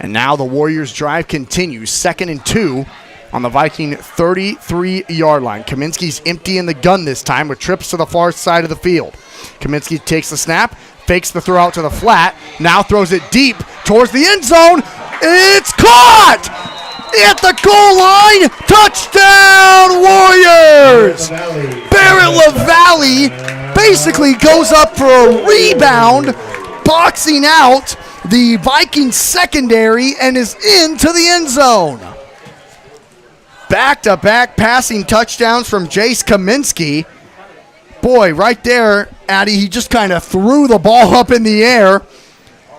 And now the Warriors' drive continues, 2nd and 2 on the Viking 33-yard line. Kaminsky's empty in the gun this time with trips to the far side of the field. Kaminsky takes the snap, fakes the throw out to the flat, now throws it deep towards the end zone. It's caught at the goal line. Touchdown, Warriors! Barrett LaValle basically goes up for a rebound, boxing out the Viking secondary, and is into the end zone. Back-to-back passing touchdowns from Jace Kaminsky. Boy, right there, Addie, he just kind of threw the ball up in the air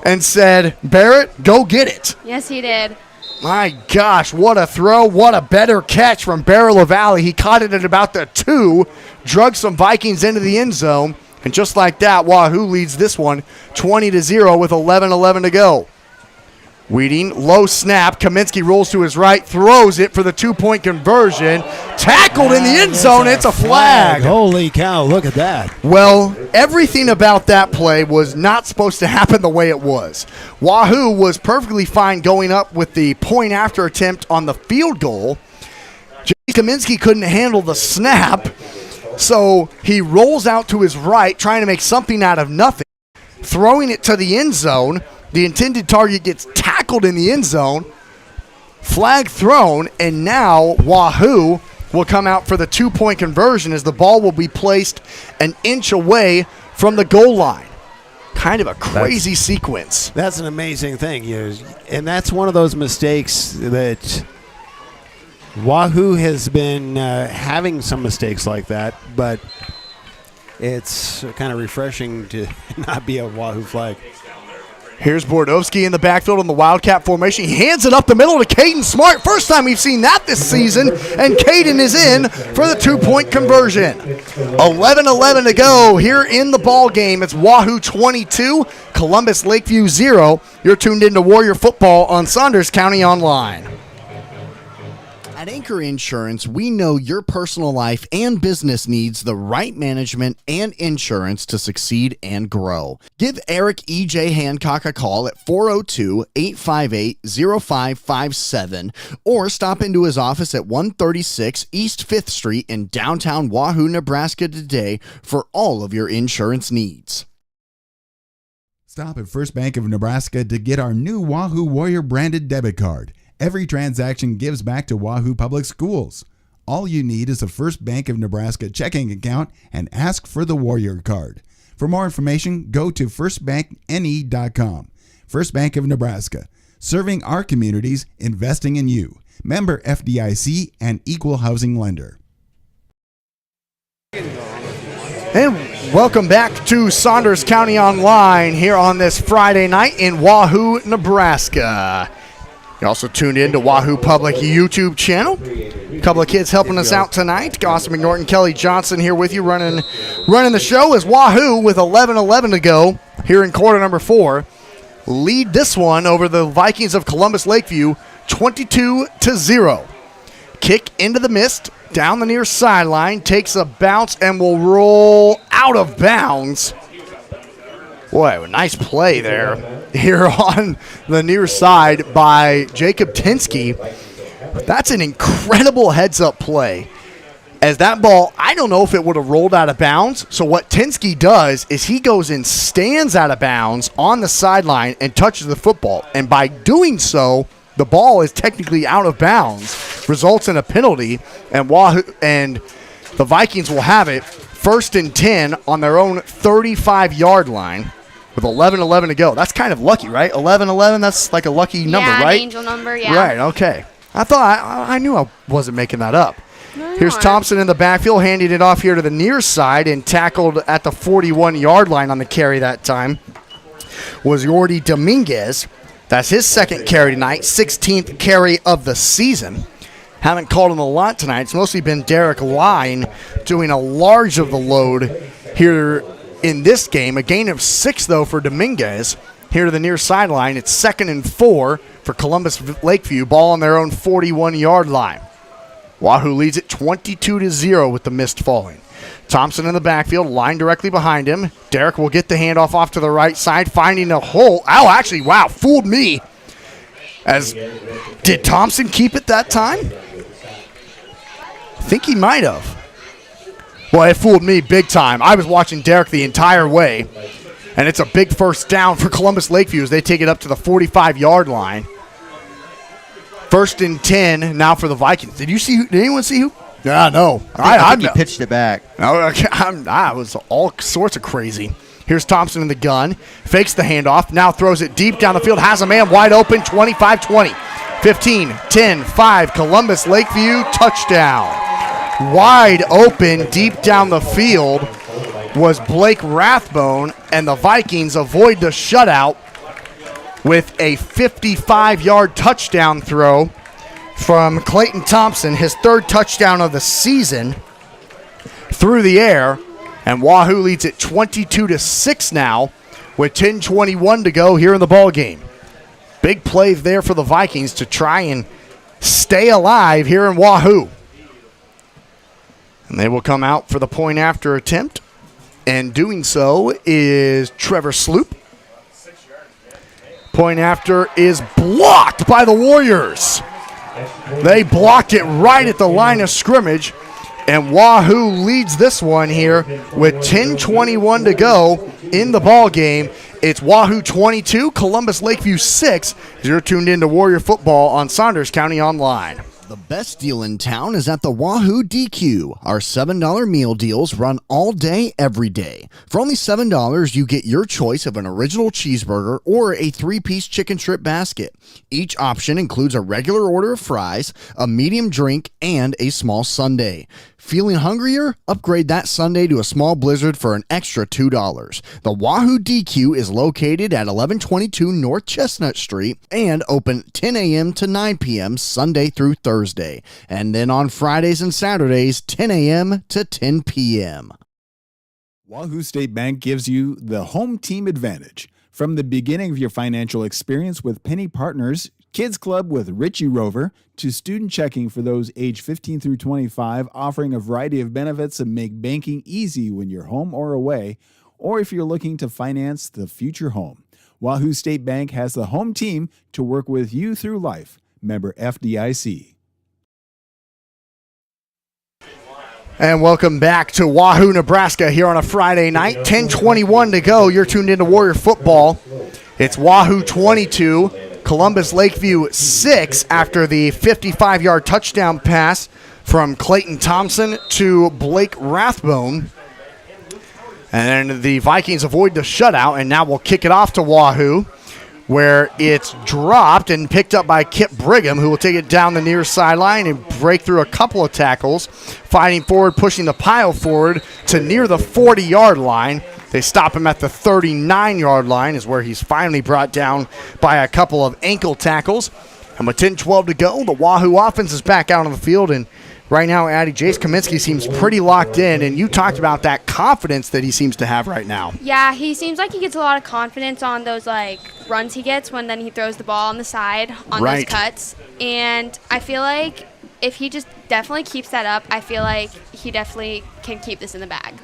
and said, Barrett, go get it. Yes, he did. My gosh, what a throw. What a better catch from Barrett LaValle. He caught it at about the 2, drug some Vikings into the end zone, and just like that, Wahoo leads this one 20-0 with 11:11 to go. Weeding, low snap. Kaminsky rolls to his right, throws it for the 2-point conversion. Tackled in the end zone. It's a flag. Holy cow, look at that. Well, everything about that play was not supposed to happen the way it was. Wahoo was perfectly fine going up with the point after attempt on the field goal. Kaminsky couldn't handle the snap, so he rolls out to his right, trying to make something out of nothing, throwing it to the end zone. The intended target gets tackled in the end zone, flag thrown, and now Wahoo will come out for the 2-point conversion as the ball will be placed an inch away from the goal line. Kind of a crazy sequence. That's an amazing thing. And that's one of those mistakes that Wahoo has been having some mistakes like that, but it's kind of refreshing to not be a Wahoo flag. Here's Bordowski in the backfield in the Wildcat formation. He hands it up the middle to Caden Smart. First time we've seen that this season, and Caden is in for the 2-point conversion. 11-11 to go here in the ball game. It's Wahoo 22, Columbus Lakeview 0. You're tuned into Warrior Football on Saunders County Online. At Anchor Insurance, we know your personal life and business needs the right management and insurance to succeed and grow. Give Eric E.J. Hancock a call at 402-858-0557 or stop into his office at 136 East 5th Street in downtown Wahoo, Nebraska today for all of your insurance needs. Stop at First Bank of Nebraska to get our new Wahoo Warrior branded debit card. Every transaction gives back to Wahoo Public Schools. All you need is a First Bank of Nebraska checking account and ask for the Warrior Card. For more information, go to firstbankne.com. First Bank of Nebraska, serving our communities, investing in you. Member FDIC and equal housing lender. And welcome back to Saunders County Online here on this Friday night in Wahoo, Nebraska. You're also tuned in to Wahoo Public YouTube channel. A couple of kids helping us out tonight. Austin McNorton, Kelly Johnson here with you running the show as Wahoo with 11-11 to go here in quarter number 4. Lead this one over the Vikings of Columbus Lakeview 22-0. Kick into the mist, down the near sideline, takes a bounce and will roll out of bounds. Boy, a nice play there here on the near side by Jacob Tinsky. That's an incredible heads-up play. As that ball, I don't know if it would have rolled out of bounds. So what Tinsky does is he goes and stands out of bounds on the sideline and touches the football. And by doing so, the ball is technically out of bounds, results in a penalty, and the Vikings will have it 1st and 10 on their own 35-yard line. With 11-11 to go. That's kind of lucky, right? 11-11, that's like a lucky number, right? Yeah, angel number, yeah. Right, okay. I thought, I knew I wasn't making that up. No, here's Thompson in the backfield, handing it off here to the near side and tackled at the 41-yard line on the carry that time was Yordi Dominguez. That's his second carry tonight, 16th carry of the season. Haven't called him a lot tonight. It's mostly been Derek Line doing a large of the load here in this game. A gain of 6, though, for Dominguez. Here to the near sideline, it's 2nd and 4 for Columbus Lakeview. Ball on their own 41-yard line. Wahoo leads it 22-0 with the mist falling. Thompson in the backfield, line directly behind him. Derek will get the handoff off to the right side, finding a hole. Oh, actually, wow, fooled me. Did Thompson keep it that time? I think he might have. Well, it fooled me big time. I was watching Derek the entire way, and it's a big first down for Columbus Lakeview as they take it up to the 45-yard line. 1st and 10 now for the Vikings. Did anyone see who? No. I think he pitched it back. I was all sorts of crazy. Here's Thompson in the gun. Fakes the handoff. Now throws it deep down the field. Has a man wide open. 25-20. 15, 10, 5. Columbus Lakeview touchdown. Wide open deep down the field was Blake Rathbone, and the Vikings avoid the shutout with a 55-yard touchdown throw from Clayton Thompson, his 3rd touchdown of the season through the air. And Wahoo leads it 22-6 now with 10:21 to go here in the ball game. Big play there for the Vikings to try and stay alive here in Wahoo. And they will come out for the point after attempt. And doing so is Trevor Sloop. Point after is blocked by the Warriors. They blocked it right at the line of scrimmage. And Wahoo leads this one here with 10:21 to go in the ball game. It's Wahoo 22, Columbus Lakeview 6. You're tuned into Warrior Football on Saunders County Online. The best deal in town is at the Wahoo DQ. Our $7 meal deals run all day, every day. For only $7, you get your choice of an original cheeseburger or a 3-piece chicken strip basket. Each option includes a regular order of fries, a medium drink, and a small sundae. Feeling hungrier? Upgrade that sundae to a small blizzard for an extra $2. The Wahoo DQ is located at 1122 North Chestnut Street and open 10 a.m. to 9 p.m. Sunday through Thursday. And then on Fridays and Saturdays, 10 a.m. to 10 p.m. Wahoo State Bank gives you the home team advantage. From the beginning of your financial experience with Penny Partners, Kids Club with Richie Rover, to student checking for those age 15 through 25, offering a variety of benefits that make banking easy when you're home or away, or if you're looking to finance the future home. Wahoo State Bank has the home team to work with you through life. Member FDIC. And welcome back to Wahoo, Nebraska here on a Friday night. 10:21 to go. You're tuned into Warrior Football. It's Wahoo 22, Columbus Lakeview 6 after the 55-yard touchdown pass from Clayton Thompson to Blake Rathbone. And then the Vikings avoid the shutout, and now we'll kick it off to Wahoo, where it's dropped and picked up by Kip Brigham, who will take it down the near sideline and break through a couple of tackles, fighting forward, pushing the pile forward to near the 40-yard line. They stop him at the 39-yard line, is where he's finally brought down by a couple of ankle tackles. And with 10-12 to go, the Wahoo offense is back out on the field, and right now, Addie, Jace Kaminsky seems pretty locked in, and you talked about that confidence that he seems to have right now. Yeah, he seems like he gets a lot of confidence on those runs he gets when then he throws the ball on the side on those cuts. And I feel like if he just definitely keeps that up, I feel like he definitely can keep this in the bag.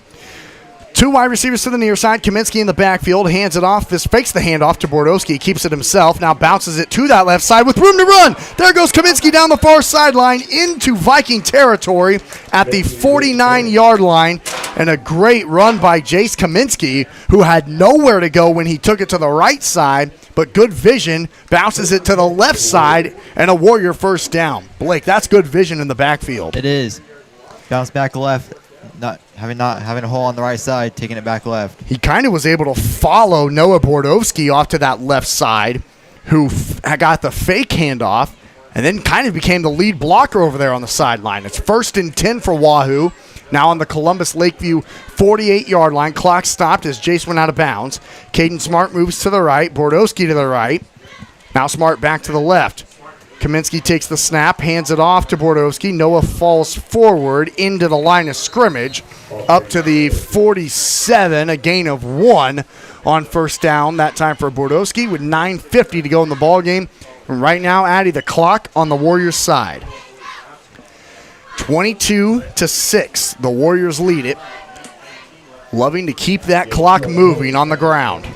Two wide receivers to the near side. Kaminsky in the backfield, hands it off. This fakes the handoff to Bordowski, keeps it himself. Now bounces it to that left side with room to run. There goes Kaminsky down the far sideline into Viking territory at the 49-yard line. And a great run by Jace Kaminsky, who had nowhere to go when he took it to the right side, but good vision, bounces it to the left side, and a Warrior first down. Blake, that's good vision in the backfield. It is. Bounce back left. Not having a hole on the right side, taking it back left. He kind of was able to follow Noah Bordowski off to that left side, who got the fake handoff, and then kind of became the lead blocker over there on the sideline. It's 1st and 10 for Wahoo. Now on the Columbus Lakeview 48-yard line. Clock stopped as Jace went out of bounds. Caden Smart moves to the right. Bordowski to the right. Now Smart back to the left. Kaminsky takes the snap, hands it off to Bordowski. Noah falls forward into the line of scrimmage, up to the 47, a gain of 1 on first down, that time for Bordowski, with 9:50 to go in the ballgame. And right now, Addie, the clock on the Warriors' side. 22-6, the Warriors lead it. Loving to keep that clock moving on the ground.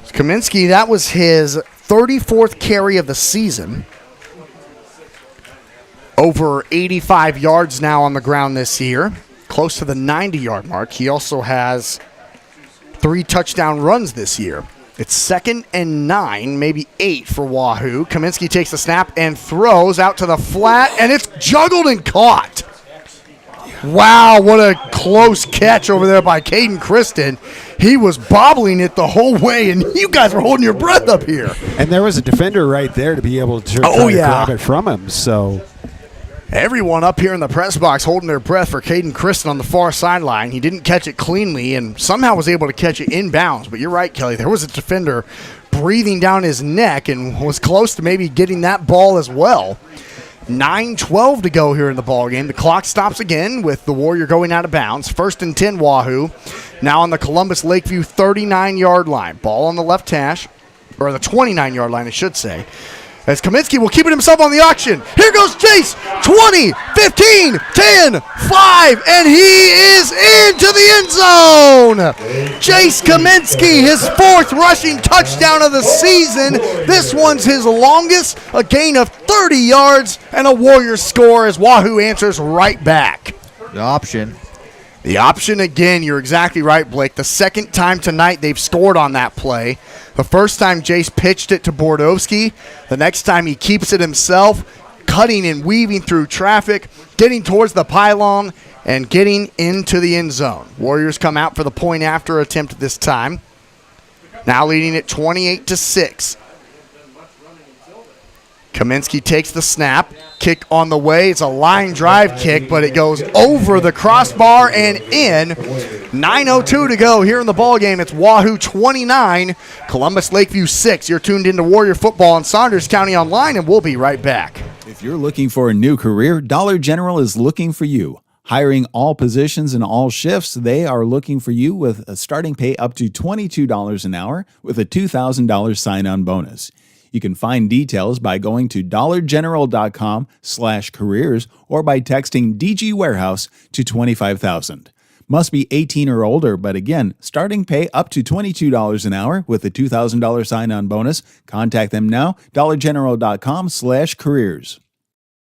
Kaminsky, that was his 34th carry of the season. Over 85 yards now on the ground this year, close to the 90-yard mark. He also has 3 touchdown runs this year. It's 2nd and 9, maybe 8 for Wahoo. Kaminsky takes the snap and throws out to the flat, and it's juggled and caught. Wow, what a close catch over there by Caden Kristen. He was bobbling it the whole way, and you guys were holding your breath up here. And there was a defender right there to be able to try to grab it from him. So everyone up here in the press box holding their breath for Caden Kristen on the far sideline. He didn't catch it cleanly and somehow was able to catch it inbounds. But you're right, Kelly. There was a defender breathing down his neck and was close to maybe getting that ball as well. 9:12 to go here in the ball game. The clock stops again with the Warrior going out of bounds. 1st and 10 Wahoo. Now on the Columbus Lakeview 39-yard line. Ball on the left hash, or the 29-yard line, I should say. As Kaminsky will keep it himself on the auction. Here goes Jace. 20, 15, 10, 5, and he is into the end zone. Jace Kaminsky, his 4th rushing touchdown of the season. This one's his longest, a gain of 30 yards, and a Warriors score as Wahoo answers right back. The option. The option again, you're exactly right, Blake. The second time tonight they've scored on that play. The first time Jace pitched it to Bordowski. The next time he keeps it himself, cutting and weaving through traffic, getting towards the pylon, and getting into the end zone. Warriors come out for the point after attempt this time. Now leading it 28-6. Kaminsky takes the snap. Kick on the way. It's a line drive kick, but it goes over the crossbar and in. 9:02 to go here in the ball game. It's Wahoo 29, Columbus Lakeview 6. You're tuned into Warrior Football on Saunders County Online, and we'll be right back. If you're looking for a new career, Dollar General is looking for you. Hiring all positions and all shifts, they are looking for you with a starting pay up to $22 an hour with a $2,000 sign-on bonus. You can find details by going to dollargeneral.com/careers or by texting DG Warehouse to 25,000. Must be 18 or older, but again, starting pay up to $22 an hour with a $2,000 sign-on bonus. Contact them now, dollargeneral.com/careers.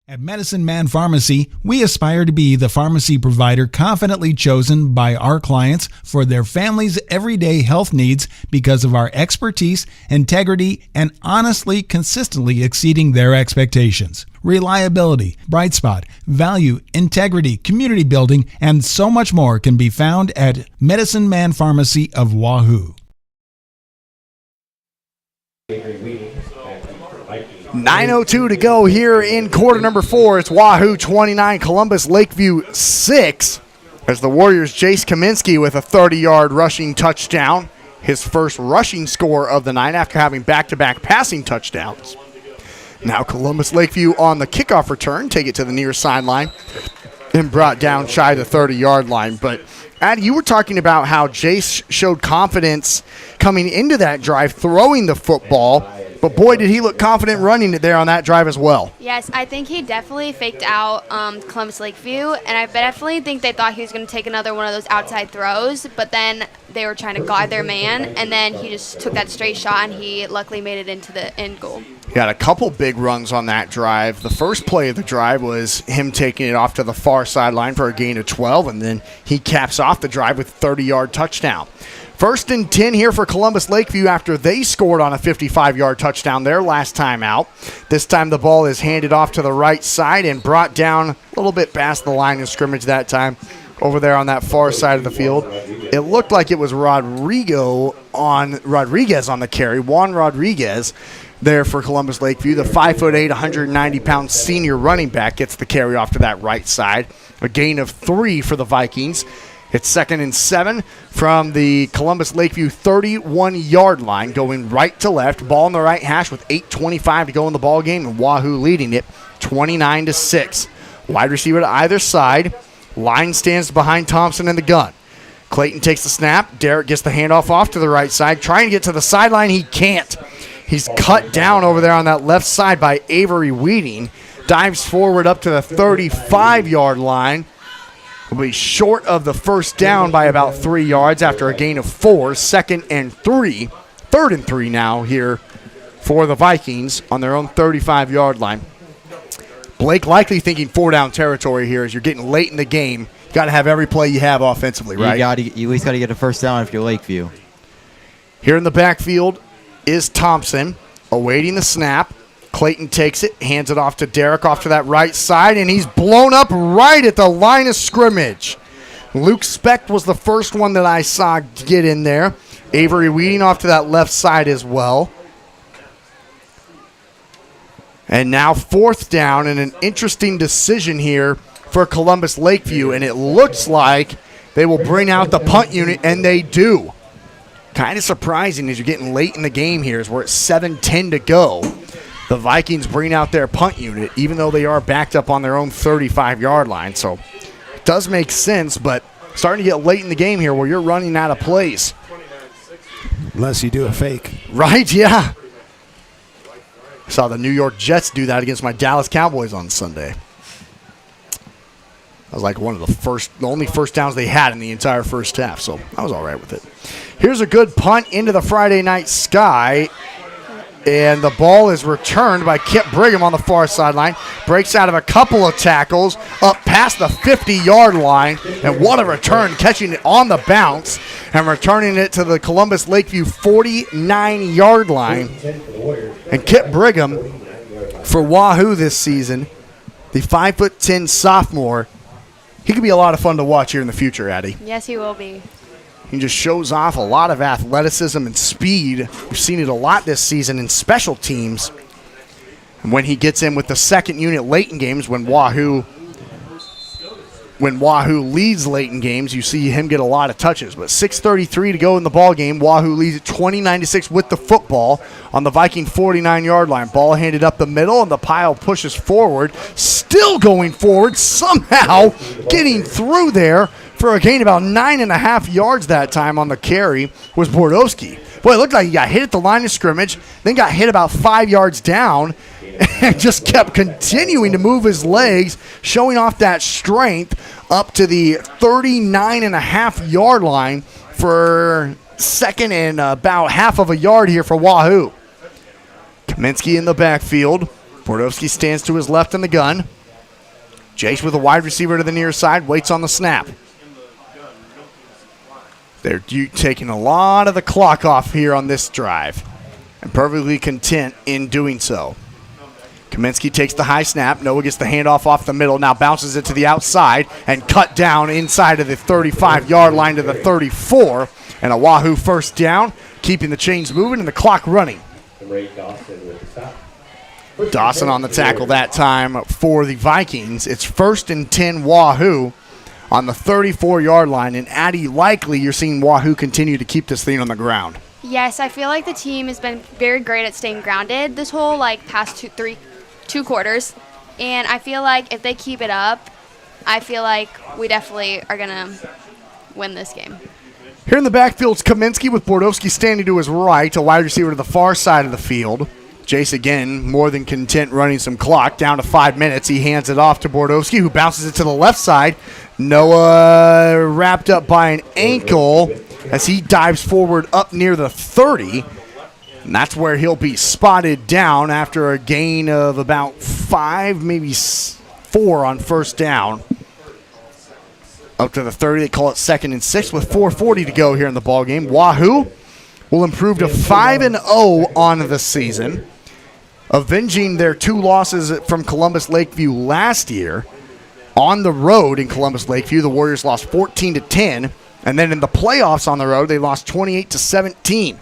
At Medicine Man Pharmacy, we aspire to be the pharmacy provider confidently chosen by our clients for their family's everyday health needs because of our expertise, integrity, and honestly, consistently exceeding their expectations. Reliability, bright spot, value, integrity, community building, and so much more can be found at Medicine Man Pharmacy of Wahoo. 9:02 to go here in quarter number 4. It's Wahoo 29, Columbus Lakeview 6. As the Warriors, Jace Kaminsky with a 30-yard rushing touchdown. His first rushing score of the night after having back-to-back passing touchdowns. Now Columbus Lakeview on the kickoff return. Take it to the near sideline and brought down shy of the 30-yard line. But, Addie, you were talking about how Jace showed confidence coming into that drive, throwing the football. But, boy, did he look confident running it there on that drive as well. Yes, I think he definitely faked out Columbus Lakeview, and I definitely think they thought he was going to take another one of those outside throws, but then they were trying to guard their man, and then he just took that straight shot, and he luckily made it into the end goal. He had a couple big runs on that drive. The first play of the drive was him taking it off to the far sideline for a gain of 12, and then he caps off the drive with a 30-yard touchdown. 1st and 10 here for Columbus Lakeview after they scored on a 55-yard touchdown their last time out. This time the ball is handed off to the right side and brought down a little bit past the line of scrimmage that time over there on that far side of the field. It looked like it was Rodriguez on the carry, Juan Rodriguez there for Columbus Lakeview. The 5'8", 190-pound senior running back gets the carry off to that right side. A gain of 3 for the Vikings. It's 2nd and 7 from the Columbus Lakeview 31-yard line, going right to left. Ball on the right hash with 8:25 to go in the ball game, and Wahoo leading it 29-6. Wide receiver to either side. Line stands behind Thompson in the gun. Clayton takes the snap. Derek gets the handoff off to the right side. Trying to get to the sideline. He can't. He's cut down over there on that left side by Avery Weeding. Dives forward up to the 35-yard line. Will be short of the first down by about 3 yards after a gain of 4. 2nd and 3. 3rd and 3 now here for the Vikings on their own 35-yard line. Blake likely thinking 4-down territory here as you're getting late in the game. You got to have every play you have offensively, right? You at least got to get a first down if you're Lakeview. Here in the backfield is Thompson awaiting the snap. Clayton takes it, hands it off to Derek off to that right side, and he's blown up right at the line of scrimmage. Luke Specht was the first one that I saw get in there. Avery Weeding off to that left side as well. And now 4th down, and an interesting decision here for Columbus Lakeview, and it looks like they will bring out the punt unit, and they do. Kind of surprising as you're getting late in the game here, as we're at 7:10 to go. the Vikings bring out their punt unit, even though they are backed up on their own 35-yard line. So it does make sense, but starting to get late in the game here where you're running out of plays. Unless you do a fake. Right, yeah. Saw the New York Jets do that against my Dallas Cowboys on Sunday. That was like one of the only first downs they had in the entire first half, so I was all right with it. Here's a good punt into the Friday night sky, and the ball is returned by Kip Brigham on the far sideline. Breaks out of a couple of tackles up past the 50-yard line, and what a return, catching it on the bounce and returning it to the Columbus Lakeview 49-yard line. And Kip Brigham, for Wahoo this season, the 5'10" sophomore, he could be a lot of fun to watch here in the future, Addie. Yes, he will be. He just shows off a lot of athleticism and speed. We've seen it a lot this season in special teams. And when he gets in with the second unit late in games, when Wahoo leads late in games, you see him get a lot of touches. But 6:33 to go in the ball game. Wahoo leads at 29-6 with the football on the Viking 49-yard line. Ball handed up the middle, and the pile pushes forward. Still going forward, somehow getting through there for a gain about 9.5 yards that time on the carry was Bordowski. Boy, it looked like he got hit at the line of scrimmage, then got hit about 5 yards down, and just kept continuing to move his legs, showing off that strength up to the 39.5-yard line for second and about half of a yard here for Wahoo. Kaminsky in the backfield. Bordowski stands to his left in the gun. Jace with a wide receiver to the near side, waits on the snap. They're taking a lot of the clock off here on this drive, and perfectly content in doing so. Kaminsky takes the high snap. Noah gets the handoff off the middle, now bounces it to the outside and cut down inside of the 35-yard line to the 34. And a Wahoo first down, keeping the chains moving and the clock running. Dawson on the tackle that time for the Vikings. It's 1st and 10 Wahoo on the 34-yard line. And Addie, likely you're seeing Wahoo continue to keep this thing on the ground. Yes, I feel like the team has been very great at staying grounded this whole past two quarters. And I feel like if they keep it up, I feel like we definitely are going to win this game. Here in the backfield is Kaminsky with Bordowski standing to his right, a wide receiver to the far side of the field. Jace again, more than content running some clock, down to 5 minutes. He hands it off to Bordowski, who bounces it to the left side. Noah wrapped up by an ankle as he dives forward up near the 30. And that's where he'll be spotted down after a gain of about 5, maybe 4 on first down. Up to the 30, they call it 2nd and 6 with 4:40 to go here in the ballgame. Wahoo will improve to 5-0 on the season, avenging their 2 losses from Columbus Lakeview last year. On the road in Columbus Lakeview, the Warriors lost 14-10, and then in the playoffs on the road, they lost 28-17.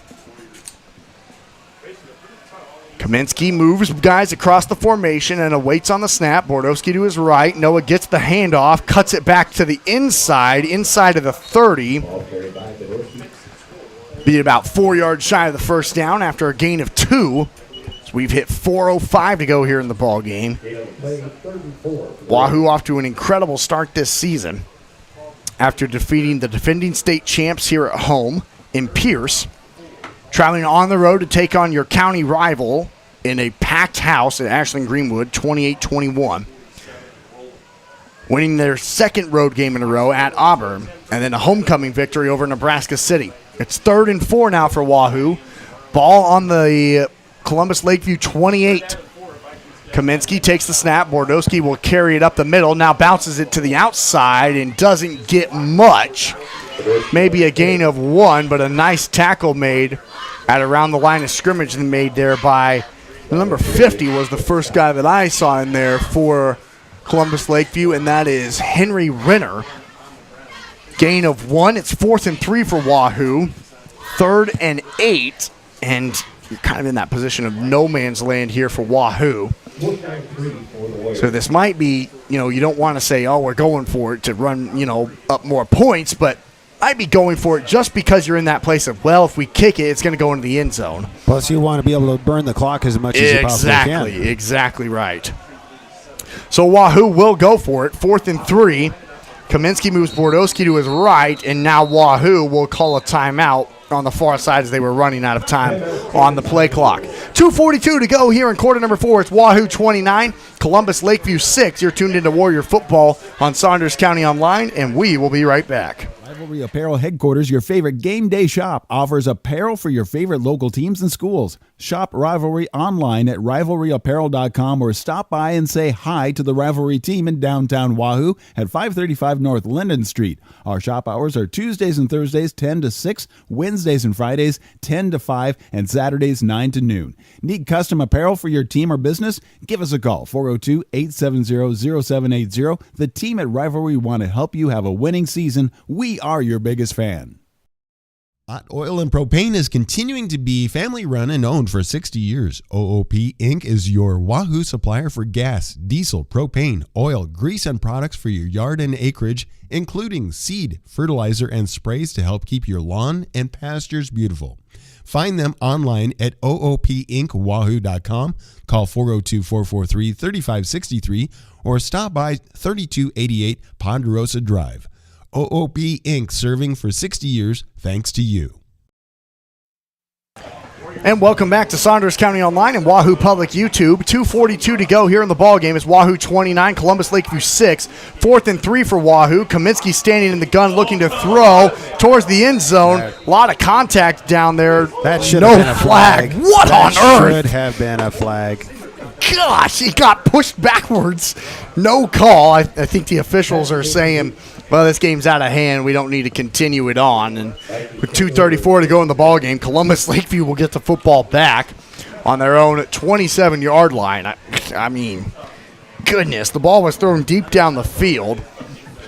Kaminsky moves guys across the formation and awaits on the snap. Bordowski to his right. Noah gets the handoff, cuts it back to the inside of the 30. Be about 4 yards shy of the first down after a gain of 2. So we've hit 4:05 to go here in the ball game. Wahoo off to an incredible start this season after defeating the defending state champs here at home in Pierce. Traveling on the road to take on your county rival in a packed house at Ashland Greenwood, 28-21. Winning their second road game in a row at Auburn, and then a homecoming victory over Nebraska City. It's 3rd and 4 now for Wahoo. Ball on the Columbus Lakeview 28. Kaminsky takes the snap. Bordowski will carry it up the middle, now bounces it to the outside and doesn't get much. Maybe a gain of 1, but a nice tackle made at around the line of scrimmage made there by number 50 was the first guy that I saw in there for Columbus Lakeview, and that is Henry Renner. Gain of 1. It's 4th and 3 for Wahoo. 3rd and 8, and you're kind of in that position of no man's land here for Wahoo. So this might be, you don't want to say, oh, we're going for it to run, up more points, but I'd be going for it just because you're in that place of, well, if we kick it, it's going to go into the end zone. Plus, you want to be able to burn the clock as much as you possibly can. Exactly right. So Wahoo will go for it. 4th and 3. Kaminsky moves Bordowski to his right, and now Wahoo will call a timeout on the far side as they were running out of time on the play clock. 2:42 to go here in quarter number 4. It's Wahoo 29, Columbus Lakeview 6. You're tuned into Warrior Football on Saunders County Online, and we will be right back. Rivalry Apparel Headquarters, your favorite game day shop, offers apparel for your favorite local teams and schools. Shop Rivalry online at rivalryapparel.com or stop by and say hi to the Rivalry team in downtown Wahoo at 535 North Linden Street. Our shop hours are Tuesdays and Thursdays 10 to 6, Wednesdays and Fridays 10 to 5, and Saturdays 9 to noon. Need custom apparel for your team or business? Give us a call, 402-870-0780. The team at Rivalry want to help you have a winning season. We are your biggest fan. Hot Oil and Propane is continuing to be family run and owned for 60 years. OOP Inc. is your Wahoo supplier for gas, diesel, propane, oil, grease, and products for your yard and acreage, including seed, fertilizer, and sprays to help keep your lawn and pastures beautiful. Find them online at oopinkwahoo.com, call 402-443-3563, or stop by 3288 Ponderosa Drive. OOP Inc. serving for 60 years thanks to you. And welcome back to Saunders County Online and Wahoo Public YouTube. 2:42 to go here in the ball game. It's Wahoo 29, Columbus Lakeview 6. 4th and 3 for Wahoo. Kaminsky standing in the gun looking to throw towards the end zone. A lot of contact down there. That should have been a flag. What on earth? That should have been a flag. Gosh, he got pushed backwards. No call. I think the officials are saying, well, this game's out of hand. We don't need to continue it on. And with 2:34 to go in the ball game, Columbus Lakeview will get the football back on their own 27-yard line. I mean, goodness, the ball was thrown deep down the field.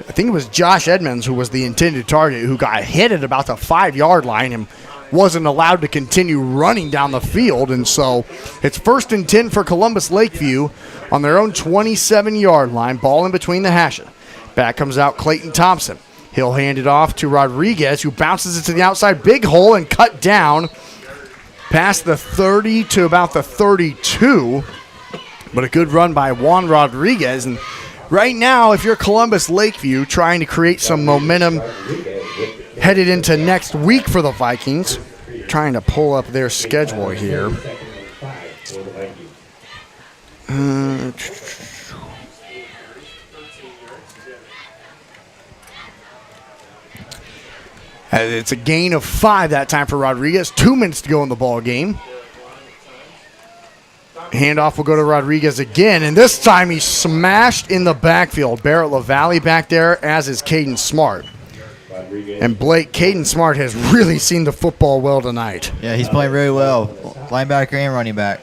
I think it was Josh Edmonds who was the intended target, who got hit at about the 5-yard line and wasn't allowed to continue running down the field. And so it's 1st and 10 for Columbus Lakeview on their own 27-yard line, ball in between the hashes. Back comes out Clayton Thompson. He'll hand it off to Rodriguez, who bounces it to the outside big hole and cut down past the 30 to about the 32. But a good run by Juan Rodriguez. And right now, if you're Columbus Lakeview trying to create some momentum headed into next week for the Vikings, trying to pull up their schedule here. It's a gain of 5 that time for Rodriguez. 2 minutes to go in the ball game. Handoff will go to Rodriguez again, and this time he's smashed in the backfield. Barrett LaValle back there, as is Caden Smart. And Blake, Caden Smart has really seen the football well tonight. Yeah, he's playing really well. Linebacker and running back.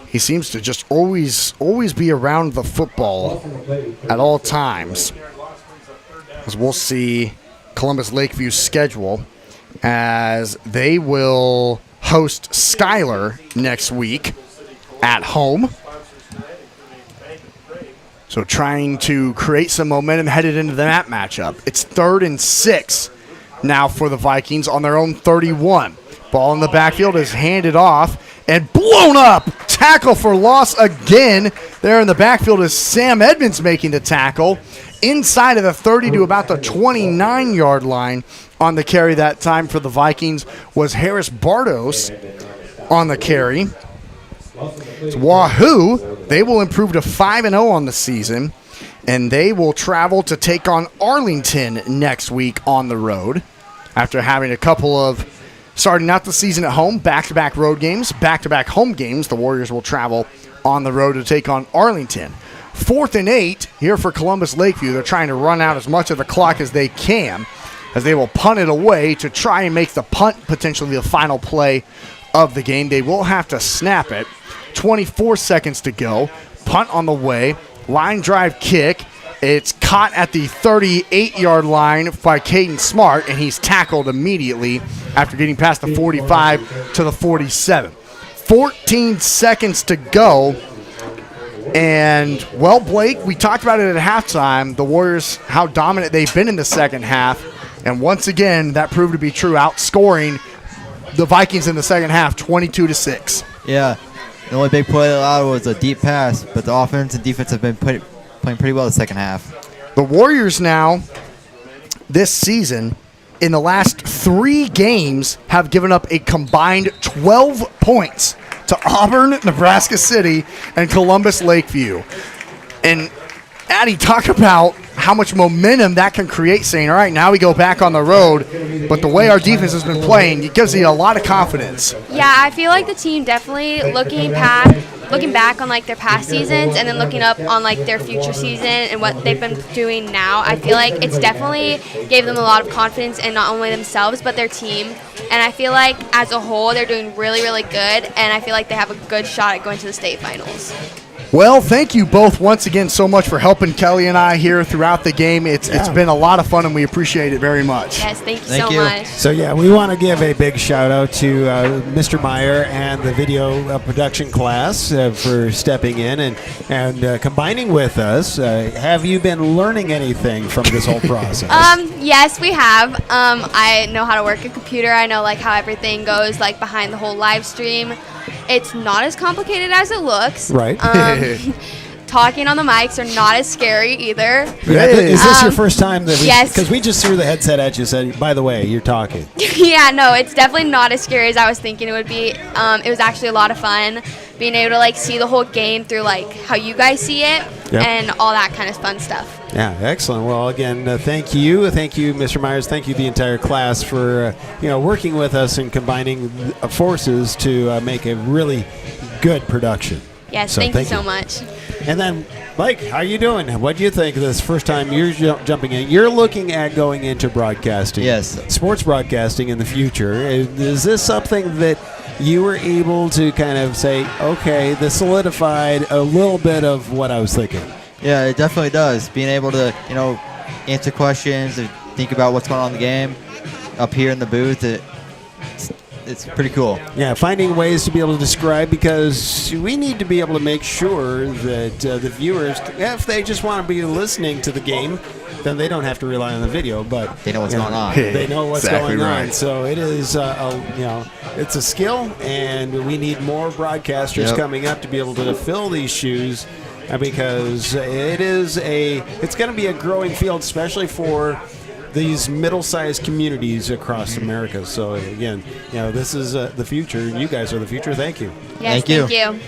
He seems to just always be around the football at all times. As we'll see Columbus Lakeview's schedule, as they will host Schuyler next week at home. So trying to create some momentum headed into that matchup. It's 3rd and 6 now for the Vikings on their own 31. Ball in the backfield is handed off and blown up. Tackle for loss again. There in the backfield is Sam Edmonds making the tackle. Inside of the 30 to about the 29-yard line on the carry that time for the Vikings was Harris Bardos on the carry. It's Wahoo. They will improve to 5-0 on the season, and they will travel to take on Arlington next week on the road. After having a couple of starting out the season at home, back-to-back road games, back-to-back home games, the Warriors will travel on the road to take on Arlington. 4th and 8 here for Columbus Lakeview. They're trying to run out as much of the clock as they can, as they will punt it away to try and make the punt potentially the final play of the game. They will have to snap it. 24 seconds to go. Punt on the way. Line drive kick. It's caught at the 38-yard line by Caden Smart, and he's tackled immediately after getting past the 45 to the 47. 14 seconds to go. And, well, Blake, we talked about it at halftime, the Warriors, how dominant they've been in the second half. And once again, that proved to be true, outscoring the Vikings in the second half 22-6. Yeah. The only big play allowed was a deep pass, but the offense and defense have been playing pretty well the second half. The Warriors now, this season, in the last 3 games, have given up a combined 12 points to Auburn, Nebraska City, and Columbus Lakeview. And Addie, talk about how much momentum that can create, saying, all right, now we go back on the road, but the way our defense has been playing, it gives you a lot of confidence. Yeah, I feel like the team definitely looking back on like their past seasons and then looking up on like their future season and what they've been doing now. I feel like it's definitely gave them a lot of confidence in not only themselves but their team. And I feel like as a whole they're doing really, really good, and I feel like they have a good shot at going to the state finals. Well, thank you both once again so much for helping Kelly and I here throughout the game. It's been a lot of fun, and we appreciate it very much. Yes, thank you so much. So, yeah, we want to give a big shout-out to Mr. Meyer and the video production class for stepping in and combining with us. Have you been learning anything from this whole process? Yes, we have. I know how to work a computer. I know like how everything goes like behind the whole live stream. It's not as complicated as it looks. Right. Talking on the mics are not as scary either. Yeah, is this your first time? Yes. Because we just threw the headset at you and said, by the way, you're talking. Yeah, no, it's definitely not as scary as I was thinking it would be. It was actually a lot of fun being able to like see the whole game through like how you guys see it and all that kind of fun stuff. Yeah, excellent. Well, again, thank you, Mr. Myers. Thank you, the entire class, for working with us and combining forces to make a really good production. Yes, thank you so much. And then, Mike, how you doing? What do you think of this first time you're jumping in? You're looking at going into broadcasting. Yes. Sports broadcasting in the future. Is this something that you were able to kind of say, okay, this solidified a little bit of what I was thinking? Yeah, it definitely does. Being able to, answer questions and think about what's going on in the game up here in the booth, it's pretty cool. Yeah, finding ways to be able to describe, because we need to be able to make sure that the viewers, if they just want to be listening to the game, then they don't have to rely on the video, but they know what's going on. They know what's going right. on. So it is, it's a skill, and we need more broadcasters coming up to be able to fill these shoes. Because it's going to be a growing field, especially for these middle-sized communities across America. So again, this is the future. You guys are the future. Thank you. Yes, thank you.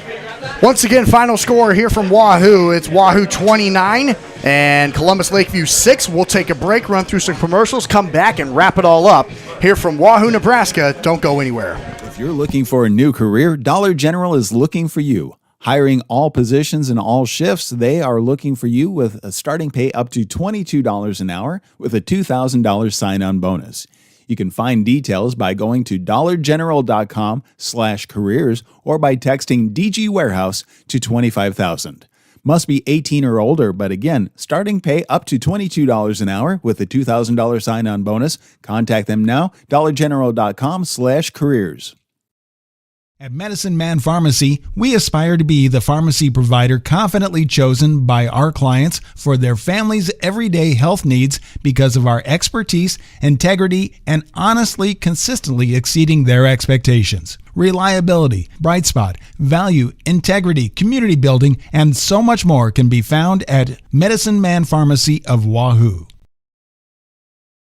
Once again, final score here from Wahoo. It's Wahoo 29 and Columbus Lakeview 6. We'll take a break, run through some commercials, come back, and wrap it all up here from Wahoo, Nebraska. Don't go anywhere. If you're looking for a new career, Dollar General is looking for you. Hiring all positions and all shifts, they are looking for you with a starting pay up to $22 an hour with a $2,000 sign-on bonus. You can find details by going to dollargeneral.com/careers or by texting DG Warehouse to 25,000. Must be 18 or older, but again, starting pay up to $22 an hour with a $2,000 sign-on bonus. Contact them now, dollargeneral.com/careers. At Medicine Man Pharmacy, we aspire to be the pharmacy provider confidently chosen by our clients for their family's everyday health needs because of our expertise, integrity, and honestly, consistently exceeding their expectations. Reliability, bright spot, value, integrity, community building, and so much more can be found at Medicine Man Pharmacy of Wahoo.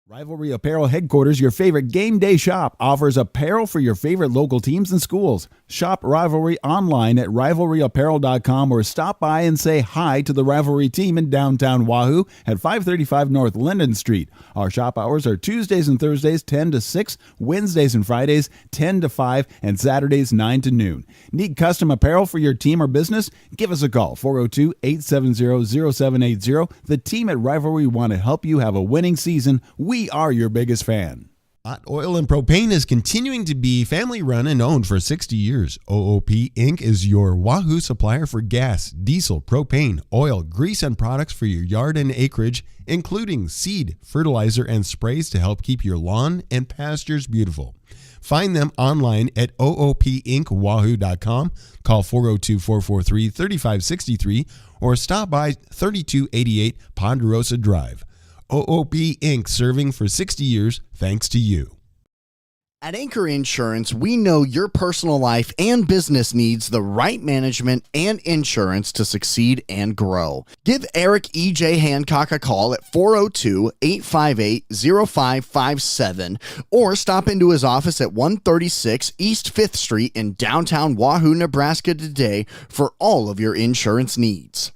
Rivalry Apparel Headquarters, your favorite game day shop, offers apparel for your favorite local teams and schools. Shop Rivalry online at rivalryapparel.com or stop by and say hi to the Rivalry team in downtown Wahoo at 535 North Linden Street. Our shop hours are Tuesdays and Thursdays 10 to 6, Wednesdays and Fridays 10 to 5, and Saturdays 9 to noon. Need custom apparel for your team or business? Give us a call, 402-870-0780. The team at Rivalry want to help you have a winning season. We are your biggest fan. Hot Oil and Propane is continuing to be family run and owned for 60 years. OOP Inc. is your Wahoo supplier for gas, diesel, propane, oil, grease, and products for your yard and acreage, including seed, fertilizer, and sprays to help keep your lawn and pastures beautiful. Find them online at oopinkwahoo.com, call 402-443-3563, or stop by 3288 Ponderosa Drive. OOP Inc., serving for 60 years thanks to you. At Anchor Insurance, we know your personal life and business needs the right management and insurance to succeed and grow. Give Eric E.J. Hancock a call at 402-858-0557 or stop into his office at 136 East 5th Street in downtown Wahoo, Nebraska today for all of your insurance needs.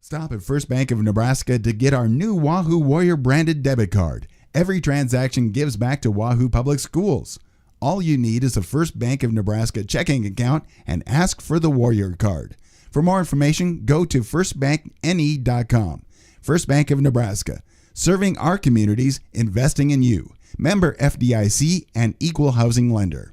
Stop at First Bank of Nebraska to get our new Wahoo Warrior branded debit card. Every transaction gives back to Wahoo Public Schools. All you need is a First Bank of Nebraska checking account and ask for the Warrior card. For more information, go to firstbankne.com. First Bank of Nebraska, serving our communities, investing in you. Member FDIC and equal housing lender.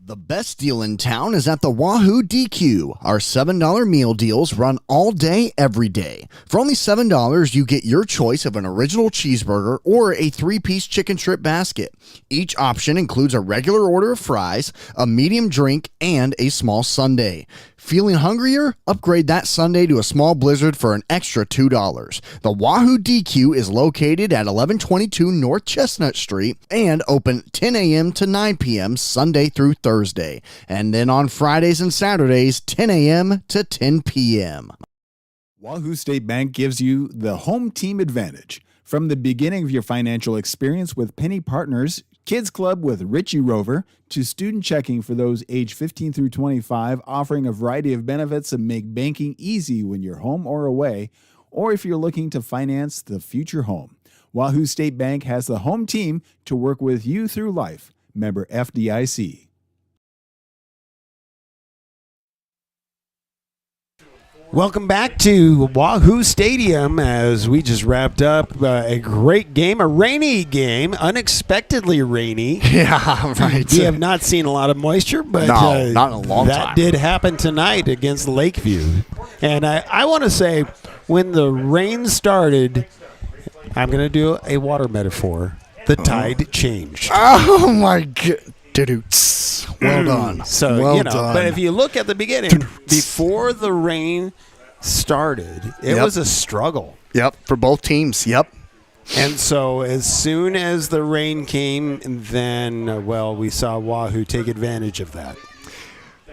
The best deal in town is at the Wahoo DQ. Our $7 meal deals run all day, every day. For only $7, you get your choice of an original cheeseburger or a 3-piece chicken strip basket. Each option includes a regular order of fries, a medium drink, and a small sundae. Feeling hungrier? Upgrade that sundae to a small blizzard for an extra $2. The Wahoo DQ is located at 1122 North Chestnut Street and open 10 a.m. to 9 p.m. Sunday through Thursday. And then on Fridays and Saturdays, 10 a.m. to 10 p.m. Wahoo State Bank gives you the home team advantage. From the beginning of your financial experience with Penny Partners, Kids Club with Richie Rover, to student checking for those age 15 through 25, offering a variety of benefits that make banking easy when you're home or away, or if you're looking to finance the future home. Wahoo State Bank has the home team to work with you through life. Member FDIC. Welcome back to Wahoo Stadium as we just wrapped up a great game, a rainy game, unexpectedly rainy. Yeah, right. We have not seen a lot of moisture, but No, not in a long that time. did happen tonight against Lakeview. And I want to say, when the rain started, I'm going to do a water metaphor. The tide changed. Oh, my God. Well done. So, well done. But if you look at the beginning, before the rain started, it was a struggle. Yep, for both teams. Yep. And so as soon as the rain came, then, we saw Wahoo take advantage of that.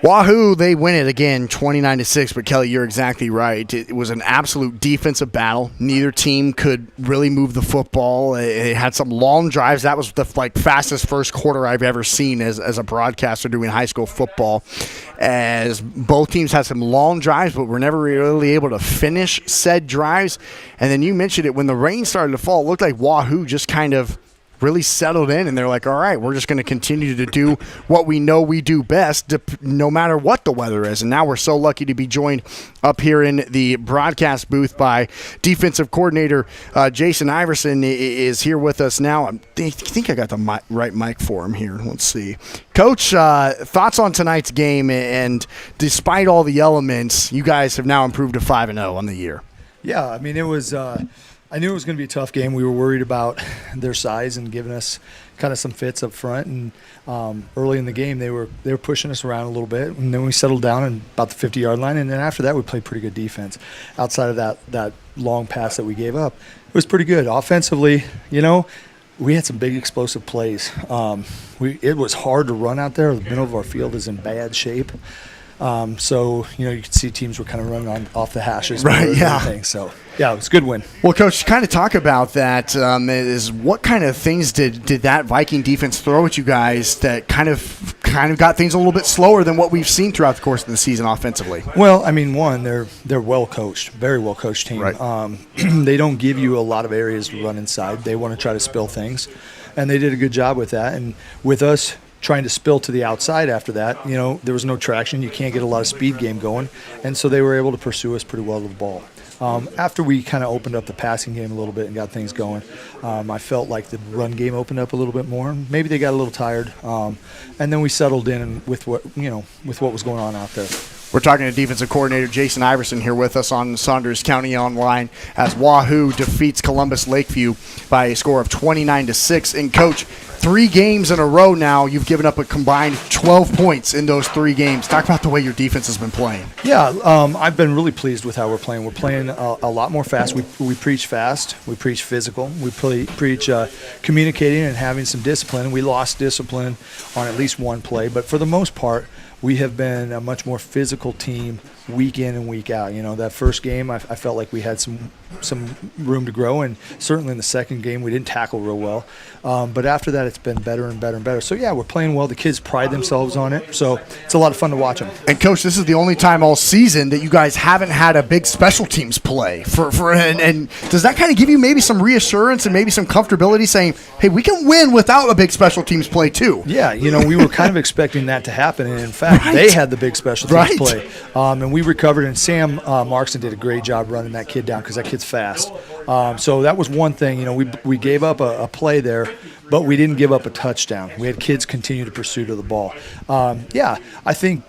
Wahoo, they win it again, 29-6. But Kelly, you're exactly right. It was an absolute defensive battle. Neither team could really move the football. It had some long drives. That was the fastest first quarter I've ever seen as a broadcaster doing high school football. As both teams had some long drives, but were never really able to finish said drives. And then you mentioned it, when the rain started to fall, it looked like Wahoo just kind of really settled in, and they're like, all right, we're just going to continue to do what we know we do best, no matter what the weather is. And now we're so lucky to be joined up here in the broadcast booth by defensive coordinator Jason Iverson is here with us now. I think I got the right mic for him here. Let's see. Coach, thoughts on tonight's game, and despite all the elements, you guys have now improved to 5-0 on the year. Yeah, I mean, it was I knew it was going to be a tough game. We were worried about their size and giving us kind of some fits up front. And early in the game, they were pushing us around a little bit. And then we settled down at about the 50-yard line. And then after that, we played pretty good defense. Outside of that long pass that we gave up, it was pretty good. Offensively, we had some big explosive plays. It was hard to run out there. The middle of our field is in bad shape. So, you could see teams were kind of running off the hashes. Right, yeah. So, yeah, it was a good win. Well, Coach, kind of talk about that. Is what kind of things did that Viking defense throw at you guys that kind of got things a little bit slower than what we've seen throughout the course of the season offensively? Well, I mean, one, they're well coached, very well coached team. Right. They don't give you a lot of areas to run inside. They want to try to spill things, and they did a good job with that. And with us trying to spill to the outside after that, there was no traction. You can't get a lot of speed game going, and so they were able to pursue us pretty well to the ball. After we kind of opened up the passing game a little bit and got things going, I felt like the run game opened up a little bit more. Maybe they got a little tired, and then we settled in with what was going on out there. We're talking to defensive coordinator Jason Iverson here with us on Saunders County Online as Wahoo defeats Columbus Lakeview by a score of 29-6. And Coach, 3 games in a row now, you've given up a combined 12 points in those 3 games. Talk about the way your defense has been playing. Yeah, I've been really pleased with how we're playing. We're playing a lot more fast. We preach fast. We preach physical. We preach communicating and having some discipline. We lost discipline on at least one play, but for the most part, we have been a much more physical team week in and week out. You know, that first game, I felt like we had some room to grow, and certainly in the second game we didn't tackle real well. But after that, it's been better and better and better. So, yeah, we're playing well. The kids pride themselves on it, so it's a lot of fun to watch them. And, Coach, this is the only time all season that you guys haven't had a big special teams play. And does that kind of give you maybe some reassurance and maybe some comfortability saying, hey, we can win without a big special teams play too? Yeah, you know, we were kind of expecting that to happen, and in fact, they had the big special teams play. And we recovered, and Sam Markson did a great job running that kid down because that kid's fast. So that was one thing. You know, we gave up a play there, but we didn't give up a touchdown. We had kids continue to pursue to the ball. Yeah, I think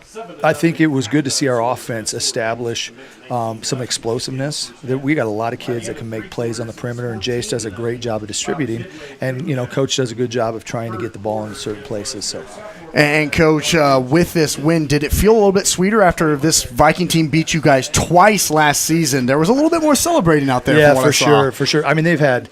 it was good to see our offense establish some explosiveness. We got a lot of kids that can make plays on the perimeter, and Jace does a great job of distributing. And, you know, Coach does a good job of trying to get the ball in certain places. So. And, Coach, with this win, did it feel a little bit sweeter after this Viking team beat you guys twice last season? There was a little bit more celebrating out there. Yeah, for sure. I mean, they're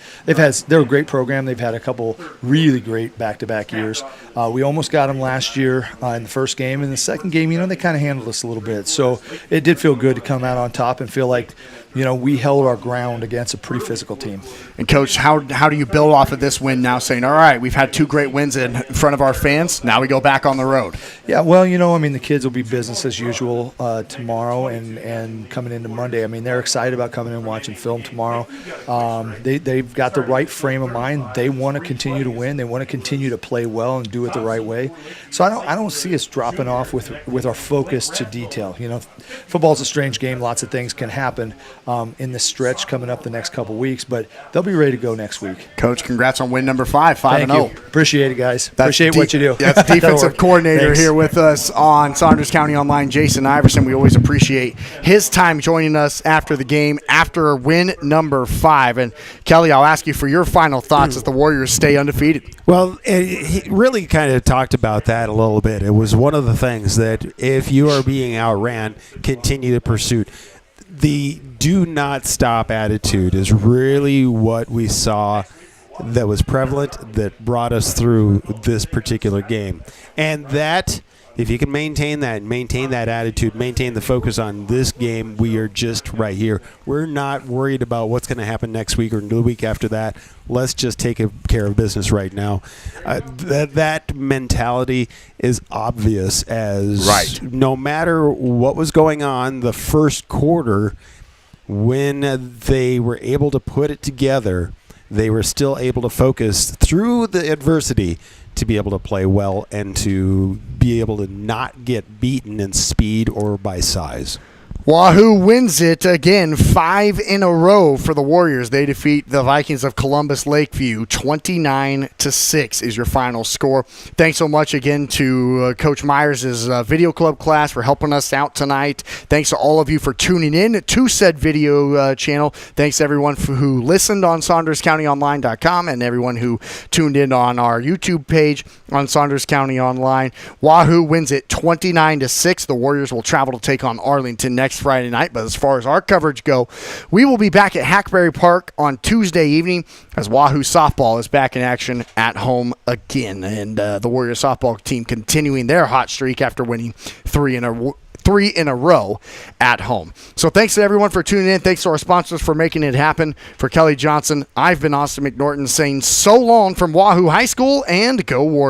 a great program. They've had a couple really great back-to-back years. We almost got them last year in the first game. In the second game, you know, they kind of handled us a little bit. So it did feel good to come out on top and feel like, you know, we held our ground against a pretty physical team. And, Coach, how do you build off of this win now, saying, all right, we've had 2 great wins in front of our fans. Now we go back on the road. Yeah, well, you know, I mean, the kids will be business as usual tomorrow and coming into Monday. I mean, they're excited about coming in and watching film tomorrow. They've got the right frame of mind. They want to continue to win. They want to continue to play well and do it the right way. So I don't see us dropping off with our focus to detail. You know, football's a strange game. Lots of things can happen in this stretch coming up the next couple weeks, but they'll be ready to go next week. Coach, congrats on win number 5, 5-0. Thank you. Appreciate it, guys. Appreciate what you do. That's defensive coordinator here with us on Saunders County Online, Jason Iverson. We always appreciate his time joining us after the game, after win number 5. And, Kelly, I'll ask you for your final thoughts as the Warriors stay undefeated. Well, he really kind of talked about that a little bit. It was one of the things that if you are being outran, continue the pursuit. The do not stop attitude is really what we saw that was prevalent, that brought us through this particular game. And that, if you can maintain that attitude, maintain the focus on this game, we are just right here. We're not worried about what's going to happen next week or the week after that. Let's just take care of business right now. That mentality is obvious as no matter what was going on the first quarter, when they were able to put it together, they were still able to focus through the adversity to be able to play well and to be able to not get beaten in speed or by size. Wahoo wins it again, 5 in a row for the Warriors. They defeat the Vikings of Columbus Lakeview, 29-6 is your final score. Thanks so much again to Coach Myers' video club class for helping us out tonight. Thanks to all of you for tuning in to said video channel. Thanks to everyone who listened on SaundersCountyOnline.com and everyone who tuned in on our YouTube page on Saunders County Online. Wahoo wins it 29-6. The Warriors will travel to take on Arlington next Friday night, but as far as our coverage go, we will be back at Hackberry Park on Tuesday evening as Wahoo softball is back in action at home again, and the Warriors softball team continuing their hot streak after winning 3 in a row at home. So thanks to everyone for tuning in. Thanks to our sponsors for making it happen. For Kelly Johnson, I've been Austin McNorton saying so long from Wahoo High School, and go Warriors.